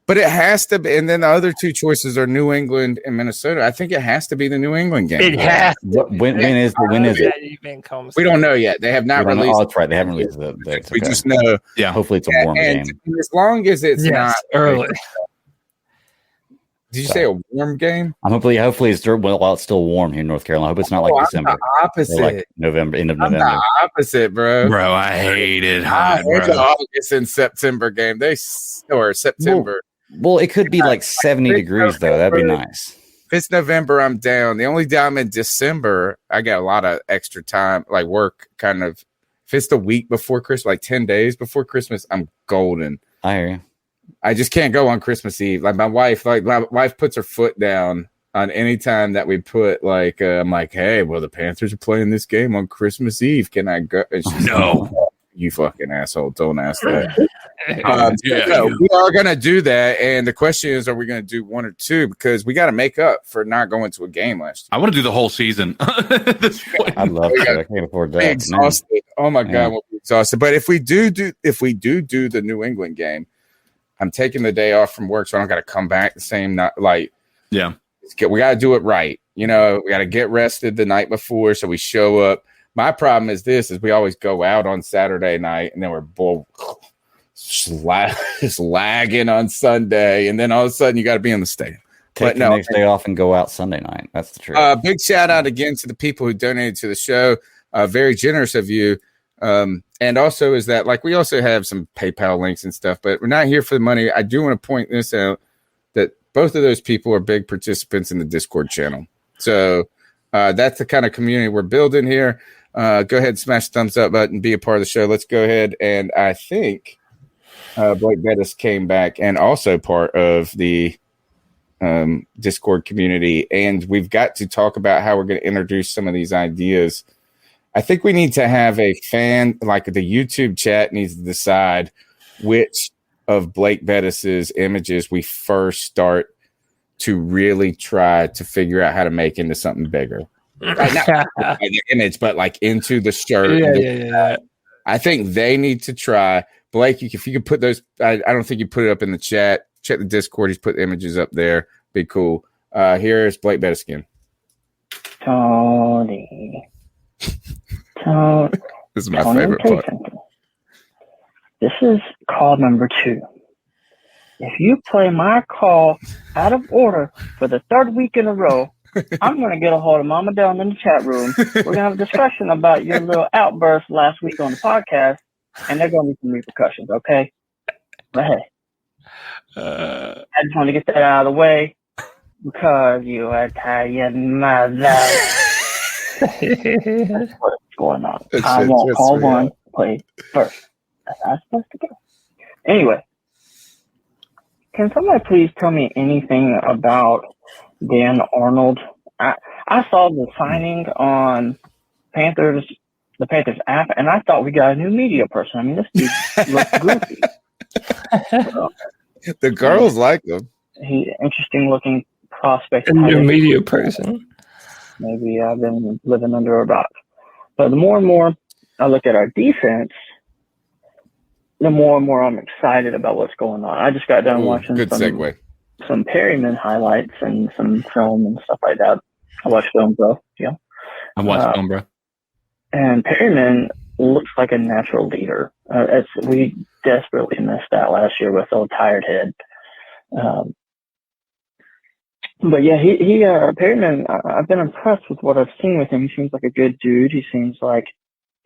But it has to be, and then the other two choices are New England and Minnesota. I think it has to be the New England game. It has. When is it? We don't know yet. They have not released. Oh, that's right. They haven't released the dates. We just know. Yeah. Hopefully, it's a warm game. And as long as it's not early. Did you say a warm game? I'm hopefully it's while it's still warm here in North Carolina. I hope it's not like December. I'm the opposite. Like November, end of November. I'm the opposite, bro. Bro, I hate it hot, It's bro. an August and September game. Or September. Well, it could be like 70 degrees though. That'd be nice. If it's November, I'm down. The only time in December, I got a lot of extra time, like work kind of. If it's the week before Christmas, like 10 days before Christmas, I'm golden. I hear you. I just can't go on Christmas Eve. My wife puts her foot down on any time that we put I'm like, hey, well, the Panthers are playing this game on Christmas Eve. Can I go? And she's No. Like, you fucking asshole. Don't ask that. We are going to do that. And the question is, are we going to do one or two? Because we got to make up for not going to a game last year. I want to do the whole season. At this point. I'd love to. I can't afford that. Exhausted. Oh my God, we'll be exhausted. But if we do the New England game, I'm taking the day off from work, so I don't got to come back the same night. We got to do it right. You know, we got to get rested the night before, so we show up. My problem is we always go out on Saturday night, and then we're both just lagging on Sunday, and then all of a sudden you got to be in the stadium. Take the next day off and go out Sunday night. That's the truth. Big shout out again to the people who donated to the show. Very generous of you. And also is that we also have some PayPal links and stuff, but we're not here for the money. I do want to point this out that both of those people are big participants in the Discord channel. So that's the kind of community we're building here. Go ahead and smash the thumbs up button, be a part of the show. Let's go ahead. And I think Blake Bettis came back and also part of the Discord community. And we've got to talk about how we're going to introduce some of these ideas. I think we need to have a fan, the YouTube chat needs to decide which of Blake Bettis's images we first start to really try to figure out how to make into something bigger. Not the image, but into the shirt. Yeah. I think they need to try. Blake, if you could put those, I don't think you put it up in the chat. Check the Discord. He's put images up there. Be cool. Here's Blake Bettis again. Tony. This is my favorite part. This is call number 2. If you play my call out of order for the third week in a row, I'm going to get a hold of Mama down in the chat room. We're going to have a discussion about your little outburst last week on the podcast, and there are going to be some repercussions, okay? But hey, I just want to get that out of the way because you Italian mother. That's what's going on. I want call 1 play first. That's how it's supposed to go. Anyway, can somebody please tell me anything about Dan Arnold? I saw the signing on the Panthers app, and I thought we got a new media person. I mean, this dude looks goofy. The girls like him. He's an interesting looking prospect. A new media person. Maybe I've been living under a rock. But the more and more I look at our defense, the more and more I'm excited about what's going on. I just got done watching some Perryman highlights and some film and stuff like that. I watch film, bro. Yeah. I watch film, bro. And Perryman looks like a natural leader. We desperately missed that last year with old tired head. But yeah, Perryman, I've been impressed with what I've seen with him. He seems like a good dude. He seems like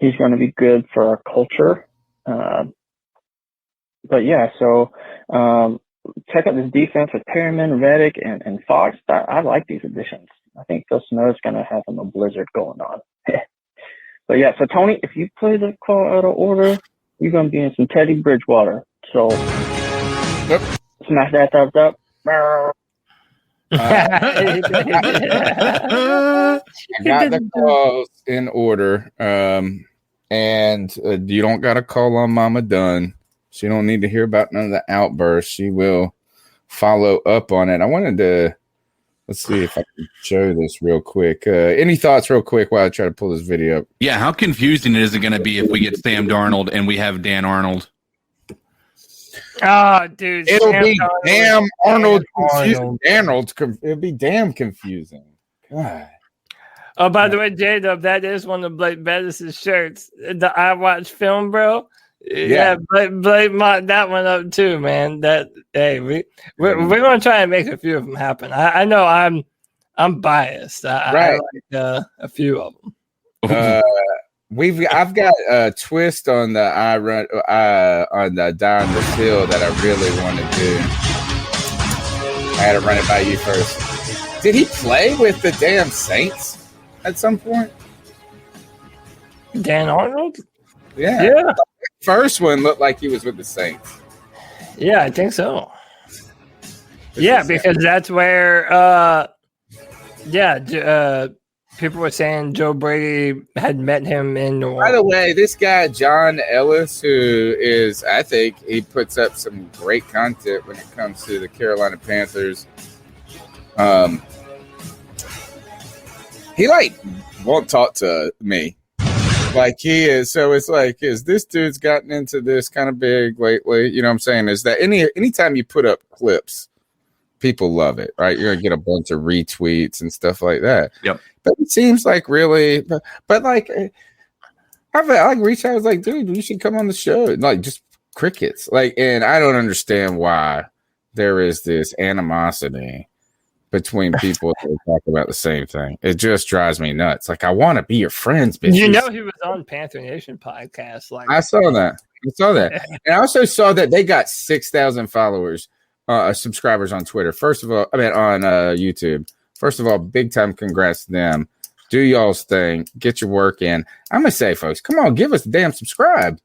he's going to be good for our culture. But yeah, so check out this defense with Perryman, Reddick, and Fox. I like these additions. I think Phil Snow's going to have him a blizzard going on. But yeah, so Tony, if you play the call out of order, you're going to be in some Teddy Bridgewater. So smash that thumbs up. I got the calls in order. And you don't got to call on Mama Dunn. She don't need to hear about none of the outbursts. She will follow up on it. I wanted to let's see if I can show this real quick. Any thoughts real quick while I try to pull this video up? Yeah, how confusing is it going to be if we get Sam Darnold and we have Dan Arnold? Oh, dude. It'll be damn Arnold confusing. It'll be damn confusing. God. Oh, by the way, J-Dub, that is one of Blake Bettis' shirts. The I Watch Film, bro. Yeah, Blake mocked that one up too, man. We're gonna try and make a few of them happen. I know I'm biased. I like a few of them. I've got a twist on the on the down the hill that I really want to do. I had to run it by you first. Did he play with the damn Saints at some point? Dan Arnold? Yeah. First one looked like he was with the Saints. Yeah, I think so. Because that's where people were saying Joe Brady had met him in New Orleans. By the way, this guy John Ellis, who is, I think he puts up some great content when it comes to the Carolina Panthers. He won't talk to me. Like he is, so it's like, is this dude's gotten into this kind of big lately? You know what I'm saying? Is that anytime you put up clips, people love it, right? You're gonna get a bunch of retweets and stuff like that. Yep. But it seems like really, but like, I reached out, I was like, dude, you should come on the show. Like just crickets. Like, and I don't understand why there is this animosity between people that talk about the same thing. It just drives me nuts. Like, I want to be your friends, bitches. You know, he was on Panther Nation podcast. I saw that. And I also saw that they got 6,000 followers, subscribers on Twitter. First of all, on YouTube. First of all, big time congrats to them. Do y'all's thing. Get your work in. I'm going to say, folks, come on, give us a damn subscribe.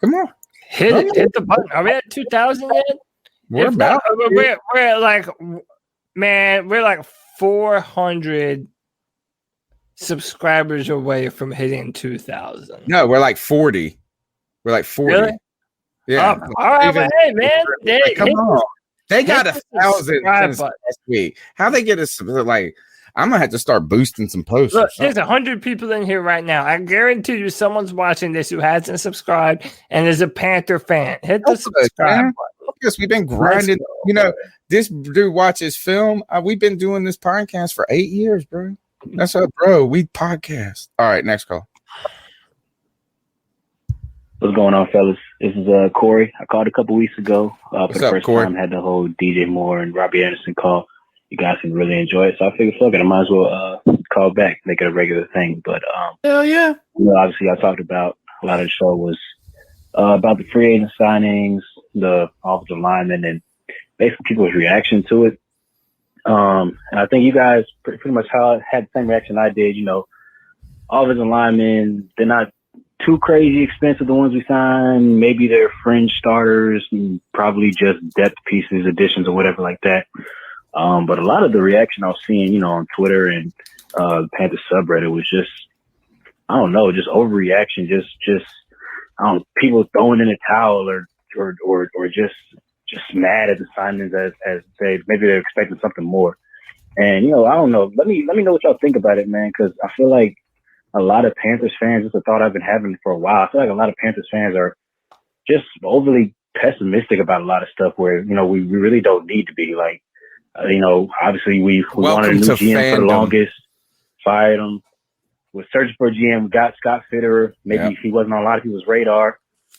Come on. Hit the button. Are we at 2,000 yet? We're we're like 400 subscribers away from hitting 2,000. No, we're like 40. We're like 40. Really? Yeah. All right, but hey, man. Come on. They got 1,000 since last week. How they get us? Like, I'm going to have to start boosting some posts. Look, there's 100 people in here right now. I guarantee you someone's watching this who hasn't subscribed and is a Panther fan. Hit the subscribe button. Because we've been grinding. You know, this dude watches film. We've been doing this podcast for 8 years, bro. That's up, bro. We podcast. All right, next call. What's going on, fellas? This is Corey. I called a couple weeks ago for the first Corey? time. Had the whole DJ Moore and Robbie Anderson call. You guys can really enjoy it, so I figured, fuck it, I might as well call back, make it a regular thing. But hell yeah! You know, obviously, I talked about a lot of the show was about the free agent signings, the offensive linemen, and basically people's reaction to it. And I think you guys pretty much had the same reaction I did. You know, offensive linemen, they're not too crazy expensive, the ones we signed. Maybe they're fringe starters and probably just depth pieces, additions, or whatever like that. But a lot of the reaction I was seeing, on Twitter and the Panthers subreddit was just, I don't know, just overreaction, just people throwing in a towel or just mad at the signings as maybe they're expecting something more. And I don't know. Let me know what y'all think about it, man, because I feel like a lot of Panthers fans, it's a thought I've been having for a while. I feel like a lot of Panthers fans are just overly pessimistic about a lot of stuff where, we really don't need to be. Like, obviously we wanted a new GM for the longest, fired him. We're searching for a GM. We got Scott Fitterer. Maybe he wasn't on a lot of people's radar.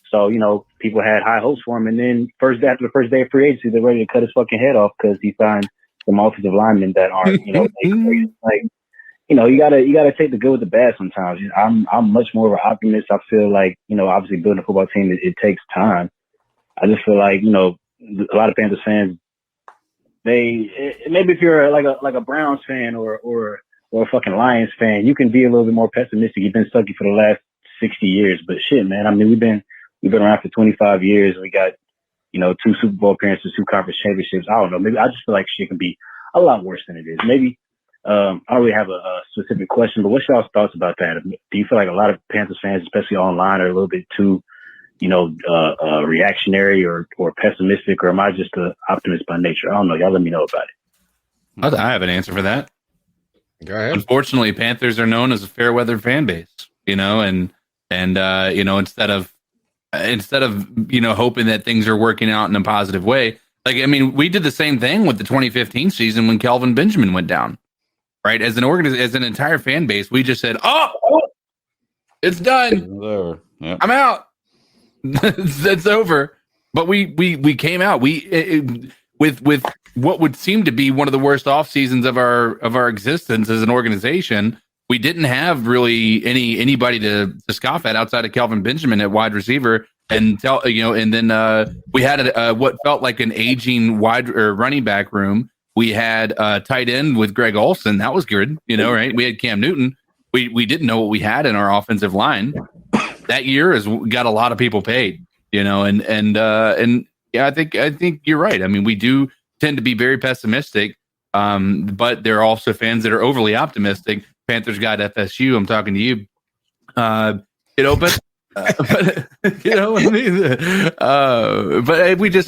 So, people had high hopes for him. And then after the first day of free agency, they're ready to cut his fucking head off because he signed some offensive linemen that aren't, like, you gotta take the good with the bad sometimes. I'm much more of an optimist. I feel like, obviously building a football team, it takes time. I just feel like, a lot of Panthers fans, maybe if you're like a Browns fan or a fucking Lions fan, you can be a little bit more pessimistic. You've been sucky for the last 60 years, but shit, man. I mean, we've been around for 25 years. We got, 2 Super Bowl appearances, 2 conference championships. I don't know. Maybe I just feel like shit can be a lot worse than it is. Maybe I don't really have a specific question, but what's y'all's thoughts about that? Do you feel like a lot of Panthers fans, especially online, are a little bit too, reactionary or pessimistic, or am I just an optimist by nature? I don't know. Y'all let me know about it. I have an answer for that. Go ahead. Unfortunately, Panthers are known as a fair weather fan base, and instead of hoping that things are working out in a positive way, we did the same thing with the 2015 season when Kelvin Benjamin went down, right? As an entire fan base, we just said, "Oh, it's done. Yep. I'm out. It's over." But we came out with what would seem to be one of the worst off seasons of our existence as an organization. We didn't have really anybody to scoff at outside of Kelvin Benjamin at wide receiver, and then we had what felt like an aging wide or running back room. We had tight end with Greg Olsen. That was good, right? We had Cam Newton. We didn't know what we had in our offensive line. That year has got a lot of people paid, and yeah, I think you're right. I mean, we do tend to be very pessimistic, but there are also fans that are overly optimistic. Panthers got FSU. I'm talking to you, but but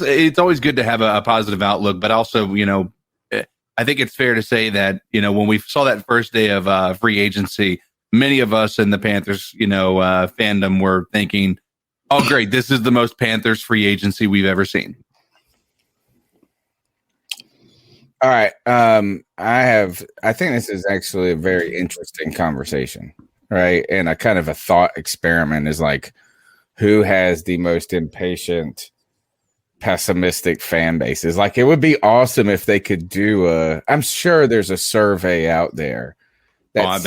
it's always good to have a positive outlook. But also, I think it's fair to say that when we saw that first day of free agency, many of us in the Panthers, fandom were thinking, "Oh, great! This is the most Panthers free agency we've ever seen." All right. I think this is actually a very interesting conversation, right? And a kind of a thought experiment is like, who has the most impatient, pessimistic fan bases? Like, it would be awesome if they could do I'm sure there's a survey out there that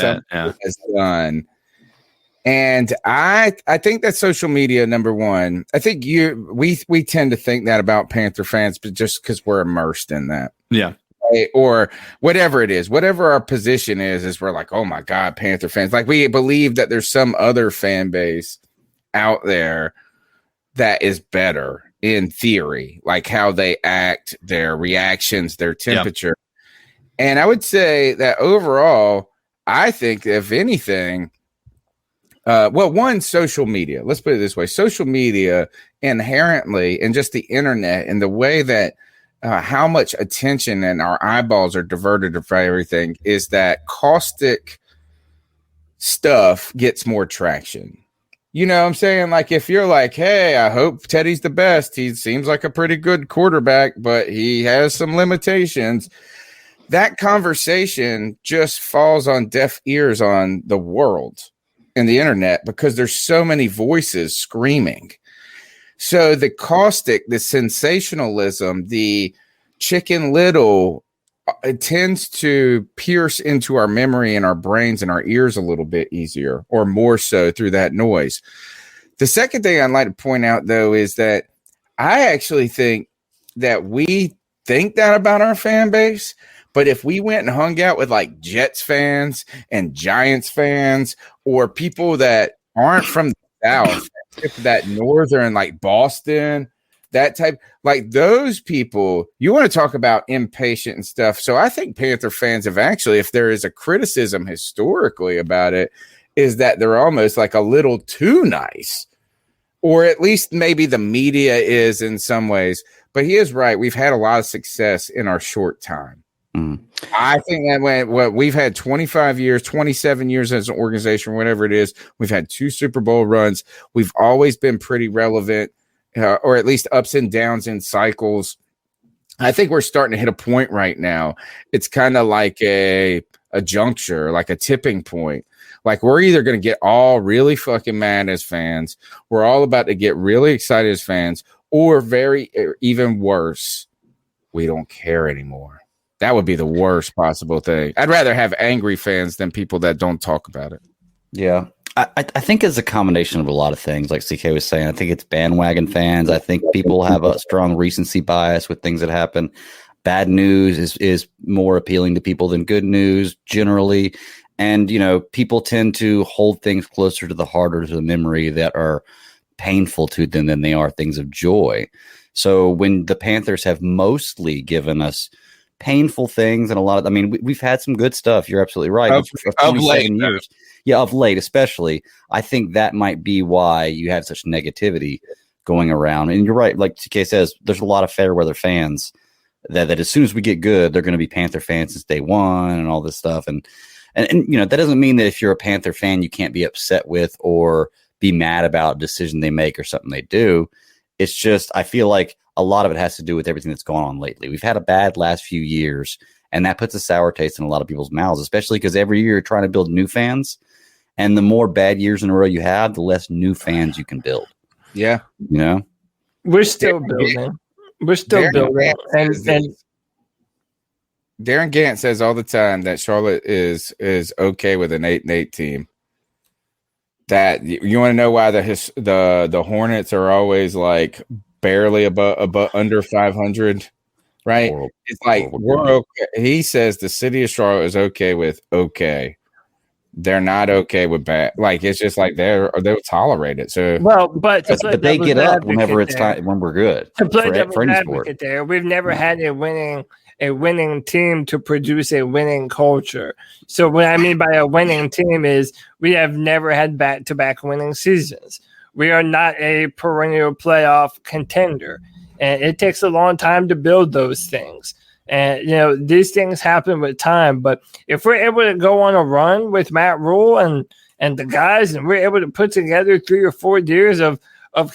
has done. And I think that social media, number one, I think we tend to think that about Panther fans, but just because we're immersed in that. Yeah. Right? Or whatever it is, whatever our position is we're like, oh my God, Panther fans. Like, we believe that there's some other fan base out there that is better in theory, like how they act, their reactions, their temperature. Yeah. And I would say that overall, I think if anything, one, social media, let's put it this way. Social media inherently, and just the internet and the way that how much attention and our eyeballs are diverted for everything, is that caustic stuff gets more traction. You know what I'm saying? Like, if you're like, hey, I hope Teddy's the best. He seems like a pretty good quarterback, but he has some limitations. That conversation just falls on deaf ears on the world and the internet because there's so many voices screaming. So the caustic, the sensationalism, the Chicken Little, it tends to pierce into our memory and our brains and our ears a little bit easier, or more so through that noise. The second thing I'd like to point out, though, is that I actually think that we think that about our fan base, but if we went and hung out with like Jets fans and Giants fans, or people that aren't from the South, that northern, like Boston, that type, like those people, you want to talk about impatient and stuff. So I think Panther fans have actually, if there is a criticism historically about it, is that they're almost like a little too nice, or at least maybe the media is in some ways. But he is right. We've had a lot of success in our short time. I think that when we've had 25 years, 27 years as an organization, whatever it is, we've had 2 Super Bowl runs. We've always been pretty relevant, or at least ups and downs in cycles. I think we're starting to hit a point right now. It's kind of like a juncture, like a tipping point. Like we're either going to get all really fucking mad as fans, we're all about to get really excited as fans, or even worse, we don't care anymore. That would be the worst possible thing. I'd rather have angry fans than people that don't talk about it. Yeah. I think it's a combination of a lot of things, like CK was saying. I think it's bandwagon fans. I think people have a strong recency bias with things that happen. Bad news is more appealing to people than good news generally. And, people tend to hold things closer to the heart or to the memory that are painful to them than they are things of joy. So when the Panthers have mostly given us painful things and a lot of, we've had some good stuff. You're absolutely right. Of 27 late, years. Yeah, of late, especially. I think that might be why you have such negativity going around. And you're right. Like TK says, there's a lot of fair weather fans that as soon as we get good, they're going to be Panther fans since day one and all this stuff. And that doesn't mean that if you're a Panther fan, you can't be upset with or be mad about a decision they make or something they do. It's just, I feel like a lot of it has to do with everything that's going on lately. We've had a bad last few years, and that puts a sour taste in a lot of people's mouths, especially because every year you're trying to build new fans. And the more bad years in a row you have, the less new fans you can build. Yeah. We're still building. We're still building. And Darren Gant says all the time that Charlotte is okay with an 8-8 team. That you want to know why the Hornets are always like barely above under 500, right? It's like we're okay. He says the city of Charlotte is okay with okay. They're not okay with bad. Like it's just like they'll tolerate it. So but they get up whenever it's time when we're good. To play for any advocate sport. there, we've never had a winning team to produce a winning culture. So what I mean by a winning team is we have never had back-to-back winning seasons. We are not a perennial playoff contender, and it takes a long time to build those things. And, these things happen with time, but if we're able to go on a run with Matt Rule and the guys, and we're able to put together 3 or 4 years of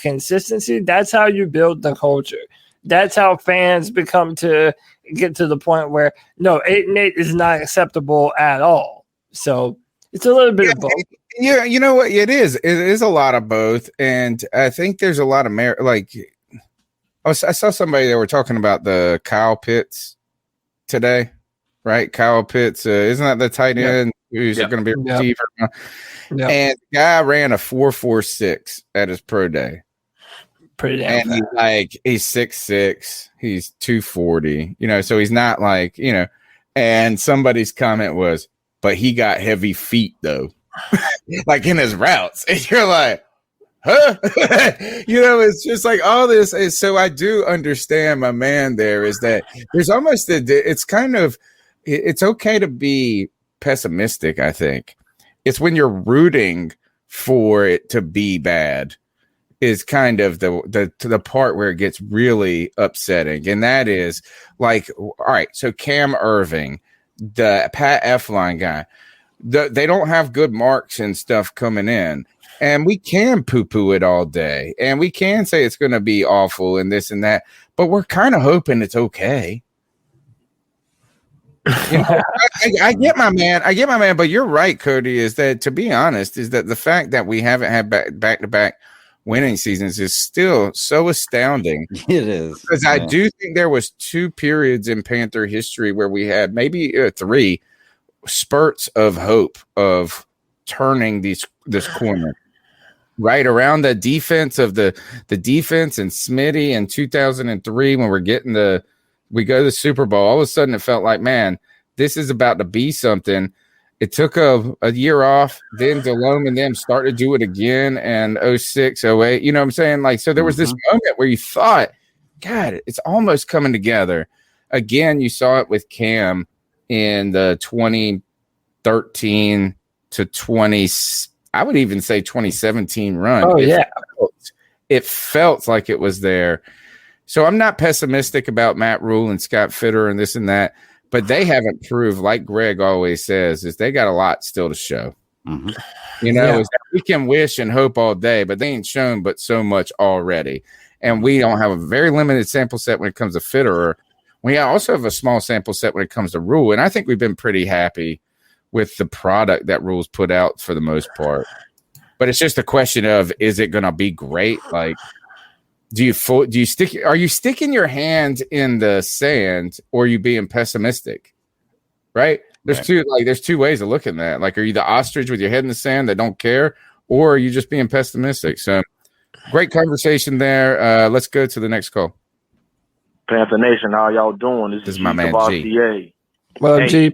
consistency, that's how you build the culture. That's how fans become to get to the point where, no, 8-8 is not acceptable at all. So it's a little bit of both. Yeah, you know what? It is. It is a lot of both. And I think there's a lot of merit. Like, I saw somebody that were talking about the Kyle Pitts today, right? Kyle Pitts, isn't that the tight end who's going to be a receiver? Yeah. And the guy ran a 4.46 at his pro day. Pretty damn and he's 6'6", he's 240, so he's not like, and somebody's comment was, but he got heavy feet though, like in his routes. And you're like, huh? It's just like all this is. So I do understand my man there is that there's almost it's kind of, it's okay to be pessimistic. I think it's when you're rooting for it to be bad is kind of the part where it gets really upsetting. And that is like, all right, so Cam Irving, the Pat Elflein guy, they don't have good marks and stuff coming in. And we can poo-poo it all day. And we can say it's going to be awful and this and that. But we're kind of hoping it's okay. I get my man. But you're right, Cody, is that, to be honest, is that the fact that we haven't had back-to-back winning seasons is still so astounding. It is. Because I do think there was 2 periods in Panther history where we had maybe 3 spurts of hope of turning this corner. Right around the defense of the defense and Smitty in 2003 when we go to the Super Bowl, all of a sudden it felt like, man, this is about to be something. It took a year off. Then Delhomme and them started to do it again and 06, 08. You know what I'm saying? Like, so there was this moment where you thought, God, it's almost coming together. Again, you saw it with Cam in the 2013 to 20, I would even say 2017 run. Oh, It felt like it was there. So I'm not pessimistic about Matt Rule and Scott Fitter and this and that, but they haven't proved, like Greg always says, is they got a lot still to show. You know, is that we can wish and hope all day, but they ain't shown but so much already. And we don't have a very limited sample set when it comes to Fitterer. We also have a small sample set when it comes to Rule, and I think we've been pretty happy with the product that Rule's put out for the most part. But it's just a question of, is it going to be great? Like, are you sticking your hand in the sand, or are you being pessimistic? Right? There's two ways of looking at that. Like, are you the ostrich with your head in the sand that don't care, or are you just being pessimistic? So, great conversation there. Let's go to the next call. Panther Nation, how y'all doing? This is my man G. Well, G.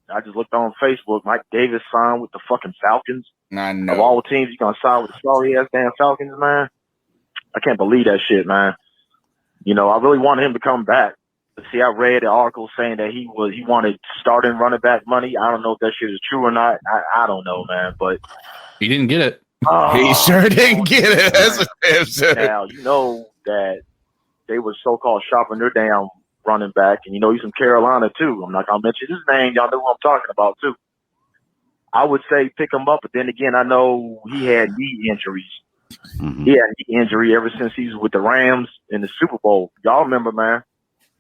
I just looked on Facebook. Mike Davis signed with the fucking Falcons. I know. Of all the teams, you gonna sign with the sorry ass damn Falcons, man. I can't believe that shit, man. You know, I really wanted him to come back. See, I read an article saying that he wanted starting running back money. I don't know if that shit is true or not. I don't know, man. But he didn't get it. He sure didn't get it. That's what Sam said. Now you know that they were so-called shopping their damn running back, and you know he's from Carolina too. I'm not gonna mention his name. Y'all know who I'm talking about too. I would say pick him up, but then again, I know he had knee injuries. He had a knee injury ever since he was with the Rams in the Super Bowl. Y'all remember, man?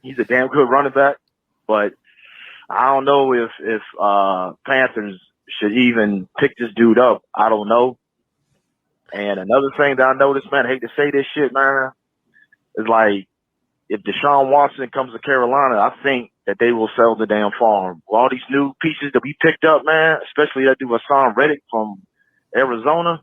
He's a damn good running back, but I don't know if Panthers should even pick this dude up. I don't know. And another thing that I noticed, man, I hate to say this shit, man, is like if Deshaun Watson comes to Carolina, I think that they will sell the damn farm. With all these new pieces that we picked up, man, especially that dude Hassan Reddick from Arizona,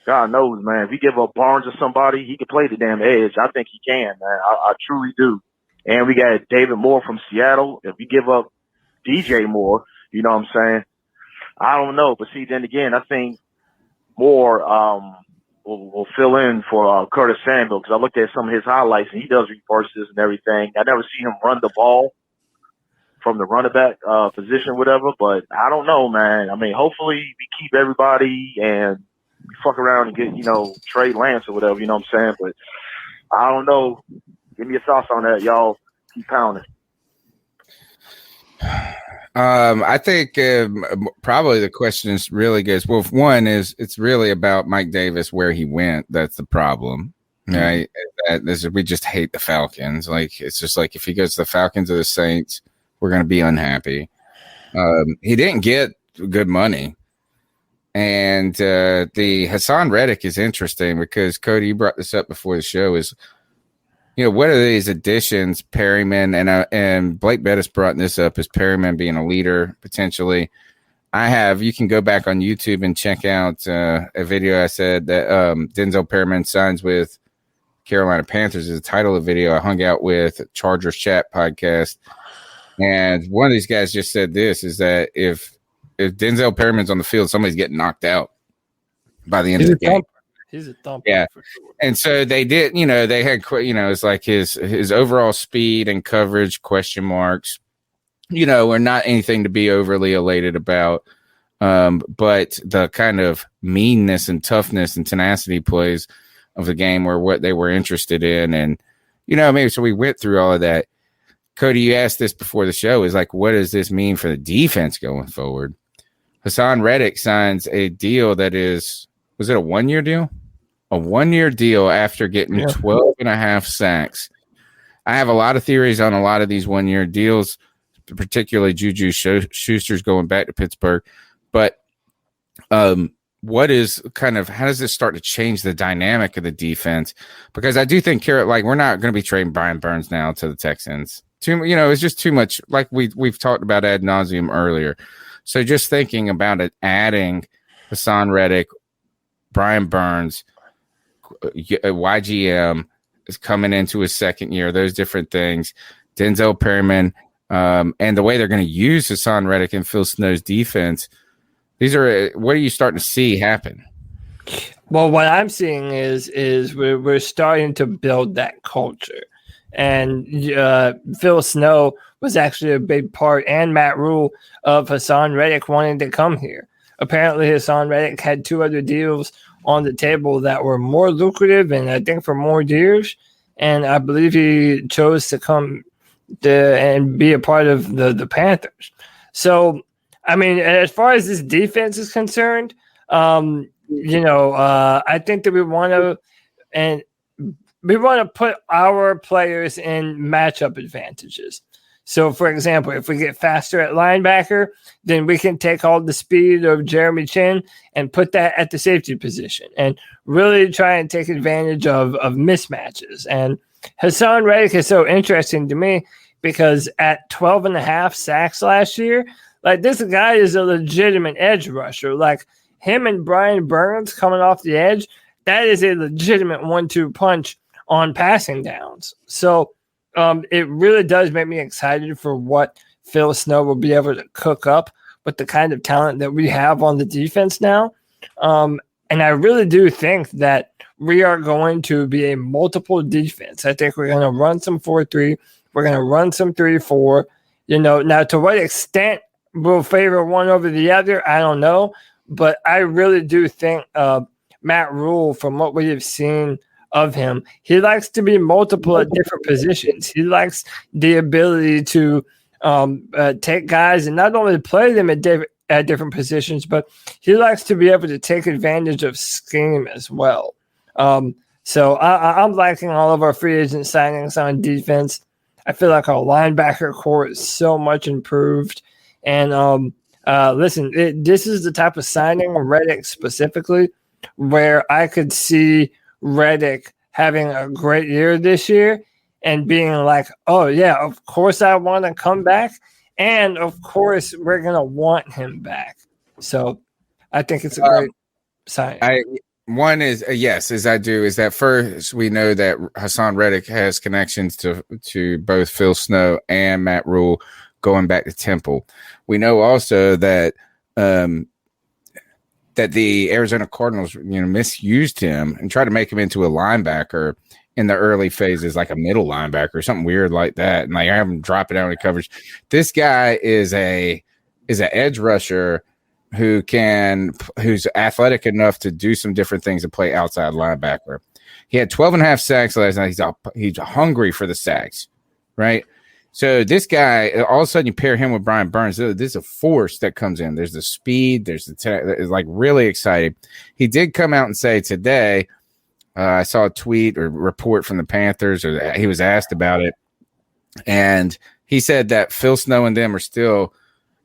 God knows, man, if he give up Barnes or somebody, he could play the damn edge. I think he can, man. I truly do. And we got David Moore from Seattle. If we give up DJ Moore, you know what I'm saying? I don't know. But see, then again, I think Moore will fill in for Curtis Samuel, because I looked at some of his highlights and he does reverses and everything. I never see him run the ball from the running back position or whatever, but I don't know, man. I mean, hopefully we keep everybody and we fuck around and get, you know, Trey Lance or whatever, you know what I'm saying? But I don't know. Give me your thoughts on that, y'all. Keep pounding. I think probably the question is really good. Well, one is it's really about Mike Davis, where he went. That's the problem, right? We just hate the Falcons. Like, it's just like if he goes to the Falcons or the Saints, we're going to be unhappy. He didn't get good money. And the Hassan Reddick is interesting because, Cody, you brought this up before the show, is, you know, what are these additions, Perryman, and Blake Bettis brought this up as Perryman being a leader, potentially. You can go back on YouTube and check out a video I said that Denzel Perryman signs with Carolina Panthers is the title of the video. I hung out with Chargers Chat podcast. And one of these guys just said this, is that if Denzel Perryman's on the field, somebody's getting knocked out by the end of the game. He's a thumper. Yeah. For sure. And so they did, you know, they had, you know, it's like his overall speed and coverage question marks, you know, are not anything to be overly elated about. But the kind of meanness and toughness and tenacity plays of the game were what they were interested in. And, you know, maybe so we went through all of that. Cody, you asked this before the show, is like, what does this mean for the defense going forward? Hassan Reddick signs a deal that was it a 1-year deal? A 1-year deal after getting 12 and a half sacks. I have a lot of theories on a lot of these 1-year deals, particularly Juju Schuster's going back to Pittsburgh. But what is how does this start to change the dynamic of the defense? Because I do think we're not going to be trading Brian Burns now to the Texans. It's just too much, like we've talked about ad nauseum earlier. So just thinking about it, adding Hassan Reddick, Brian Burns, YGM is coming into his second year, those different things. Denzel Perryman, and the way they're going to use Hassan Reddick and Phil Snow's defense, what are you starting to see happen? Well, what I'm seeing is we're starting to build that culture. And Phil Snow was actually a big part, and Matt Rule, of Hassan Reddick wanting to come here. Apparently, Hassan Reddick had 2 other deals on the table that were more lucrative and I think for more years. And I believe he chose to come and be a part of the Panthers. So, I mean, as far as this defense is concerned, I think that we want to put our players in matchup advantages. So, for example, if we get faster at linebacker, then we can take all the speed of Jeremy Chin and put that at the safety position and really try and take advantage of mismatches. And Hassan Reddick is so interesting to me because at 12.5 sacks last year, like, this guy is a legitimate edge rusher. Like, him and Brian Burns coming off the edge, that is a legitimate 1-2 punch on passing downs. So it really does make me excited for what Phil Snow will be able to cook up with the kind of talent that we have on the defense now. And I really do think that we are going to be a multiple defense. I think we're going to run some 4-3. We're going to run some 3-4. Now to what extent we'll favor one over the other, I don't know. But I really do think Matt Rule, from what we have seen of him, he likes to be multiple at different positions. He likes the ability to take guys and not only play them at different positions, but he likes to be able to take advantage of scheme as well. So I'm liking all of our free agent signings on defense. I feel like our linebacker core is so much improved. And listen, this is the type of signing, Reddick specifically, where I could see Reddick having a great year this year and being like, oh, yeah, of course I want to come back. And, of course, we're going to want him back. So I think it's a great signing. One is yes, as I do, is that first we know that Hassan Reddick has connections to both Phil Snow and Matt Rule going back to Temple. We know also that that the Arizona Cardinals, misused him and tried to make him into a linebacker in the early phases, like a middle linebacker, something weird like that. And like I have him drop it out in coverage. This guy is an edge rusher who's athletic enough to do some different things and play outside linebacker. He had 12.5 sacks last night. He's hungry for the sacks, right? So this guy, all of a sudden you pair him with Brian Burns. There's a force that comes in. There's the speed. There's it's like really exciting. He did come out and say today, I saw a tweet or report from the Panthers, or he was asked about it. And he said that Phil Snow and them are still,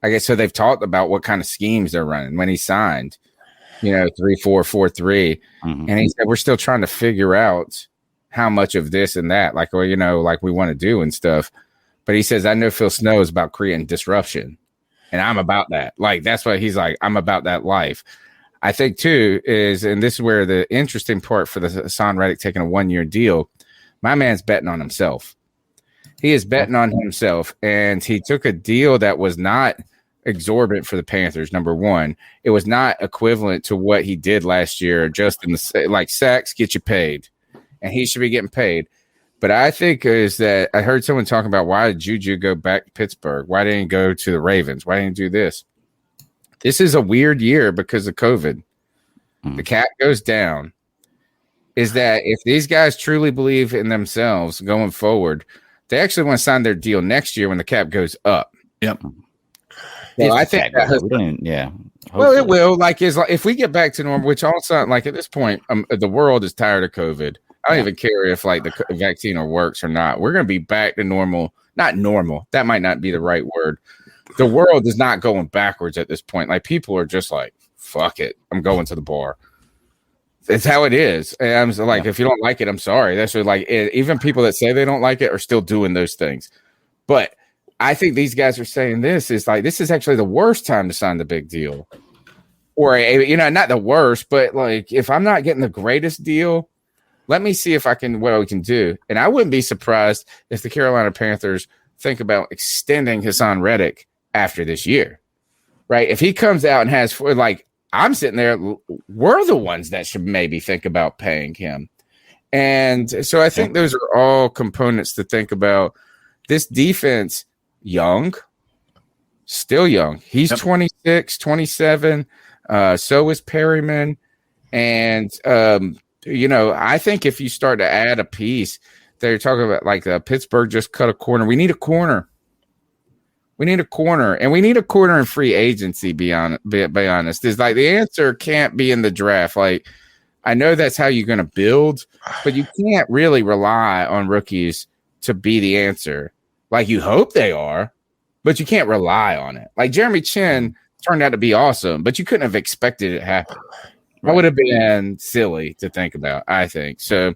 I guess, so they've talked about what kind of schemes they're running when he signed, 3-4, 4-3. Mm-hmm. And he said, we're still trying to figure out how much of this and that, like we want to do and stuff. But he says, I know Phil Snow is about creating disruption, and I'm about that. Like, that's why he's like, I'm about that life. I think, too, and this is where the interesting part for the Hassan Reddick taking a 1-year deal, my man's betting on himself. He is betting on himself, and he took a deal that was not exorbitant for the Panthers, number one. It was not equivalent to what he did last year, just in the sacks get you paid, and he should be getting paid. But I think is that I heard someone talking about why did Juju go back to Pittsburgh? Why didn't he go to the Ravens? Why didn't he do this? This is a weird year because of COVID. The cap goes down. Is that if these guys truly believe in themselves going forward, they actually want to sign their deal next year when the cap goes up. Yep. Well, I think well, it will. Like if we get back to normal, which also like at this point, the world is tired of COVID. I don't even care if like the vaccine works or not. We're going to be back to normal. Not normal. That might not be the right word. The world is not going backwards at this point. Like people are just like, fuck it. I'm going to the bar. It's how it is. And I'm like, if you don't like it, I'm sorry. That's like even people that say they don't like it are still doing those things. But I think these guys are saying this is actually the worst time to sign the big deal. Or not the worst, but like if I'm not getting the greatest deal, Let me see what we can do. And I wouldn't be surprised if the Carolina Panthers think about extending Hassan Reddick after this year, right? If he comes out and has, like, I'm sitting there, we're the ones that should maybe think about paying him. And so I think those are all components to think about. This defense, still young. He's 26, 27. So is Perryman. And, I think if you start to add a piece, they're talking about like Pittsburgh just cut a corner. We need a corner. And we need a corner in free agency, be honest. Is like the answer can't be in the draft. Like, I know that's how you're going to build, but you can't really rely on rookies to be the answer. Like, you hope they are, but you can't rely on it. Like, Jeremy Chin turned out to be awesome, but you couldn't have expected it to happen. That would have been silly to think about, I think. So,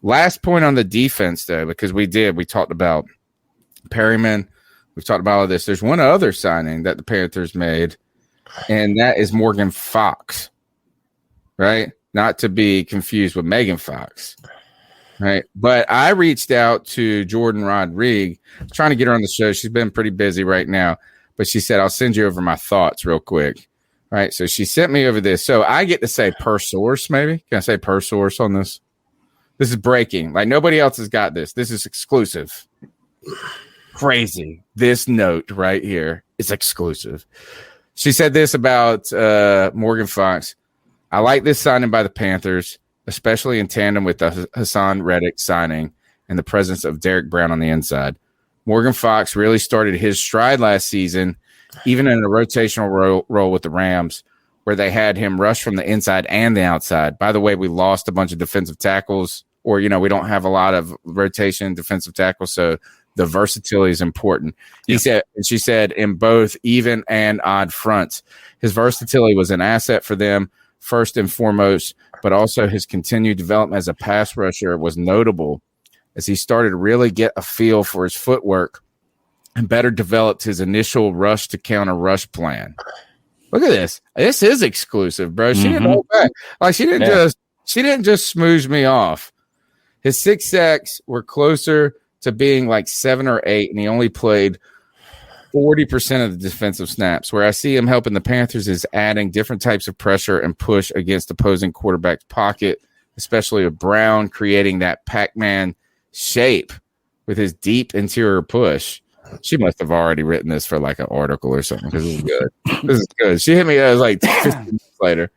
last point on the defense, though, because we talked about Perryman. We've talked about all of this. There's one other signing that the Panthers made, and that is Morgan Fox, right? Not to be confused with Megan Fox, right? But I reached out to Jordan Rodriguez, trying to get her on the show. She's been pretty busy right now, but she said, I'll send you over my thoughts real quick. Right, so she sent me over this. So I get to say per source, maybe. Can I say per source on this? This is breaking. Like, nobody else has got this. This is exclusive. Crazy. This note right here is exclusive. She said this about Morgan Fox. I like this signing by the Panthers, especially in tandem with the Hassan Reddick signing and the presence of Derek Brown on the inside. Morgan Fox really started his stride last season, even in a rotational role with the Rams, where they had him rush from the inside and the outside. By the way, we lost a bunch of defensive tackles, or, we don't have a lot of rotation defensive tackles, so the versatility is important. She said, in both even and odd fronts, his versatility was an asset for them, first and foremost, but also his continued development as a pass rusher was notable as he started to really get a feel for his footwork and better developed his initial rush to counter rush plan. Look at this. This is exclusive, bro. She didn't hold back. Like, she didn't just smooze me off. His 6 sacks were closer to being like 7 or 8, and he only played 40% of the defensive snaps. Where I see him helping the Panthers is adding different types of pressure and push against opposing quarterback's pocket, especially with Brown creating that Pac-Man shape with his deep interior push. She must have already written this for like an article or something, because this is good. This is good. She hit me like 15 minutes later.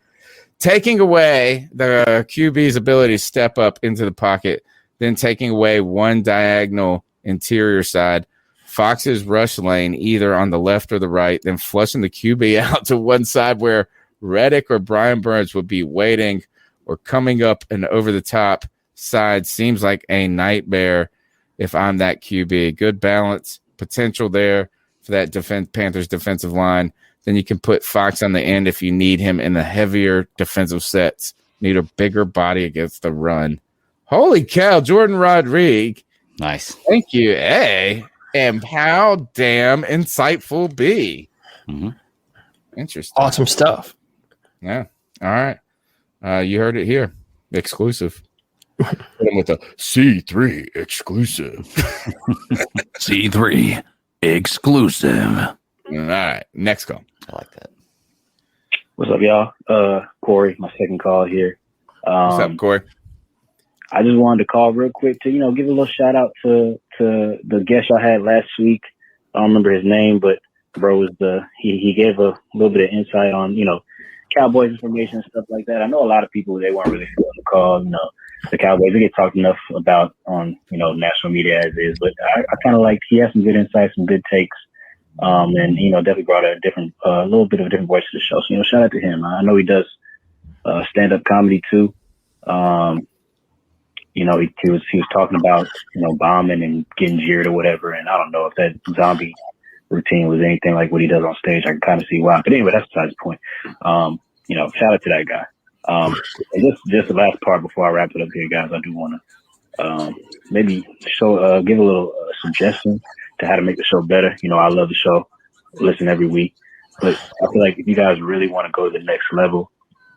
Taking away the QB's ability to step up into the pocket, then taking away one diagonal interior side, Fox's rush lane either on the left or the right, then flushing the QB out to one side where Reddick or Brian Burns would be waiting, or coming up and over the top side seems like a nightmare if I'm that QB. Good balance. Potential there for that Panthers defensive line. Then you can put Fox on the end if you need him in the heavier defensive sets. Need a bigger body against the run. Holy cow, Jordan Rodriguez. Nice. Thank you. A. And how damn insightful B. Interesting. Awesome stuff. Yeah. All right. You heard it here. Exclusive. Put him with a C3 exclusive. C3 exclusive. All right, next call. I like that. What's up, y'all? Corey, my second call here. What's up, Corey? I just wanted to call real quick to, give a little shout out to the guest y'all had last week. I don't remember his name, but bro was he gave a little bit of insight on, Cowboys information and stuff like that. I know a lot of people, they weren't really feeling the call, the Cowboys, they get talked enough about on, national media as is, but I kind of liked, he had some good insights, some good takes. And, definitely brought a different, little bit of a different voice to the show. So, shout out to him. I know he does, stand-up comedy too. He was talking about, bombing and getting jeered or whatever. And I don't know if that zombie routine was anything like what he does on stage. I can kind of see why, but anyway, that's besides the point. Shout out to that guy. And just the last part before I wrap it up here, guys, I do want to maybe give a little suggestion to how to make the show better. I love the show, listen every week, but I feel like if you guys really want to go to the next level,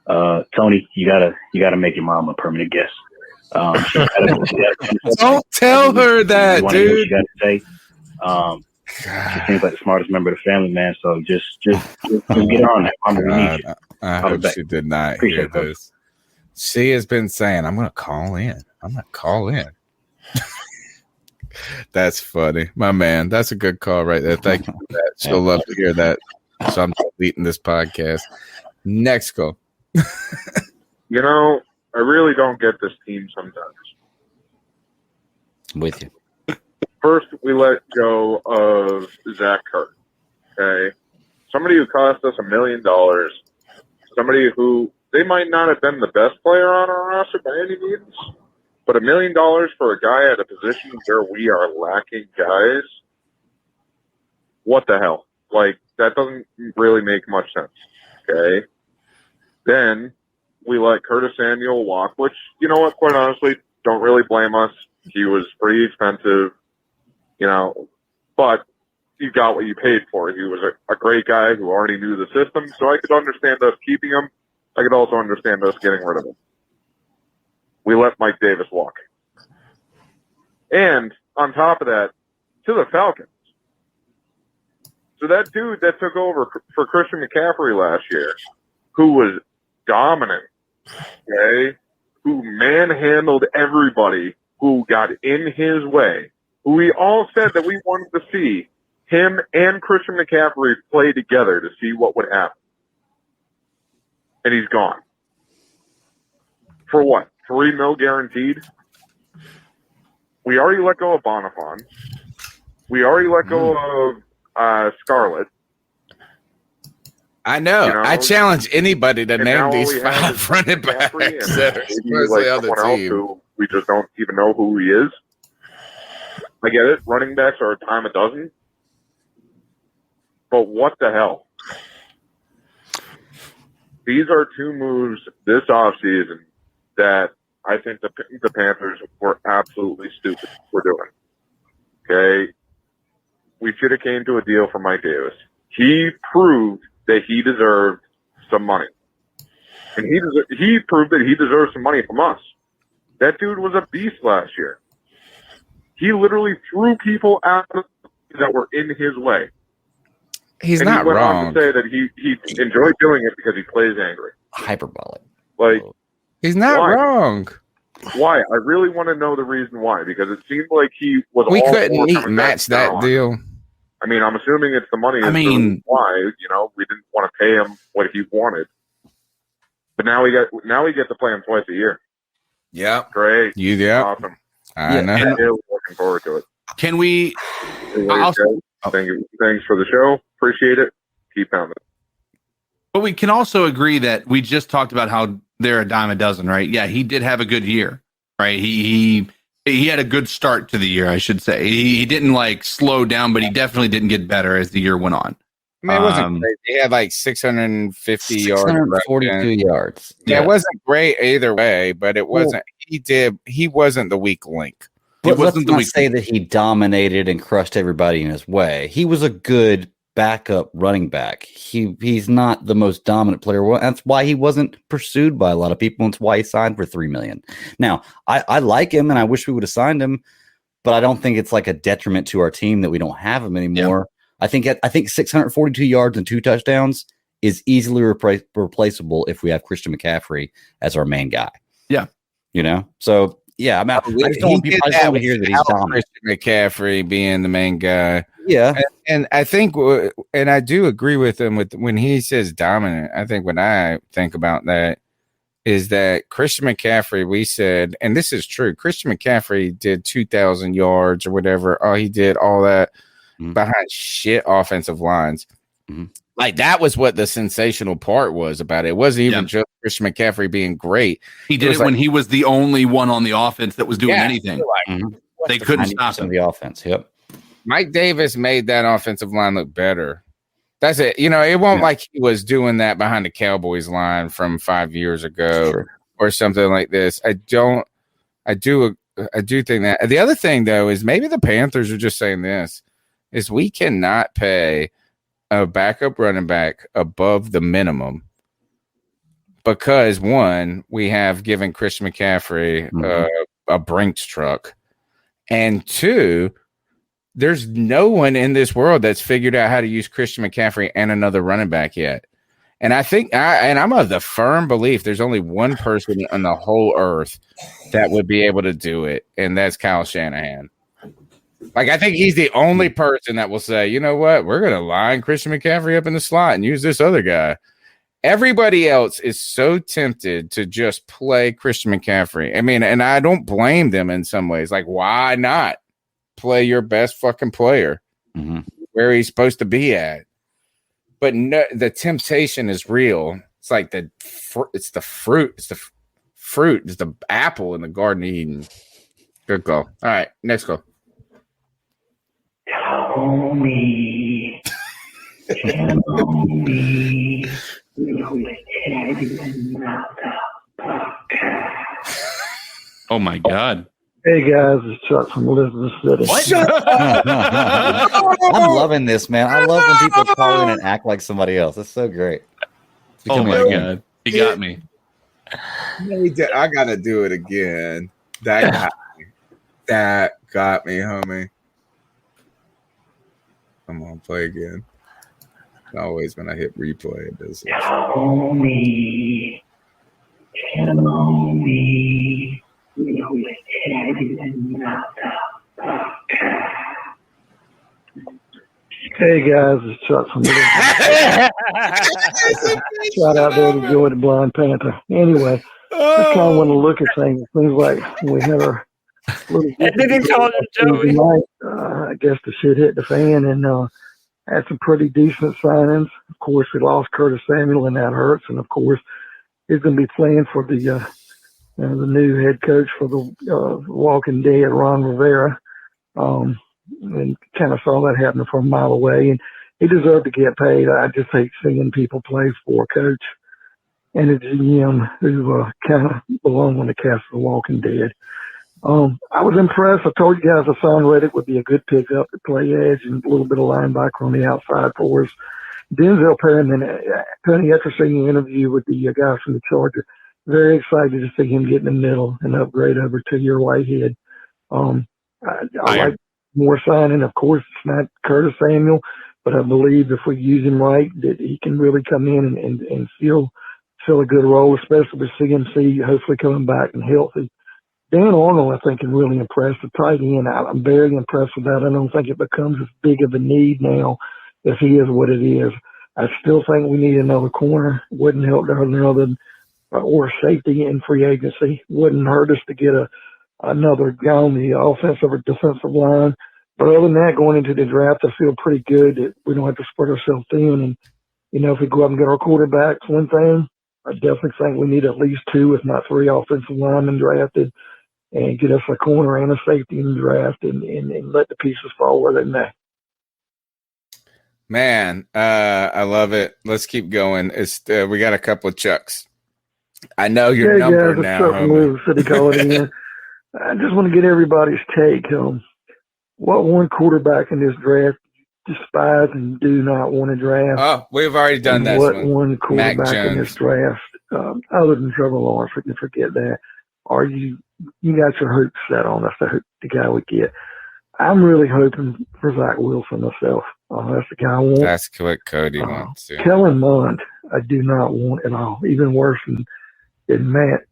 Tony, you gotta make your mom a permanent guest. Don't tell her that, dude. Hear what you got to say. She seems like the smartest member of the family, man. So just get on that. Mama, we need you. I hope she did not hear this. She has been saying, I'm going to call in. That's funny. My man, that's a good call right there. Thank you for that. She'll love to hear that. So I'm deleting this podcast. Next call. You know, I really don't get this team sometimes. With you. First, we let go of Zach Hurt. Okay, somebody who cost us $1 million. Somebody who they might not have been the best player on our roster by any means, but $1 million for a guy at a position where we are lacking guys. What the hell? Like, that doesn't really make much sense. Okay. Then we let Curtis Samuel walk, which, you know what, quite honestly, don't really blame us. He was pretty expensive, you know, but you got what you paid for. He was a great guy who already knew the system, so I could understand us keeping him. I could also understand us getting rid of him. We let Mike Davis walk. And on top of that, to the Falcons. So that dude that took over for Christian McCaffrey last year, who was dominant, okay, who manhandled everybody who got in his way, who we all said that we wanted to see him and Christian McCaffrey play together to see what would happen. And he's gone. For what? $3 million guaranteed? We already let go of Bonifon. We already let go of Scarlett. I know. I challenge anybody to name these 5 running backs that are supposedly on the team. Who we just don't even know who he is. I get it. Running backs are a dime a dozen. But what the hell? These are 2 moves this offseason that I think the Panthers were absolutely stupid for doing. Okay? We should have came to a deal for Mike Davis. He proved that he deserved some money. And he proved that he deserved some money from us. That dude was a beast last year. He literally threw people out that were in his way. He's and not he went wrong. on to say that he enjoyed doing it because he plays angry. Hyperbolic. Like, he's not wrong. Why? I really want to know the reason why, because it seemed like he was. We all couldn't for coming match back that down. deal. I mean, I'm assuming it's the money. I mean, why? You know, we didn't want to pay him what he wanted, but now we get to play him twice a year. Yeah, great. Yeah, awesome. I know. I'm really looking forward to it. Can we? Thanks for the show. Appreciate it. Keep pounding. But we can also agree that we just talked about how they're a dime a dozen, right? Yeah, he did have a good year, right? He had a good start to the year, I should say. He didn't like slow down, but he definitely didn't get better as the year went on. I mean, it wasn't great. He had like 650 yards. 642 yards. Yeah, it wasn't great either way, but it wasn't. He wasn't the weak link. But let's not say that he dominated and crushed everybody in his way. He was a good backup running back. He's not the most dominant player. Well, that's why he wasn't pursued by a lot of people. And it's why he signed for $3 million. Now, I like him, and I wish we would have signed him, but I don't think it's like a detriment to our team that we don't have him anymore. Yeah. I think 642 yards and 2 touchdowns is easily replaceable if we have Christian McCaffrey as our main guy. Yeah, you know. So yeah, I just don't want people to hear that he's dominant. Christian McCaffrey being the main guy. Yeah, and I think, and I do agree with him with when he says dominant. I think when I think about that is that Christian McCaffrey, we said, and this is true. Christian McCaffrey did 2,000 yards or whatever. Oh, he did all that behind shit offensive lines. Like that was what the sensational part was about it. It wasn't even just Christian McCaffrey being great. He did it when he was the only one on the offense that was doing anything. They couldn't stop him. The offense. Yep. Mike Davis made that offensive line look better. That's it. You know, it won't like he was doing that behind the Cowboys line from 5 years ago or something like this. I do think that. The other thing though is maybe the Panthers are just saying this is we cannot pay a backup running back above the minimum because one, we have given Christian McCaffrey a Brinks truck, and two, there's no one in this world that's figured out how to use Christian McCaffrey and another running back yet. And I think, I'm of the firm belief there's only one person on the whole earth that would be able to do it, and that's Kyle Shanahan. Like, I think he's the only person that will say, you know what, we're going to line Christian McCaffrey up in the slot and use this other guy. Everybody else is so tempted to just play Christian McCaffrey. I mean, and I don't blame them in some ways. Like, why not play your best fucking player where he's supposed to be at? But no, the temptation is real. It's like the fruit. It's the apple in the Garden of Eden. Good call. All right, next call. Homie. Oh my God. Hey guys, it's Chuck from Elizabeth City. What? I'm loving this, man. I love when people call in and act like somebody else. That's so great. Oh my God. He got me. I got to do it again. That got me, homie. Come on, play again. Always when I hit replay, it does. Homie. Hey guys, it's Chuck from Shout out there to Joey the Blind Panther. Anyway, I kind of want to look at things. It seems like we had our little tonight. I guess the shit hit the fan and had some pretty decent signings. Of course, we lost Curtis Samuel and that hurts. And of course, he's going to be playing for the new head coach for the Walking Dead, Ron Rivera. And kind of saw that happening from a mile away. And he deserved to get paid. I just hate seeing people play for a coach and a GM who kind of belong on the cast of The Walking Dead. I was impressed. I told you guys Hassan Reddick would be a good pickup to play edge and a little bit of linebacker on the outside for us. Denzel Perryman, Tony, after seeing the interview with the guys from the Chargers, very excited to see him get in the middle and upgrade over to your Whitehead. I like more signing. Of course, it's not Curtis Samuel, but I believe if we use him right, that he can really come in and fill a good role, especially with CMC hopefully coming back and healthy. Dan Arnold, I think, can really impress the tight end. I'm very impressed with that. I don't think it becomes as big of a need now if he is what it is. I still think we need another corner. Wouldn't help to have another or safety in free agency. Wouldn't hurt us to get another guy on the offensive or defensive line. But other than that, going into the draft, I feel pretty good that we don't have to spread ourselves thin. And, if we go out and get our quarterbacks, one thing, I definitely think we need at least 2, if not 3 offensive linemen drafted and get us a corner and a safety in the draft and let the pieces fall where they may. Man, I love it. Let's keep going. We got a couple of Chucks. I know your number now. City calling in. I just want to get everybody's take. What one quarterback in this draft despise and do not want to draft? Oh, we've already done that. What one quarterback in this draft, other than Trevor Lawrence, we can forget that. You got your hopes set on us, the guy we get. I'm really hoping for Zach Wilson myself. That's the guy I want. That's what Cody wants. Yeah. Kellen Mond, I do not want at all. Even worse than Mac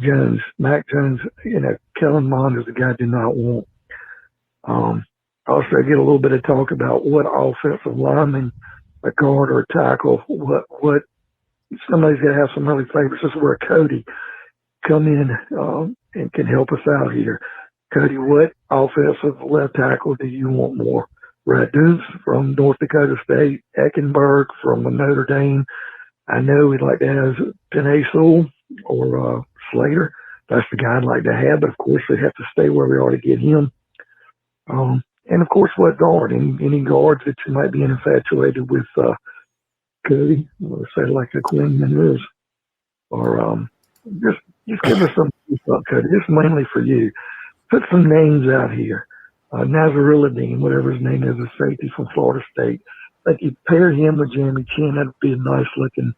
Jones. Kellen Mond is the guy I do not want. Also, I get a little bit of talk about what offensive lineman, a guard or a tackle, what somebody's got to have some early favorites. This is where Cody come in and can help us out here. Cody, what offensive left tackle do you want more? Raduns from North Dakota State, Eckenberg from Notre Dame. I know we'd like to have Penei Sewell or Slater. That's the guy I'd like to have, but of course they have to stay where we are to get him. And of course, what guard? Any guards that you might be infatuated with, Cody? Let's say like a Quinn Menez, or just give us some stuff, Cody. This is mainly for you. Put some names out here. Nazaruladin, whatever his name is, a safety from Florida State. Like you pair him with Jeremy Chin, that'd be a nice looking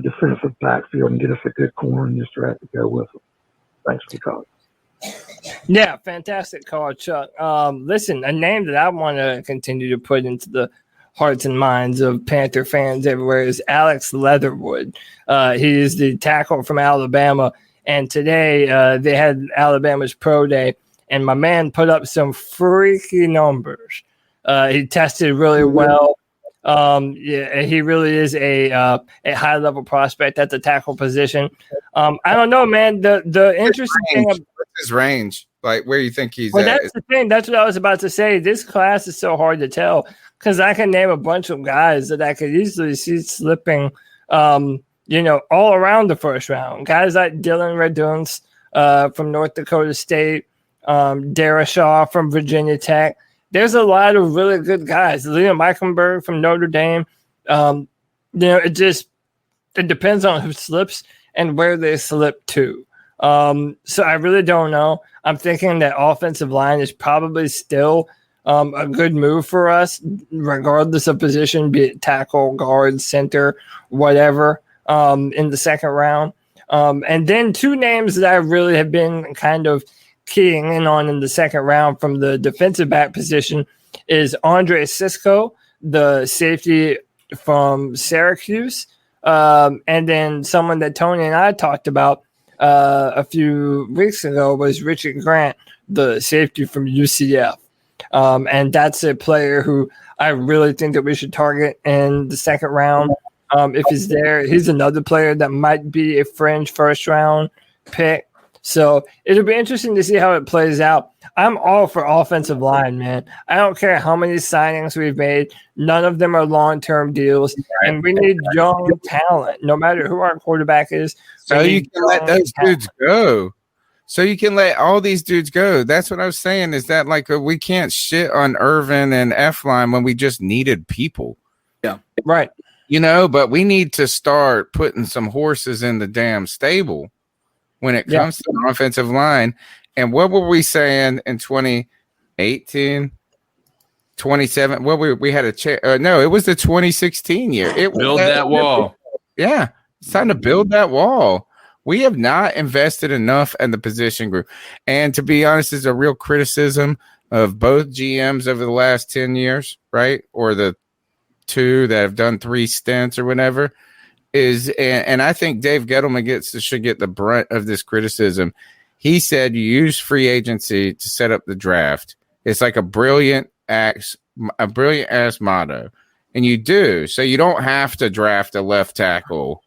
defensive backfield and get us a good corner in this draft to go with them. Thanks for the call. Yeah, fantastic call, Chuck. Listen, a name that I want to continue to put into the hearts and minds of Panther fans everywhere is Alex Leatherwood. He is the tackle from Alabama, and today they had Alabama's pro day, and my man put up some freaky numbers. He tested really well. Yeah, he really is a high level prospect at the tackle position. I don't know, man. The interesting thing what's his range? Like, where you think he's well, at? that's the thing. That's what I was about to say. This class is so hard to tell because I can name a bunch of guys that I could easily see slipping, all around the first round. Guys like Dylan Raduns from North Dakota State, Dara Shaw from Virginia Tech. There's a lot of really good guys. Liam Eichenberg from Notre Dame. It depends on who slips and where they slip to. So I really don't know. I'm thinking that offensive line is probably still a good move for us, regardless of position, be it tackle, guard, center, whatever, in the second round. And then two names that I really have been kind of keying in on in the second round from the defensive back position is Andre Sisco, the safety from Syracuse. And then someone that Tony and I talked about a few weeks ago was Richard Grant, the safety from UCF. And that's a player who I really think that we should target in the second round. If he's there, he's another player that might be a fringe first round pick. So it'll be interesting to see how it plays out. I'm all for offensive line, man. I don't care how many signings we've made. None of them are long-term deals. And we need young talent, no matter who our quarterback is. So you can let those dudes go. So you can let all these dudes go. That's what I was saying, is that like we can't shit on Irvin and F-line when we just needed people. Yeah. Right. But we need to start putting some horses in the damn stable when it comes to the offensive line. And what were we saying in 2018, 27? Well, we had no, it was the 2016 year. Build that wall. Yeah, it's time to build that wall. We have not invested enough in the position group. And to be honest, is a real criticism of both GMs over the last 10 years, right? Or the two that have done 3 stints or whatever. And I think Dave Gettleman should get the brunt of this criticism. He said you use free agency to set up the draft. It's like a brilliant ass motto, and you do. So you don't have to draft a left tackle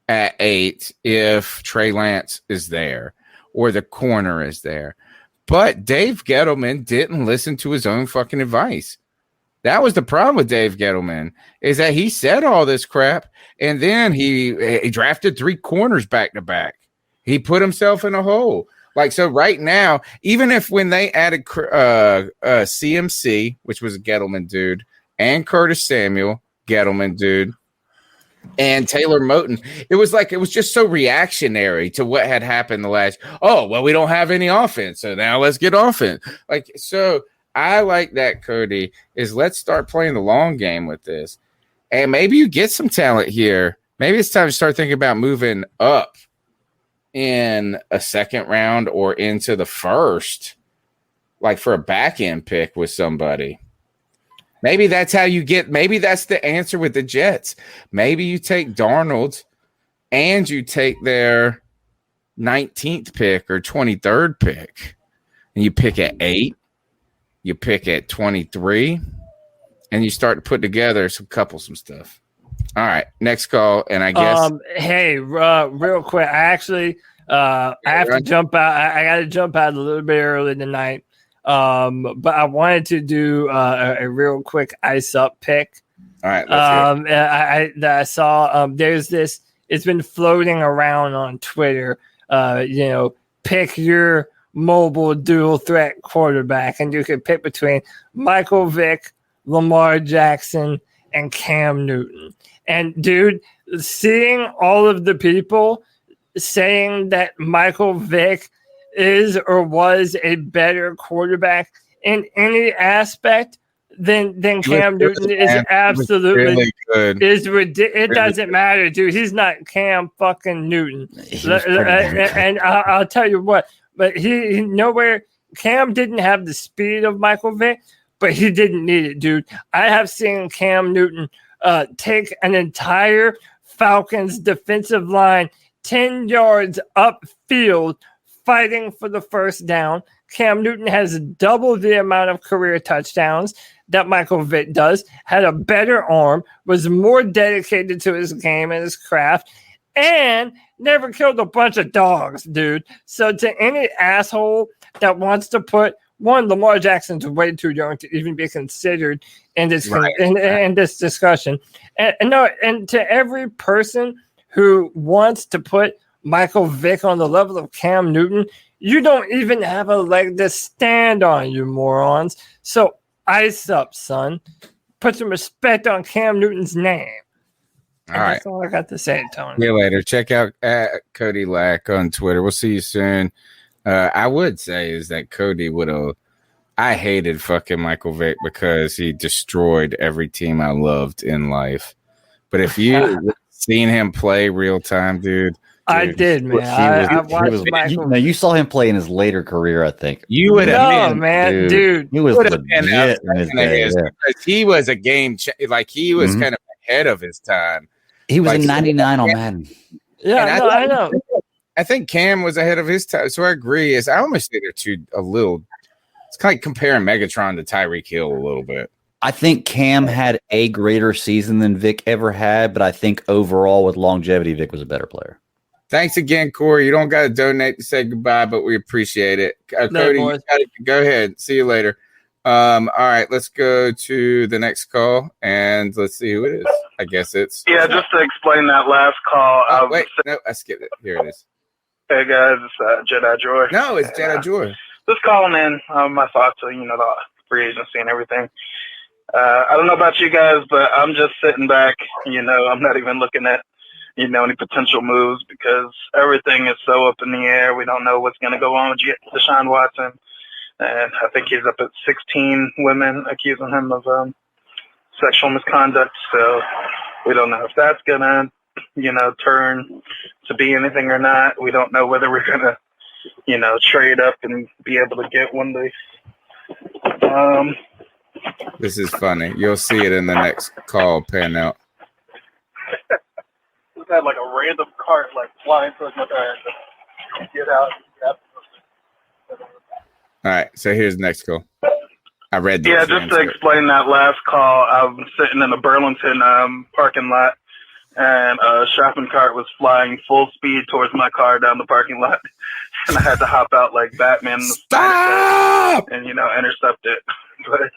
at 8 if Trey Lance is there or the corner is there. But Dave Gettleman didn't listen to his own fucking advice. That was the problem with Dave Gettleman, is that he said all this crap, and then he drafted 3 corners back to back. He put himself in a hole. Like, so right now, even if when they added CMC, which was a Gettleman dude, and Curtis Samuel, Gettleman dude, and Taylor Moton, it was just so reactionary to what had happened the last. Oh, well, we don't have any offense, so now let's get offense. Like, so I like that, Cody, is let's start playing the long game with this. And maybe you get some talent here. Maybe it's time to start thinking about moving up in a second round or into the first, like for a back end pick with somebody. Maybe that's how you get. Maybe that's the answer with the Jets. Maybe you take Darnold and you take their 19th pick or 23rd pick, and you pick at 8. You pick at 23, and you start to put together some stuff. All right, next call, and I guess. Hey, real quick, I actually I have to jump out. I got to jump out a little bit early tonight, but I wanted to do a real quick ice up pick. All right, let's I saw there's this. It's been floating around on Twitter. Pick your mobile dual threat quarterback, and you could pick between Michael Vick, Lamar Jackson, and Cam Newton. And dude, seeing all of the people saying that Michael Vick is or was a better quarterback in any aspect then Cam Newton is absolutely really good. is ridiculous. It doesn't matter, dude. He's not Cam fucking Newton. And I'll tell you what, but he nowhere. Cam didn't have the speed of Michael Vick, but he didn't need it, dude. I have seen Cam Newton take an entire Falcons defensive line 10 yards upfield fighting for the first down. Cam Newton has double the amount of career touchdowns that Michael Vick does, had a better arm, was more dedicated to his game and his craft, and never killed a bunch of dogs, dude. So to any asshole that wants to put Lamar Jackson's way too young to even be considered in this in this discussion. And to every person who wants to put Michael Vick on the level of Cam Newton, you don't even have a leg to stand on, you morons. So ice up, son. Put some respect on Cam Newton's name. All right. That's all I got to say, Tony. See you later. Check out Cody Lack on Twitter. We'll see you soon. I would say is that Cody would have. I hated fucking Michael Vick because he destroyed every team I loved in life. But if you seen him play real time, dude, I did, man. I watched Michael. You saw him play in his later career, I think. You would have been, man, dude. He was legit in his day. He was a game like he was kind of ahead of his time. He was in '99 on Madden. Yeah, I know. I think Cam was ahead of his time, so I agree. I almost think they're a little. It's kind of like comparing Megatron to Tyreek Hill a little bit. I think Cam had a greater season than Vic ever had, but I think overall with longevity, Vic was a better player. Thanks again, Corey. You don't got to donate to say goodbye, but we appreciate it. Cody, you go ahead. See you later. All right, let's go to the next call, and let's see who it is. I guess it's... Yeah, just to explain that last call. Wait, no, I skipped it. Here it is. Hey, guys, it's Jedi Joy. No, it's Jedi Joy. Just calling in my thoughts on, the free agency and everything. I don't know about you guys, but I'm just sitting back. I'm not even looking at, any potential moves because everything is so up in the air. We don't know what's going to go on with Deshaun Watson. And I think he's up at 16 women accusing him of sexual misconduct. So we don't know if that's going to, turn to be anything or not. We don't know whether we're going to, trade up and be able to get one of these. This is funny. You'll see it in the next call pan out. Just had like a random cart flying towards my car. Get out. All right, so here's the next call. I read this. Yeah, just to explain that last call, I'm sitting in the Burlington parking lot, and a shopping cart was flying full speed towards my car down the parking lot, and I had to hop out like Batman in the Stop! and intercept it. But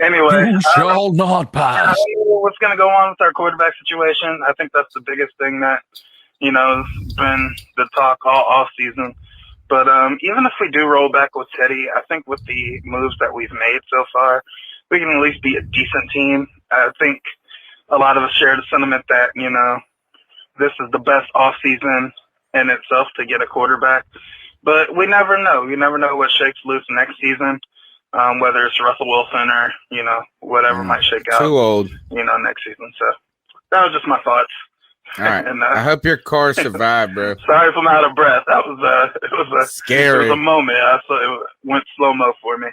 anyway, shall not pass. I don't know what's going to go on with our quarterback situation. I think that's the biggest thing that has been the talk all off season. But even if we do roll back with Teddy, I think with the moves that we've made so far, we can at least be a decent team. I think a lot of us share the sentiment that, this is the best offseason in itself to get a quarterback. But we never know. You never know what shakes loose next season, whether it's Russell Wilson or, whatever might shake out. Too old. Next season. So that was just my thoughts. All right. And, I hope your car survived, bro. Sorry if I'm out of breath. That was it was scary. It was a moment. It went slow mo for me.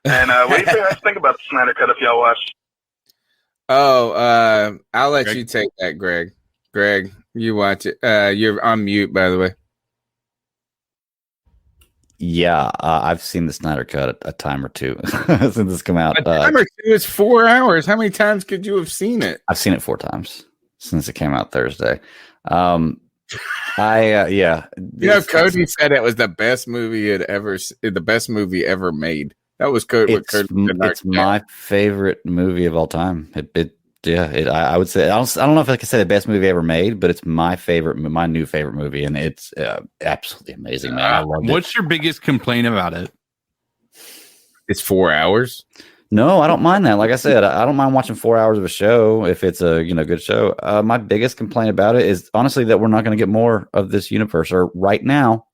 And what do you guys think about the Snyder Cut if y'all watch? Oh, I'll let you take that, Greg. Greg, you watch it. You're on mute, by the way. Yeah, I've seen the Snyder Cut a time or two since it's come out. A time or two is 4 hours. How many times could you have seen it? I've seen it 4 times since it came out Thursday. Yeah. Cody said it was the best movie the best movie ever made. That was Cody. It's my favorite movie of all time. I would say I don't know if I can say the best movie ever made, but it's my new favorite movie, and it's absolutely amazing, man. I love it. What's your biggest complaint about it? It's 4 hours. No, I don't mind that. Like I said, I don't mind watching 4 hours of a show if it's a good show. My biggest complaint about it is honestly that we're not going to get more of this universe, or right now.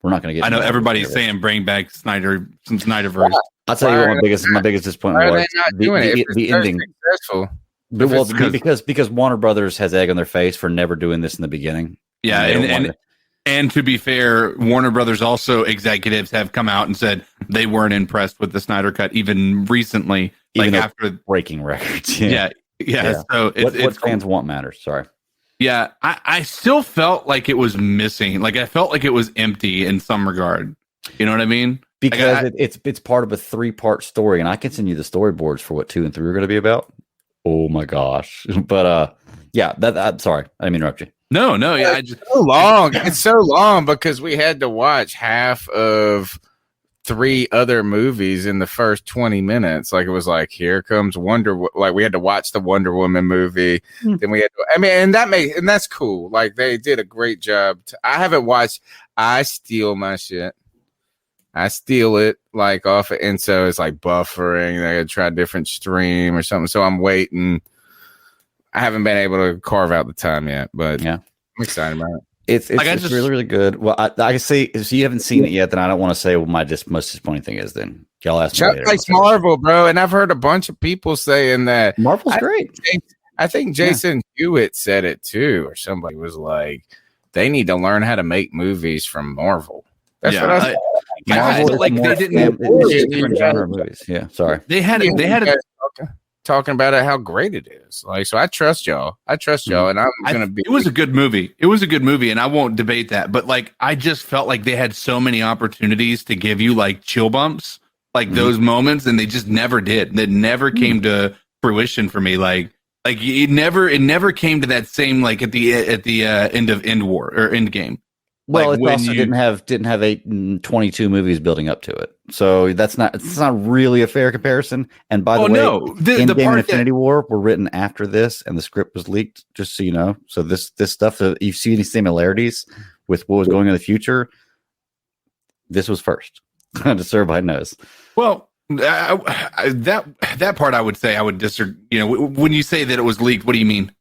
We're not going to get. I know everybody's saying bring back Snyderverse. I'll tell you what my biggest disappointment was the ending. Successful? Well, because Warner Brothers has egg on their face for never doing this in the beginning. Yeah, and to be fair, Warner Brothers also executives have come out and said they weren't impressed with the Snyder Cut even recently, even like after breaking records. Yeah. So what fans want matters. Sorry. Yeah, I still felt like it was missing. Like I felt like it was empty in some regard. You know what I mean? Because it's part of a 3-part story, and I can send you the storyboards for what 2 and 3 are going to be about. Oh my gosh! But yeah, I'm sorry, I didn't mean to interrupt you. No, yeah, it's so long. It's so long because we had to watch half of 3 other movies in the first 20 minutes. Like it was like, here comes like we had to watch the Wonder Woman movie. Then we had to, and that's cool. Like they did a great job. I haven't watched. I steal my shit. I steal it like off it, and so it's like buffering. They gotta try a different stream or something. So I'm waiting. I haven't been able to carve out the time yet, but yeah, I'm excited about it. It's really, really good. Well, I say if you haven't seen it yet, then I don't want to say what my most disappointing thing is. Then y'all ask me Chuck later. likes Marvel, bro, and I've heard a bunch of people saying that Marvel's great. I think Jason Hewitt said it too, or somebody was like, they need to learn how to make movies from Marvel. That's what I Marvel like they didn't different genre movies. Yeah, sorry. They had talking about it, how great it is. Like, so I trust y'all. And I'm gonna be. It was a good movie. And I won't debate that. But like, I just felt like they had so many opportunities to give you like chill bumps, like those moments, and they just never did. That never came to fruition for me. Like it never came to that same like at the end of End War or End Game. Well, like it also didn't have 22 movies building up to it, so it's not really a fair comparison. And by the way, Endgame and Infinity War were written after this, and the script was leaked. Just so you know, so this stuff, if you see any similarities with what was going on in the future, this was first. Just so everybody knows. Well, that part I would say I would disagree. You know, when you say that it was leaked, what do you mean?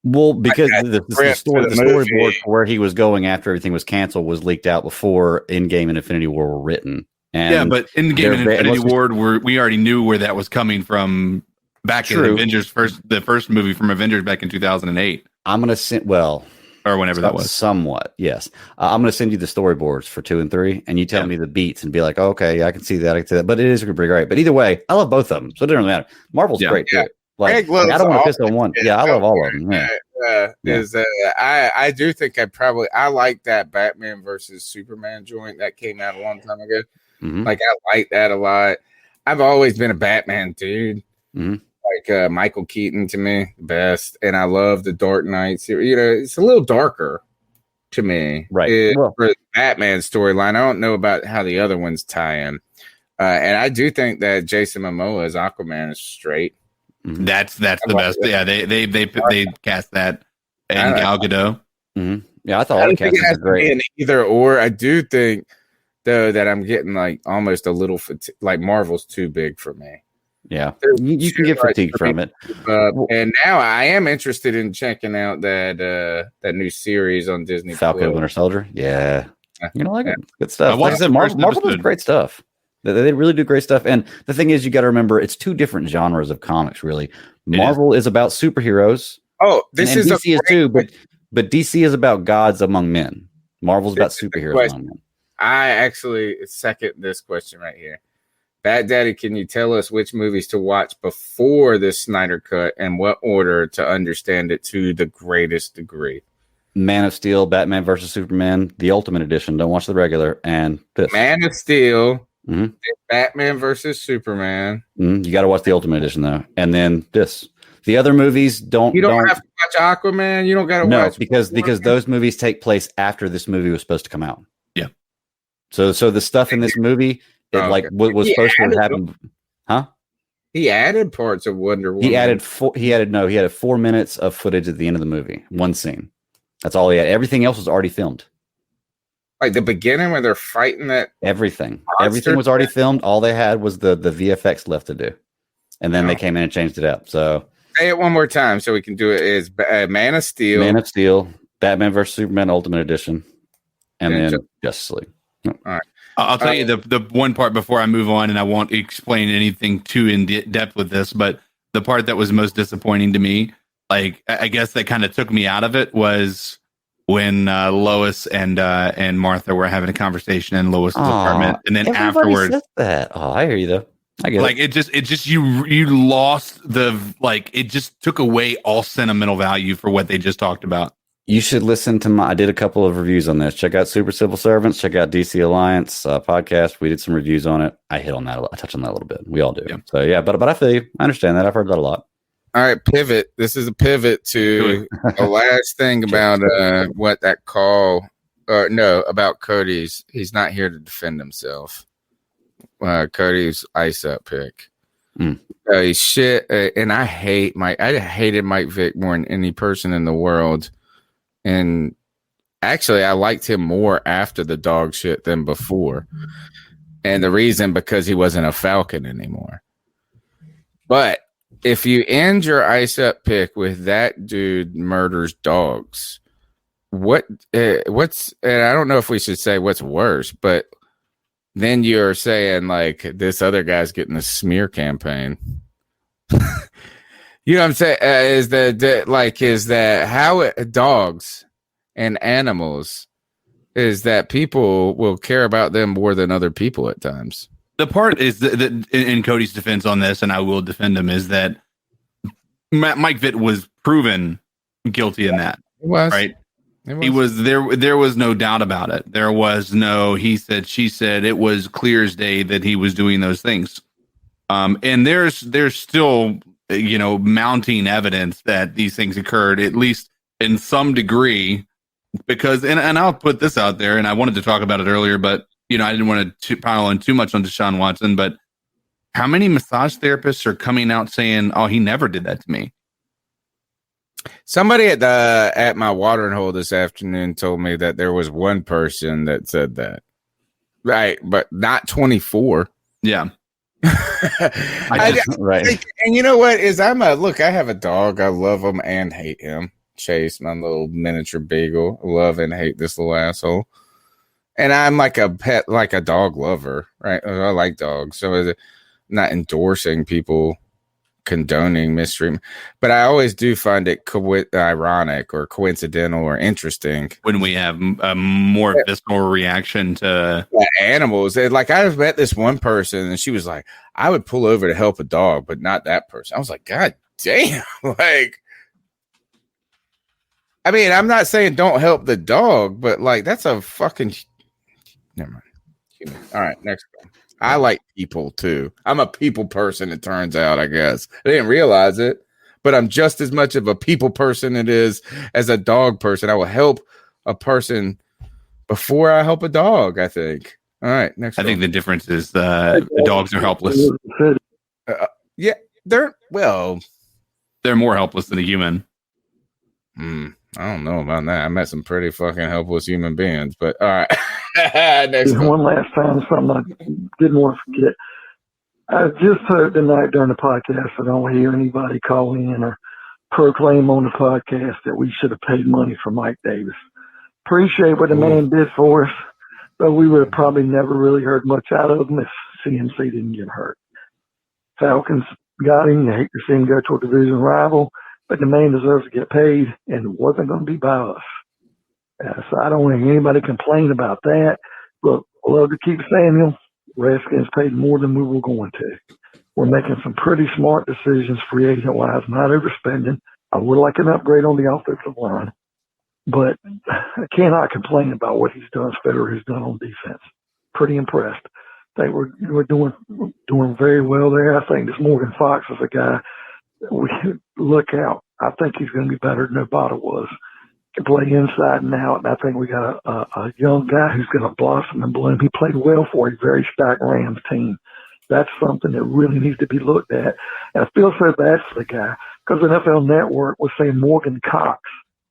Well, because the storyboard for where he was going after everything was canceled was leaked out before Endgame and Infinity War were written. And yeah, but Endgame and Infinity War, we already knew where that was coming from back in Avengers the first movie from Avengers back in 2008. I'm going to send, or whenever that was. Somewhat, yes. I'm going to send you the storyboards for 2 and 3, and you tell me the beats and be like, okay, I can see that, but it is pretty great. But either way, I love both of them, so it doesn't really matter. Marvel's great too. Like, I don't want to piss on one. Yeah, I love all of them. I do think I like that Batman versus Superman joint that came out a long time ago. Like I like that a lot. I've always been a Batman dude. Like Michael Keaton to me, best, and I love the Dark Knight series. You know, it's a little darker to me, right? For the Batman storyline. I don't know about how the other ones tie in, and I do think that Jason Momoa as Aquaman is straight. That's the best. Yeah, they cast that and Gal Gadot. Yeah, I thought all the cast was great. Either or, I do think though that I'm getting like almost a little like Marvel's too big for me. Yeah, you can get fatigued from it. And now I am interested in checking out that new series on Disney. Falcon Winter Soldier. Yeah, you know, like it. Good stuff. Like I said, Marvel does great stuff. They really do great stuff. And the thing is, you got to remember, it's 2 different genres of comics, really. Marvel is about superheroes. Oh, this is DC is too, but DC is about gods among men. Marvel's about superheroes among men. I actually second this question right here. Bad Daddy, can you tell us which movies to watch before the Snyder Cut and what order to understand it to the greatest degree? Man of Steel, Batman versus Superman, the Ultimate Edition. Don't watch the regular. And this. Man of Steel. Batman versus Superman. You got to watch the Ultimate Edition though, and then this. The other movies don't. You don't have to watch Aquaman. You don't got to watch because those movies take place after this movie was supposed to come out. Yeah. So the stuff in this movie, what was supposed to have happened, huh? He added parts of Wonder Woman. He added 4 minutes of footage at the end of the movie, one scene. That's all he had. Everything else was already filmed. Like the beginning where they're fighting that everything was already filmed. All they had was the VFX left to do, and then they came in and changed it up. So say it one more time so we can do it. Is Man of Steel, Batman vs Superman Ultimate Edition, and then Justice League. All right. I'll tell you the one part before I move on, and I won't explain anything too in depth with this, but the part that was most disappointing to me, like I guess that kind of took me out of it, was when Lois and Martha were having a conversation in Lois's apartment, and then afterwards, says that. Oh, I hear you though. I get like it just you lost the it just took away all sentimental value for what they just talked about. You should listen to I did a couple of reviews on this. Check out Super Civil Servants. Check out DC Alliance podcast. We did some reviews on it. I hit on that. I touched on that a little bit. We all do. Yeah. So yeah, but I feel you. I understand that. I've heard that a lot. All right, pivot. This is a pivot to the last thing about what that call. About Cody's. He's not here to defend himself. Cody's ice up pick. He's shit, and I hated Mike Vick more than any person in the world. And actually, I liked him more after the dog shit than before. And the reason, because he wasn't a Falcon anymore. But if you end your ice up pick with that dude murders dogs, what's, and I don't know if we should say what's worse, but then you're saying like this other guy's getting a smear campaign. You know what I'm saying? Is that how dogs and animals is that people will care about them more than other people at times? The part is that in Cody's defense on this, and I will defend him, is that Mike Vitt was proven guilty in that. It was. Right? He was there. There was no doubt about it. There was no he said, she said. It was clear as day that he was doing those things. And there's still, mounting evidence that these things occurred, at least in some degree, because, and I'll put this out there, and I wanted to talk about it earlier, but, I didn't want to pile on too much on Deshaun Watson, but how many massage therapists are coming out saying, oh, he never did that to me? Somebody at my watering hole this afternoon told me that there was one person that said that. Right, but not 24. Yeah. Right. And you know what is I have a dog. I love him and hate him. Chase, my little miniature beagle. Love and hate this little asshole. And I'm like a pet, like a dog lover, right? I like dogs. So I'm not endorsing people condoning mistreatment, but I always do find it ironic or coincidental or interesting when we have a more visceral reaction to animals. Like I've met this one person and she was like, I would pull over to help a dog, but not that person. I was like, God damn. Like, I mean, I'm not saying don't help the dog, but like that's a fucking never mind. All right, next one. I like people too. I'm a people person, it turns out, I guess. I didn't realize it, but I'm just as much of a people person as a dog person. I will help a person before I help a dog, I think. All right, next one. I think the difference is the dogs are helpless. Yeah, they're more helpless than a human. I don't know about that. I met some pretty fucking helpless human beings, but all right. Next one last time, something I didn't want to forget. I just heard tonight during the podcast, I don't hear anybody call in or proclaim on the podcast that we should have paid money for Mike Davis. Appreciate what the man did for us, but we would have probably never really heard much out of him if CMC didn't get hurt. Falcons got him. You hate to see him go to a division rival, but the man deserves to get paid, and it wasn't going to be by us. So I don't want to hear anybody complain about that. Look, I love to keep Samuel. Redskins paid more than we were going to. We're making some pretty smart decisions free agent-wise, not overspending. I would like an upgrade on the offensive line, but I cannot complain about what he's done, Federer has done on defense. Pretty impressed. I think we're doing very well there. I think this Morgan Fox is a guy that we look out. I think he's going to be better than Obata was. Can play inside and out, and I think we got a young guy who's going to blossom and bloom. He played well for a very stacked Rams team. That's something that really needs to be looked at. And I feel so bad for the guy because the NFL Network was saying Morgan Cox,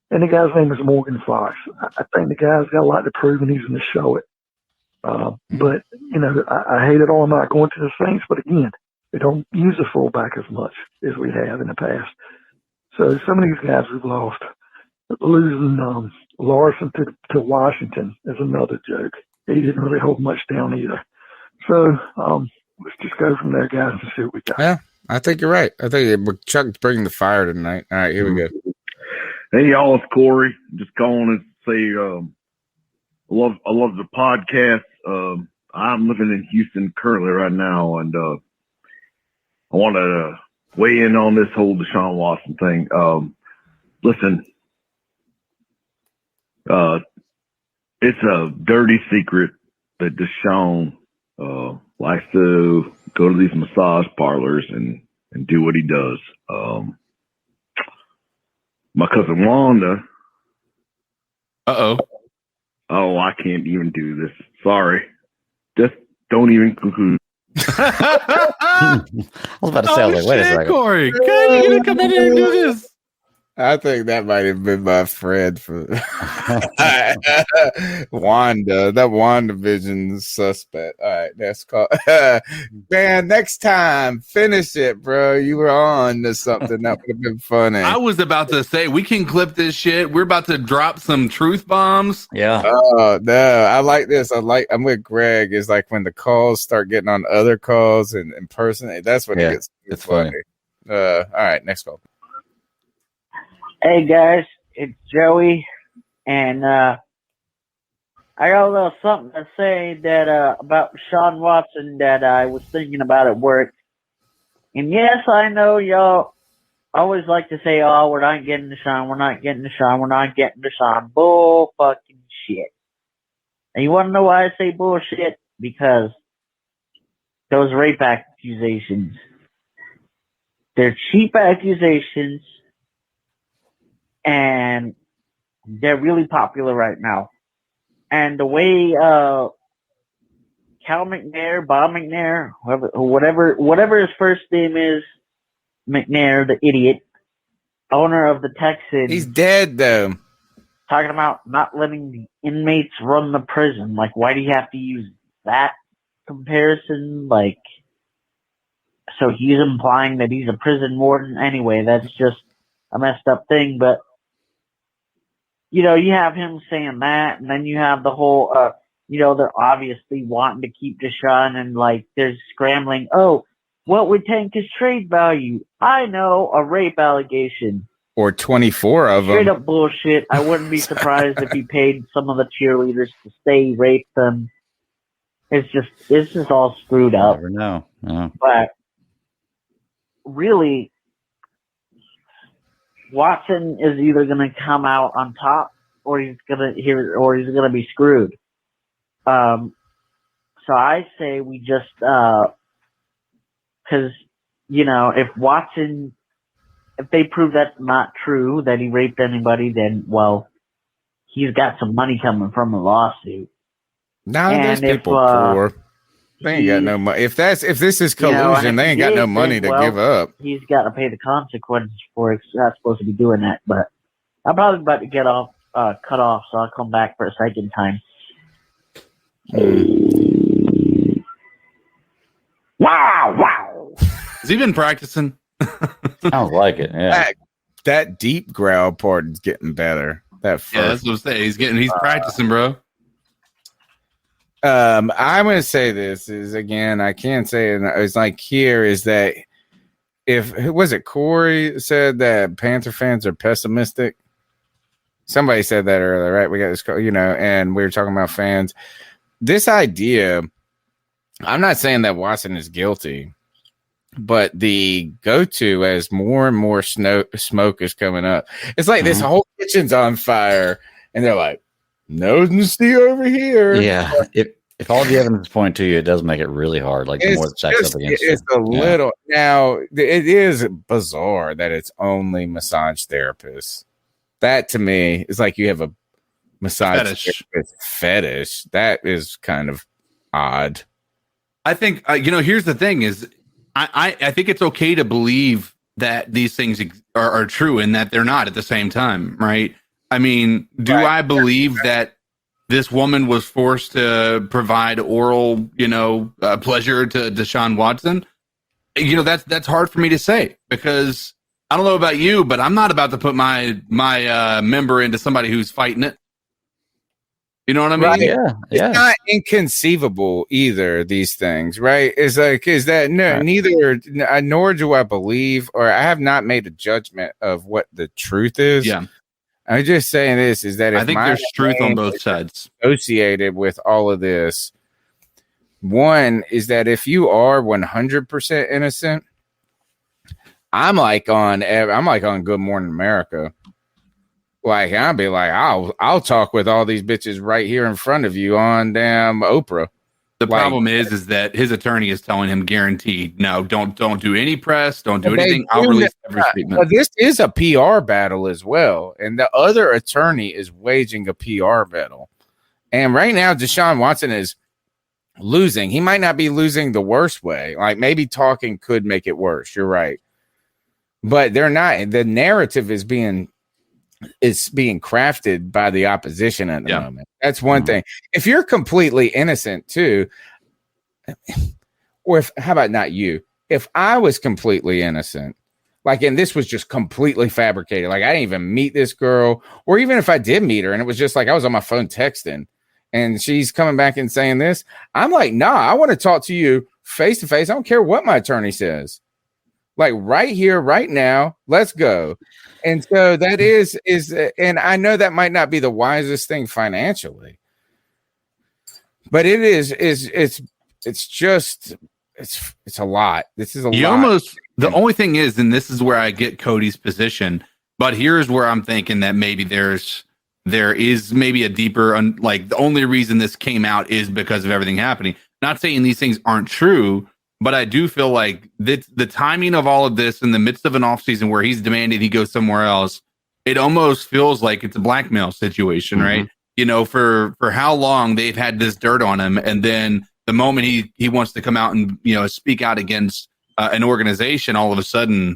and the guy's name is Morgan Fox. I think the guy's got a lot to prove, and he's going to show it. But, I hate it all. I'm not going to the Saints, but again, we don't use the fullback as much as we have in the past. So some of these guys we've lost. Losing Larson to Washington is another joke. he didn't really hold much down either. So let's just go from there, guys, and see what we got. Yeah, I think you're right. I think Chuck's bringing the fire tonight. All right, here we go. Hey, y'all, it's Corey. Just calling to say I love the podcast. I'm living in Houston currently right now, and I want to weigh in on this whole Deshaun Watson thing. Listen, it's a dirty secret that Deshaun likes to go to these massage parlors and do what he does. My cousin Wanda. Oh, I can't even do this. Sorry. Just don't even conclude. I was about to say, I was like, wait a second. Corey, God, you gonna come in here and do this? I think that might have been my friend for Wanda. That WandaVision suspect. All right, that's called. Man, next time, finish it, bro. You were on to something that would have been funny. I was about to say we can clip this shit. We're about to drop some truth bombs. Yeah. Oh no, I like this. I'm with Greg. It's like when the calls start getting on other calls and in person. That's when it gets it's funny. All right, next call. Hey guys, it's Joey, and I got a little something to say that about Deshaun Watson that I was thinking about at work. And yes, I know y'all always like to say, "Oh, we're not getting Deshaun, we're not getting Deshaun, we're not getting Deshaun." Bull fucking shit. And you want to know why I say bullshit? Because those rape accusations, they're cheap accusations. And they're really popular right now. And the way Cal McNair, Bob McNair, whatever his first name is, McNair, the idiot, owner of the Texans. He's dead, though. Talking about not letting the inmates run the prison. Like, why do you have to use that comparison? Like, so he's implying that he's a prison warden. Anyway, that's just a messed up thing, but you know, you have him saying that, and then you have the whole, they're obviously wanting to keep Deshaun, and like they're scrambling. Oh, what would tank his trade value? I know, a rape allegation. Or 24 of them. Straight up bullshit. I wouldn't be surprised if he paid some of the cheerleaders to stay rape them. It's just all screwed up. Never know. No. But really, Watson is either going to come out on top, or he's going to be screwed. So I say we just, because if they prove that's not true, that he raped anybody, then he's got some money coming from a lawsuit. No, those people poor. They ain't got no money. If this is collusion, they ain't got no money to give up. He's got to pay the consequences for it. He's not supposed to be doing that. But I'm probably about to get cut off, so I'll come back for a second time. Wow! Has he been practicing? Sounds like it. Yeah. That deep growl part is getting better. That's what I'm saying. He's practicing, bro. I'm going to say this is again, I can't say it. It's like here is that Corey said that Panther fans are pessimistic. Somebody said that earlier, right? We got this, and we were talking about fans. This idea, I'm not saying that Watson is guilty, but the go-to as more and more smoke is coming up. It's like this whole kitchen's on fire, and they're like, "No, see over here." Yeah, if all the evidence point to you, it does make it really hard. Like the more it stacks up against you. It's a little. Now it is bizarre that it's only massage therapists. That to me is like you have a massage fetish. That is kind of odd. I think here's the thing: is I think it's okay to believe that these things are true and that they're not at the same time, right? I mean, I believe that this woman was forced to provide oral, pleasure to Deshaun Watson? That's hard for me to say because I don't know about you, but I'm not about to put my member into somebody who's fighting it. You know what I mean? Right. Yeah, It's not inconceivable either, these things, right? It's like, is that neither, nor do I believe, or I have not made a judgment of what the truth is. Yeah. I'm just saying this is that if I think my there's truth on name both is sides. associated with all of this, one is that if you are 100% innocent, I'm like on Good Morning America. Like I'll be like, I'll talk with all these bitches right here in front of you on damn Oprah. The problem is that his attorney is telling him guaranteed, no, don't do any press, don't do anything. I'll release every statement. Well, this is a PR battle as well, and the other attorney is waging a PR battle. And right now, Deshaun Watson is losing. He might not be losing the worst way. Like maybe talking could make it worse. You're right, but they're not. The narrative is being crafted by the opposition at the moment. That's one thing. If you're completely innocent too, or how about not you? If I was completely innocent, like, and this was just completely fabricated, like I didn't even meet this girl, or even if I did meet her and it was just like I was on my phone texting and she's coming back and saying this, I'm like, nah, I want to talk to you face to face. I don't care what my attorney says. Like right here, right now, let's go. And so that is, and I know that might not be the wisest thing financially, but it is, it's a lot. This is a lot. The only thing is, and this is where I get Cody's position, but here's where I'm thinking that maybe there is maybe a deeper, like the only reason this came out is because of everything happening. Not saying these things aren't true, but I do feel like the timing of all of this in the midst of an offseason where he's demanded he go somewhere else, it almost feels like it's a blackmail situation, right? You know, for how long they've had this dirt on him, and then the moment he wants to come out and, you know, speak out against an organization, all of a sudden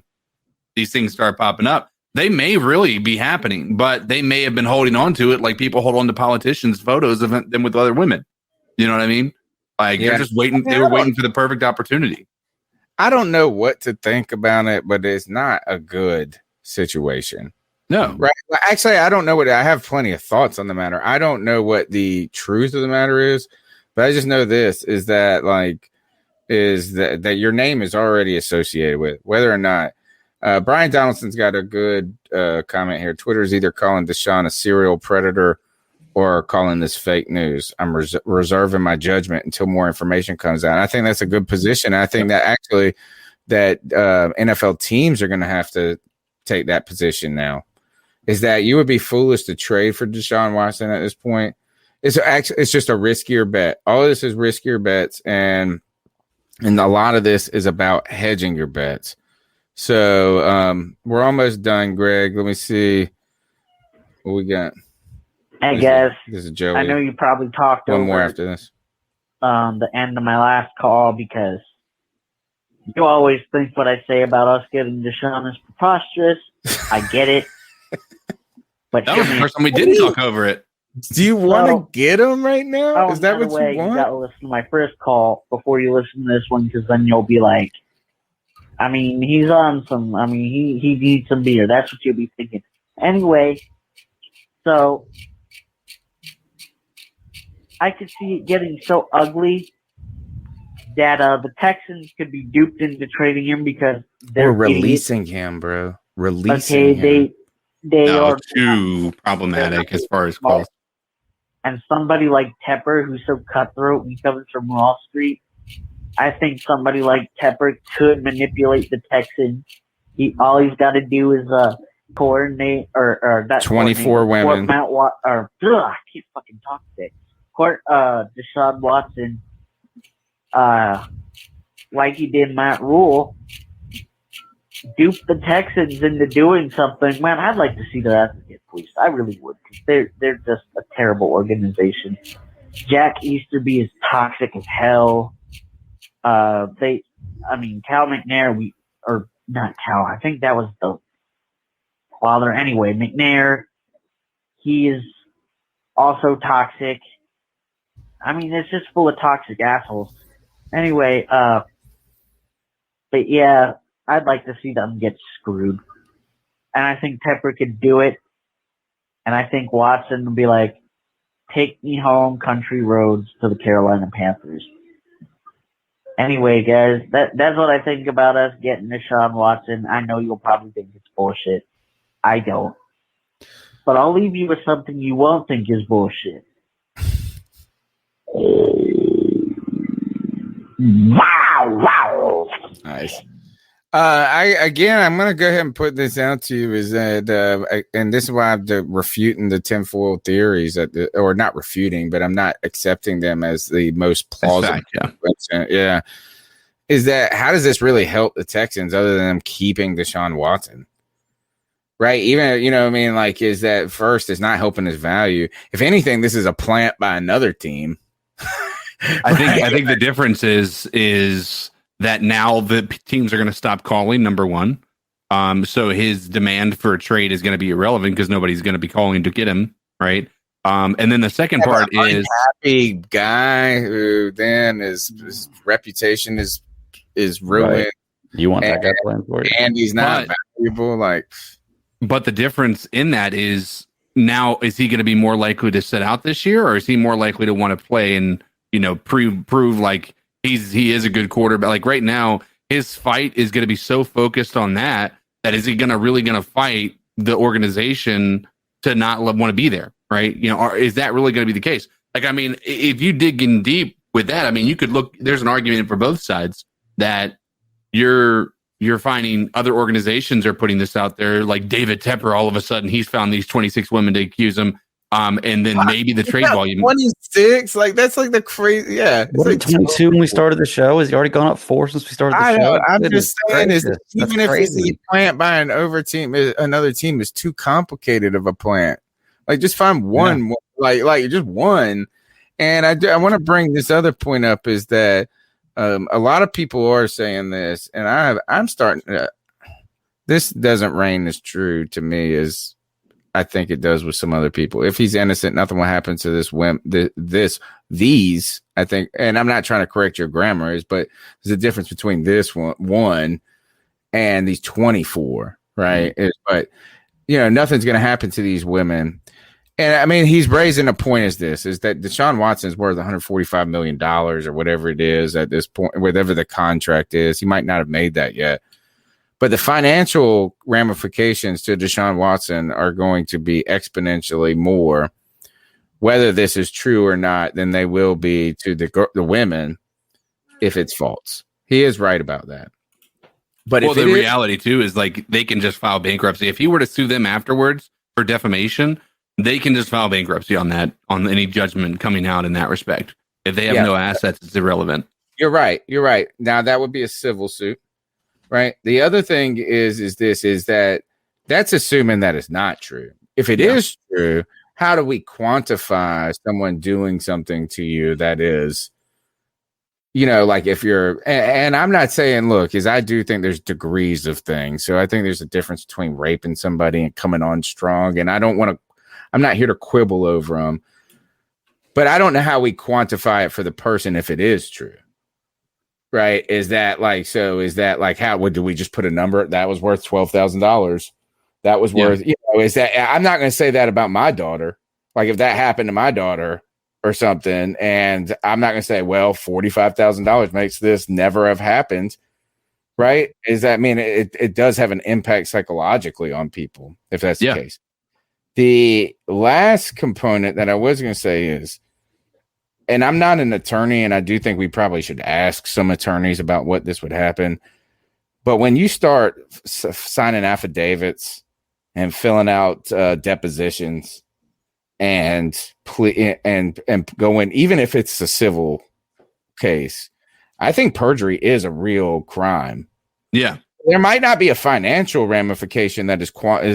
these things start popping up. They may really be happening, but they may have been holding on to it like people hold on to politicians' photos of them with other women. You know what I mean? Like they're just waiting. They were waiting for the perfect opportunity. I don't know what to think about it, but it's not a good situation. No, right? Actually, I don't know I have plenty of thoughts on the matter. I don't know what the truth of the matter is, but I just know this is that that your name is already associated with whether or not. Brian Donaldson's got a good comment here. Twitter is either calling Deshaun a serial predator or calling this fake news. I'm reserving my judgment until more information comes out. And I think that's a good position. I think that actually that NFL teams are going to have to take that position now. Is that you would be foolish to trade for Deshaun Watson at this point. It's just a riskier bet. All of this is riskier bets, and a lot of this is about hedging your bets. So we're almost done, Greg. Let me see what we got. Hey guys, this is Joey. I know you probably talked one over more after this. The end of my last call because you always think what I say about us getting Deshaun is preposterous. I get it, but that was the first time we didn't talk over it. Do you want to get him right now? Is that what you want? You got to listen to my first call before you listen to this one, because then you'll be like, I mean, he's on some. I mean, he needs some beer. That's what you'll be thinking. Anyway, so I could see it getting so ugly that the Texans could be duped into trading him because they're releasing him, bro. Releasing him. They are too problematic as far as calls. And somebody like Tepper, who's so cutthroat and comes from Wall Street, I think somebody like Tepper could manipulate the Texans. All he's got to do is coordinate or that 24 women. I can't fucking talk today. Court Deshaun Watson, like he did Matt Rule, dupe the Texans into doing something. Man, I'd like to see their asses get policed. I really would, because they're just a terrible organization. Jack Easterby is toxic as hell. Cal McNair, I think that was the father. Anyway, McNair, he is also toxic. I mean, it's just full of toxic assholes. Anyway, but yeah, I'd like to see them get screwed. And I think Tepper could do it. And I think Watson would be like, Take me home, country roads to the Carolina Panthers. Anyway, guys, that's what I think about us getting Deshaun Watson. I know you'll probably think it's bullshit. I don't. But I'll leave you with something you won't think is bullshit. Wow. Nice. I'm going to go ahead and put this out to you is that, and this is why I'm refuting the tinfoil theories or not refuting, but I'm not accepting them as the most plausible. Yeah. Is that how does this really help the Texans other than them keeping Deshaun Watson? Right. Even, is that first, it's not helping his value. If anything, this is a plant by another team. I think the difference is that now the teams are going to stop calling, number one. So his demand for a trade is going to be irrelevant because nobody's going to be calling to get him, right? And then the second part is happy guy who then his reputation is ruined. Right. You want that guy playing for you, and he's not valuable. But the difference in that is now is he going to be more likely to sit out this year, or is he more likely to want to play and prove like he is a good quarterback? Like right now, his fight is going to be so focused on that is he really going to fight the organization to not want to be there, right? Or is that really going to be the case? Like, I mean, if you dig in deep with that, I mean, you could look. There's an argument for both sides that you're finding other organizations are putting this out there, like David Tepper. All of a sudden, he's found these 26 women to accuse him. And then maybe the trade volume 26, like that's like the crazy. Yeah, it's like 22 when we started the show. Has he already gone up 4 since we started the show? I'm just saying, even if it's a plant by another team is too complicated of a plant. Like, just find one, like just one. And I want to bring this other point up is that a lot of people are saying this, and I'm starting. This doesn't reign as true to me as I think it does with some other people. If he's innocent, nothing will happen to these, I think, and I'm not trying to correct your grammar, but there's a difference between this one and these 24, right? But, nothing's going to happen to these women. And I mean, he's raising a point is that Deshaun Watson is worth $145 million or whatever it is at this point, whatever the contract is. He might not have made that yet. But the financial ramifications to Deshaun Watson are going to be exponentially more, whether this is true or not, than they will be to the women if it's false. He is right about that. But the reality too is like they can just file bankruptcy. If he were to sue them afterwards for defamation, they can just file bankruptcy on any judgment coming out in that respect. If they have no assets, it's irrelevant. You're right. Now that would be a civil suit. Right. The other thing is that that's assuming that it's not true. If it is true, how do we quantify someone doing something to you that is, like if you're, and I'm not saying, look, because I do think there's degrees of things. So I think there's a difference between raping somebody and coming on strong. And I'm not here to quibble over them, but I don't know how we quantify it for the person if it is true. Right. Is that how do we just put a number that was worth $12,000? That was worth, is that I'm not going to say that about my daughter. Like if that happened to my daughter or something, and I'm not going to say, well, $45,000 makes this never have happened. Right. Is that mean it does have an impact psychologically on people if that's the case? The last component that I was going to say is, and I'm not an attorney, and I do think we probably should ask some attorneys about what this would happen. But when you start signing affidavits and filling out depositions and going, even if it's a civil case, I think perjury is a real crime. Yeah. There might not be a financial ramification that is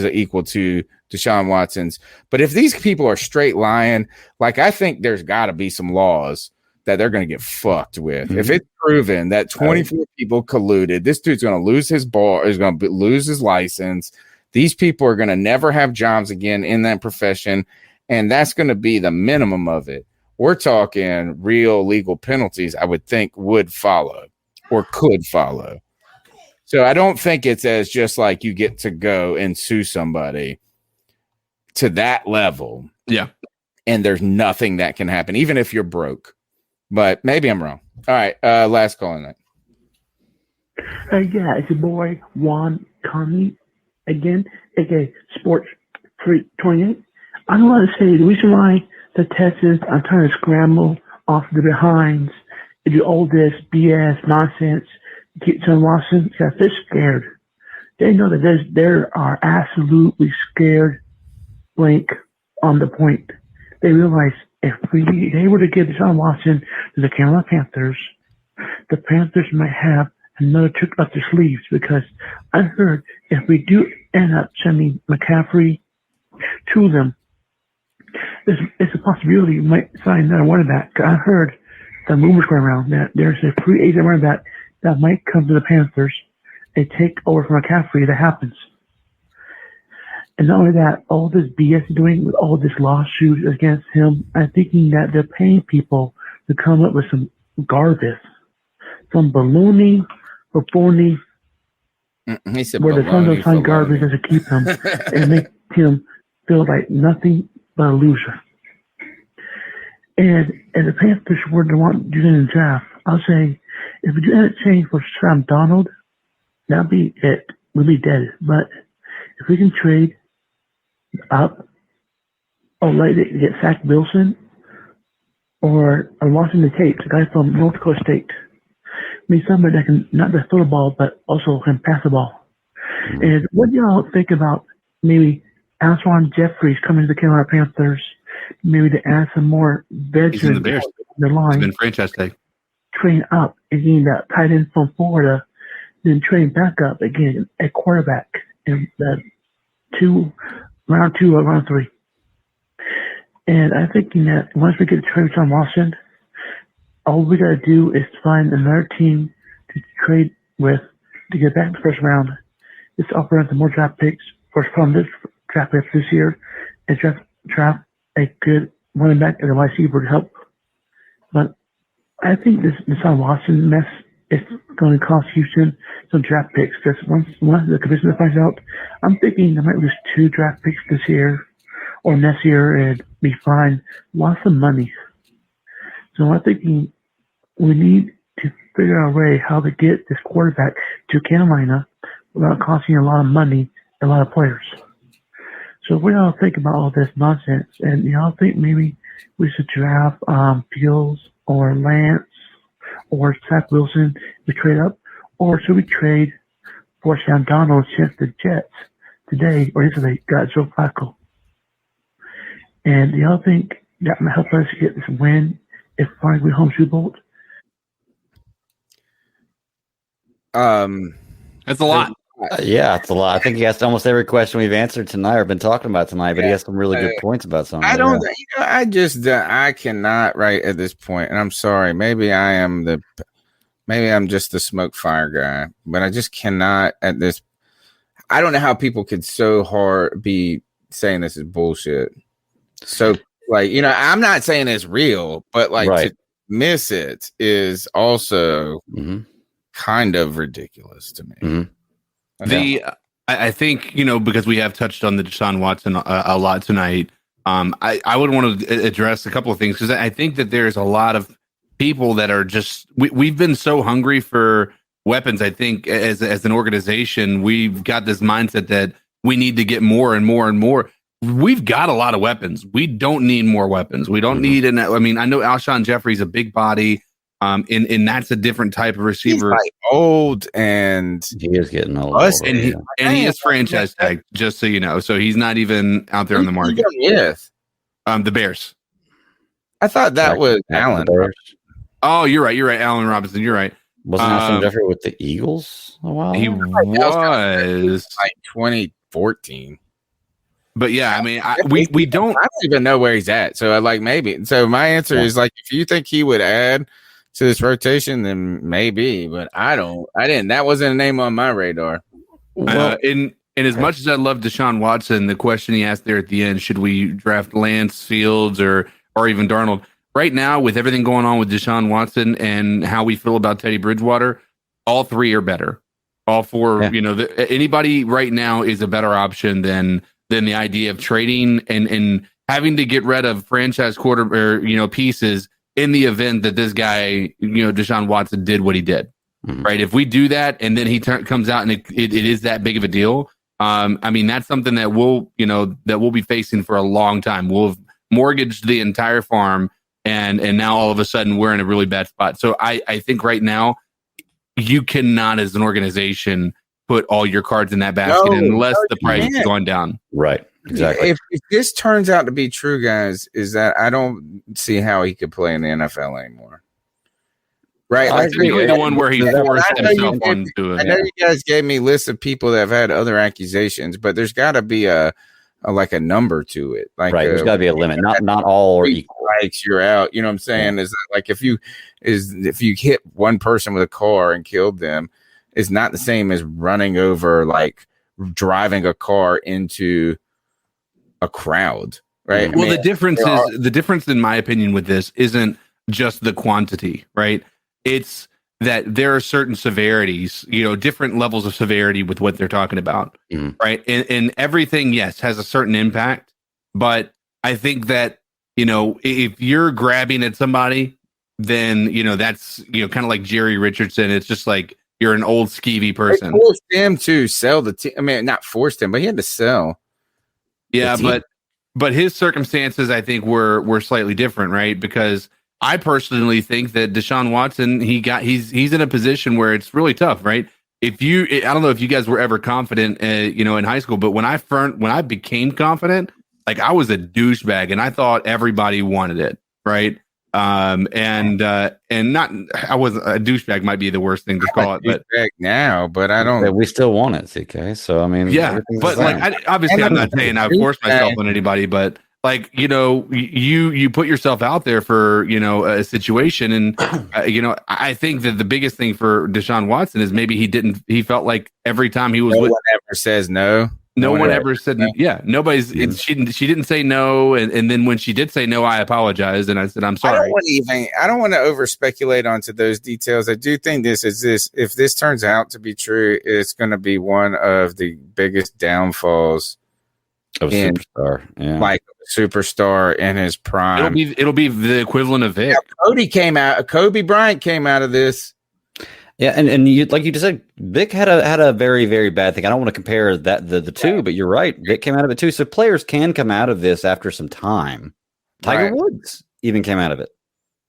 equal to Deshaun Watson's, but if these people are straight lying, like I think there's got to be some laws that they're going to get fucked with. Mm-hmm. If it's proven that 24 people colluded, this dude's going to lose his bar, is going to lose his license. These people are going to never have jobs again in that profession, and that's going to be the minimum of it. We're talking real legal penalties, I would think would follow or could follow. So I don't think it's as just like you get to go and sue somebody to that level. Yeah. and there's nothing that can happen, even if you're broke. But maybe I'm wrong. All right, last call on that. Yeah, it's your boy Juan Conley again, aka Sports Freak 28. I want to say the reason why the Texans are trying to scramble off the behinds and do all this BS nonsense, get Deshaun Watson, because they're scared. They know that they are absolutely scared, blank on the point. They realize if they were to give Deshaun Watson to the Carolina Panthers, the Panthers might have another trick up their sleeves, because I heard if we do end up sending McCaffrey to them, it's a possibility we might sign another running back. I heard the rumors going around that there's a free agent running back that might come to the Panthers and take over from McCaffrey. That happens. And not only that, all this BS he's doing with all this lawsuits against him, I'm thinking that they're paying people to come up with some garbage, some baloney or phony, He said where the Suns baloney don't sign for garbage baloney. to keep him and make him feel like nothing but a loser. And if the Panthers were to want to do that in the draft, I'll say if we do end up change for Sam Donald, that'd be it. We'll be dead. But if we can trade up or let it get Zach Wilson or Washington Tate, the guy from North Dakota State, I mean somebody that can not just throw the ball but also can pass the ball. And what do y'all think about maybe Alshon Jeffries coming to the Carolina Panthers, maybe to add some more He's in the veterans Bears. on the He's line, been franchise tag. train up and getting that tight end from Florida, then train back up again at quarterback in the round 2 or round 3. And I'm thinking that once we get trade Deshaun Watson, all we gotta do is find another team to trade with to get back in the first round. Just offer them more draft picks from this draft picks this year, and draft a good running back and a receiver to help. But I think this Deshaun Watson mess is going to cost Houston some draft picks, because once the commissioner finds out, I'm thinking they might lose 2 draft picks this year or next year and be fine. Lots of money. So I'm thinking we need to figure out a way how to get this quarterback to Carolina without costing a lot of money and a lot of players. So we all think about all this nonsense, and y'all think maybe we should draft Fields or Lance or Zach Wilson to trade up, or should we trade for Sam Donald since the Jets today or yesterday got Joe Flacco? And y'all think that might help us get this win if finally we home Super Bowl? That's a lot. Yeah, it's a lot. I think he asked almost every question we've answered tonight or been talking about tonight, but he has some really good points about something. I don't. I cannot right at this point, and I'm sorry. Maybe I'm just the smoke fire guy, but I just cannot at this. I don't know how people could so hard be saying this is bullshit. So I'm not saying it's real, but to miss it is also kind of ridiculous to me. Mm-hmm. I think, because we have touched on the Deshaun Watson a lot tonight, I would want to address a couple of things, because I think that there's a lot of people that are just we've been so hungry for weapons. I think as an organization, we've got this mindset that we need to get more and more and more. We've got a lot of weapons. We don't need more weapons. We don't need I know Alshon Jeffrey's a big body. And that's a different type of receiver. He's old, and he is getting old, and he is franchise tagged, just so you know. So he's not even out there on the market. Yes, the Bears. I thought that was Allen. Oh, you're right. Allen Robinson. You're right. Wasn't Alshon Jeffrey with the Eagles a while? He was like 2014. But yeah, we don't. I don't even know where he's at. So maybe. So my answer is if you think he would add to this rotation, then maybe. But I didn't. That wasn't a name on my radar. In as much as I love Deshaun Watson, the question he asked there at the end: should we draft Lance, Fields, or even Darnold? Right now, with everything going on with Deshaun Watson and how we feel about Teddy Bridgewater, all 3 are better. All 4, anybody right now is a better option than the idea of trading and having to get rid of franchise pieces in the event that this guy, Deshaun Watson, did what he did. Right? If we do that and then he comes out and it is that big of a deal, that's something that we'll be facing for a long time. We'll have mortgaged the entire farm, and now all of a sudden we're in a really bad spot. So I think right now you cannot, as an organization, put all your cards in that basket unless the price is going down. Right. Exactly. If this turns out to be true, guys, is that I don't see how he could play in the NFL anymore. Right, like the one where he forced himself onto it. I know you guys gave me lists of people that have had other accusations, but there's got to be a number to it. Like, right, there's got to be a limit. Not all are equal. Strikes, you're out. You know what I'm saying? Is that like if you hit one person with a car and killed them, it's not the same as running over, like driving a car into a crowd, right? Well, the difference in my opinion with this isn't just the quantity, right? It's that there are certain severities, different levels of severity with what they're talking about, right? And everything, yes, has a certain impact. But I think that, if you're grabbing at somebody, then, that's, kind of like Jerry Richardson. It's just like you're an old skeevy person. They forced him to sell the team. I mean, not forced him, but he had to sell. Yeah, but his circumstances, I think, were slightly different, right? Because I personally think that Deshaun Watson, he's in a position where it's really tough, right? I don't know if you guys were ever confident, in high school, but when I became confident, like I was a douchebag and I thought everybody wanted it, right? And not, I wasn't a douchebag might be the worst thing to call it, but now, but I don't. We still want it, CK. So I mean, yeah, but like obviously, I'm not saying I forced myself on anybody, but. Like, you put yourself out there for, a situation. And, I think that the biggest thing for Deshaun Watson is maybe he felt like every time he was no one ever says no. No one ever said no. Yeah. Nobody's, she didn't say no. And then when she did say no, I apologized. And I said, I'm sorry. I don't want to over speculate onto those details. I do think if this turns out to be true, it's going to be one of the biggest downfalls of superstar, like a superstar in his prime. It'll be the equivalent of Vic. Kobe Bryant came out of this. Yeah, and you, like you just said, Vic had a very, very bad thing. I don't want to compare the two, but you're right. Vic came out of it too. So players can come out of this after some time. Tiger Woods even came out of it.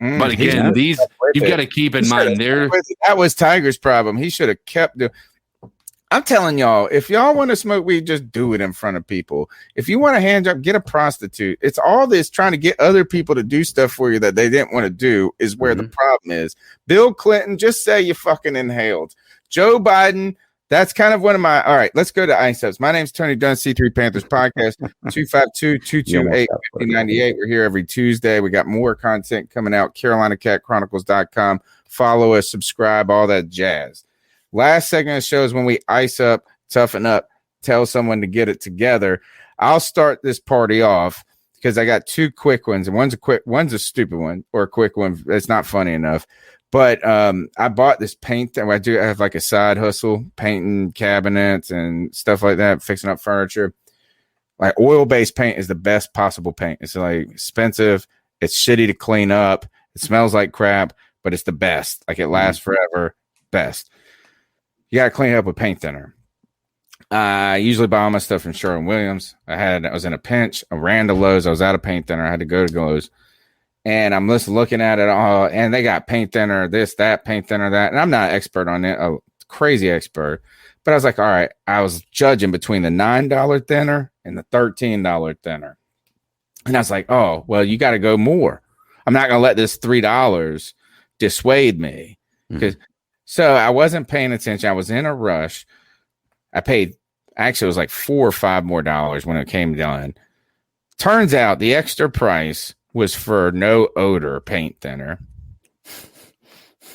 But again, you've got to keep in mind that was Tiger's problem. He should have kept doing. I'm telling y'all, if y'all want to smoke weed, just do it in front of people. If you want a hand job, get a prostitute. It's all this trying to get other people to do stuff for you that they didn't want to do is where the problem is. Bill Clinton, just say you fucking inhaled. Joe Biden, that's kind of one of my. All right, let's go to Ice Ups. My name's Tony Dunn, C3 Panthers Podcast, 252-228-5098. We're here every Tuesday. We got more content coming out, CarolinaCatChronicles.com. Follow us, subscribe, all that jazz. Last segment of the show is when we ice up, toughen up, tell someone to get it together. I'll start this party off because I got two quick ones, and one's a stupid one or a quick one. It's not funny enough. But I bought this paint. I have like a side hustle, painting cabinets and stuff like that, fixing up furniture. Like oil-based paint is the best possible paint. It's like expensive. It's shitty to clean up. It smells like crap, but it's the best. Like it lasts forever. Best. You got to clean it up with paint thinner. I usually buy all my stuff from Sherwin-Williams. I was in a pinch. I ran to Lowe's. I was out of paint thinner. I had to go to Lowe's. And I'm just looking at it all. And they got paint thinner, this, that, paint thinner, that. And I'm not an expert on it, a crazy expert. But I was like, all right. I was judging between the $9 thinner and the $13 thinner. And I was like, oh, well, you got to go more. I'm not going to let this $3 dissuade me. Because So I wasn't paying attention. I was in a rush. I paid, actually, it was like $4 or $5 more when it came done. Turns out the extra price was for no odor paint thinner.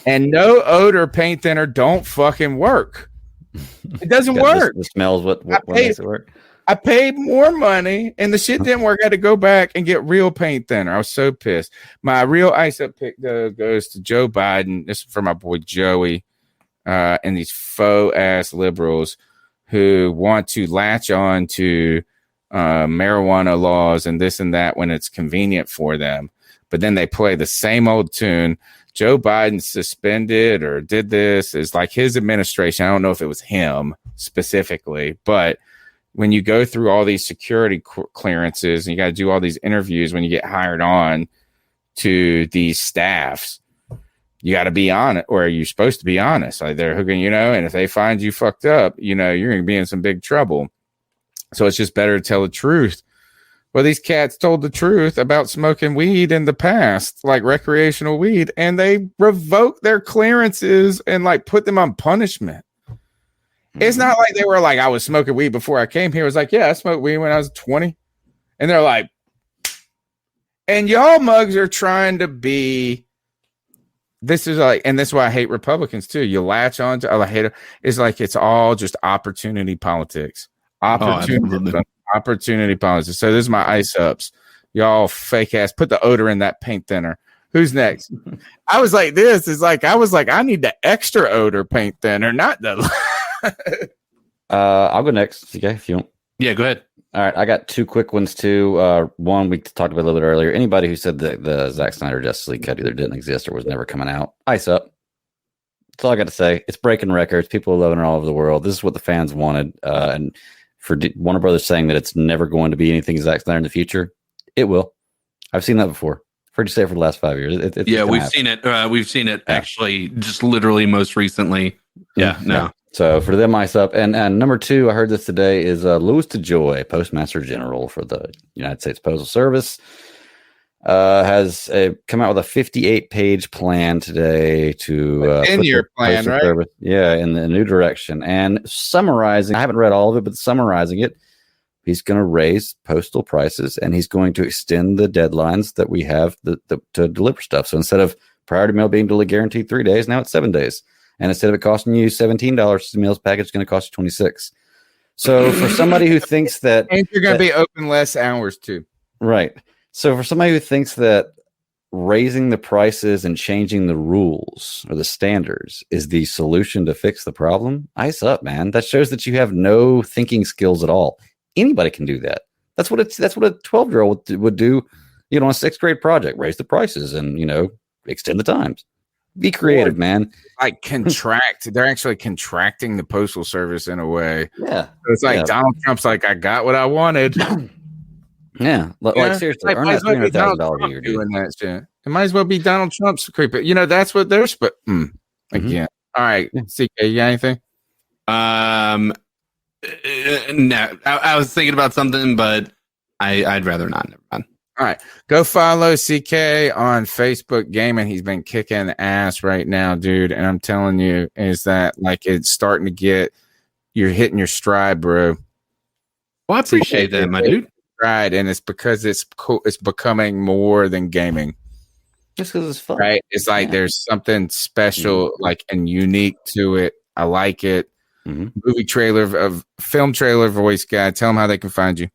And no odor paint thinner don't fucking work. It doesn't work. The smells what makes it work. I paid more money and the shit didn't work. I had to go back and get real paint thinner. I was so pissed. My real ice up pick goes to Joe Biden. This is for my boy Joey and these faux ass liberals who want to latch on to marijuana laws and this and that when it's convenient for them. But then they play the same old tune. Joe Biden suspended or did this. Is like his administration. I don't know if it was him specifically, but when you go through all these security clearances and you got to do all these interviews when you get hired on to these staffs, you got to be on it, or you're supposed to be honest. Like they're hooking, and if they find you fucked up, you're going to be in some big trouble. So it's just better to tell the truth. Well, these cats told the truth about smoking weed in the past, like recreational weed, and they revoked their clearances and like put them on punishment. It's not like they were like, I was smoking weed before I came here. It was like, yeah, I smoked weed when I was 20. And they're like, and y'all mugs are trying to be, this is like, and that's why I hate Republicans too. You latch on to, I hate it. It's like, it's all just opportunity politics. Opportunity politics. So this is my ice ups. Y'all fake ass, put the odor in that paint thinner. Who's next? I was like, I need the extra odor paint thinner, not the. I'll go next, CK, if you want. Yeah, go ahead. All right, I got two quick ones too. One we talked about a little bit earlier. Anybody who said that the Zack Snyder Justice League cut either didn't exist or was never coming out, ice up. That's all I got to say. It's breaking records. People are loving it all over the world. This is what the fans wanted. And for Warner Brothers saying that it's never going to be anything Zack Snyder in the future, it will. I've seen that before. I've heard you say it for the last 5 years. We've seen it. We've seen it actually just literally most recently. Yeah, no. Yeah. So for them, ice up. And number two, I heard this today, is Louis DeJoy, Postmaster General for the United States Postal Service, has come out with a 58-page plan today to 10-year plan, right? Service, in the new direction. And summarizing, I haven't read all of it, but summarizing it, he's going to raise postal prices and he's going to extend the deadlines that we have to deliver stuff. So instead of priority mail being guaranteed 3 days, now it's 7 days. And instead of it costing you $17, the meals package is going to cost you $26. So for somebody who thinks that, and you're going to be open less hours too, right? So for somebody who thinks that raising the prices and changing the rules or the standards is the solution to fix the problem, ice up, man. That shows that you have no thinking skills at all. Anybody can do that. That's what a 12-year-old would do, on a 6th grade project, raise the prices and, extend the times. Be creative, man. Like contract. They're actually contracting the postal service in a way. Yeah. So it's like Donald Trump's like, I got what I wanted. Yeah. Like seriously, earn that $300,000 a year, dude. Doing that shit. It might as well be Donald Trump's creepy. That's what they're again. All right. CK, you got anything? No. I was thinking about something, but I'd rather not. Never mind. All right. Go follow CK on Facebook Gaming. He's been kicking ass right now, dude. And I'm telling you, is that like it's starting to get, you're hitting your stride, bro. Well, I appreciate that, my dude. Right. And it's because it's cool. It's becoming more than gaming. Just because it's fun. Right. It's like there's something special, like, and unique to it. I like it. Movie trailer, film trailer voice guy. Tell them how they can find you.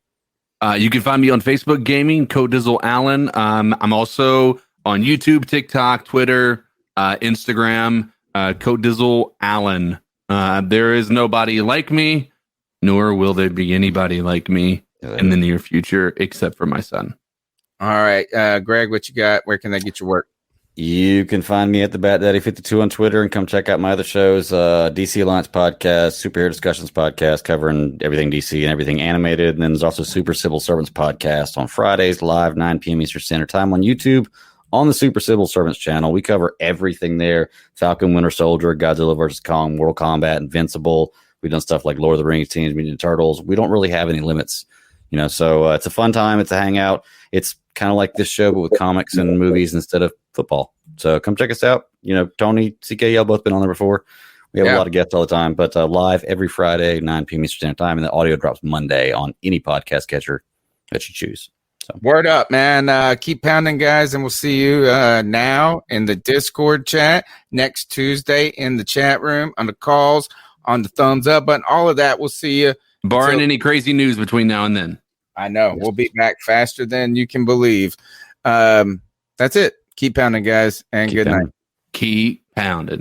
You can find me on Facebook Gaming, Dizzle Allen. I'm also on YouTube, TikTok, Twitter, Instagram, Dizzle Allen. There is nobody like me, nor will there be anybody like me in the near future, except for my son. All right. Greg, what you got? Where can they get your work? You can find me at the Bat Daddy 52 on Twitter and come check out my other shows, DC Alliance podcast, Superhero Discussions podcast, covering everything DC and everything animated. And then there's also Super Civil Servants podcast on Fridays, live 9 p.m. Eastern Standard Time on YouTube on the Super Civil Servants channel. We cover everything there. Falcon, Winter Soldier, Godzilla vs. Kong, Mortal Kombat, Invincible. We've done stuff like Lord of the Rings, Teenage Mutant Ninja Turtles. We don't really have any limits, so it's a fun time. It's a hangout. It's kind of like this show, but with comics and movies instead of football. So come check us out. Tony, CK, y'all both been on there before. We have a lot of guests all the time, but live every Friday, 9 p.m. Eastern Standard Time, and the audio drops Monday on any podcast catcher that you choose. So word up, man. Keep pounding, guys, and we'll see you now in the Discord chat, next Tuesday in the chat room, on the calls, on the thumbs up button, all of that. We'll see you. Barring any crazy news between now and then. I know. Yes. We'll be back faster than you can believe. That's it. Keep pounding, guys, and good night. Keep pounding.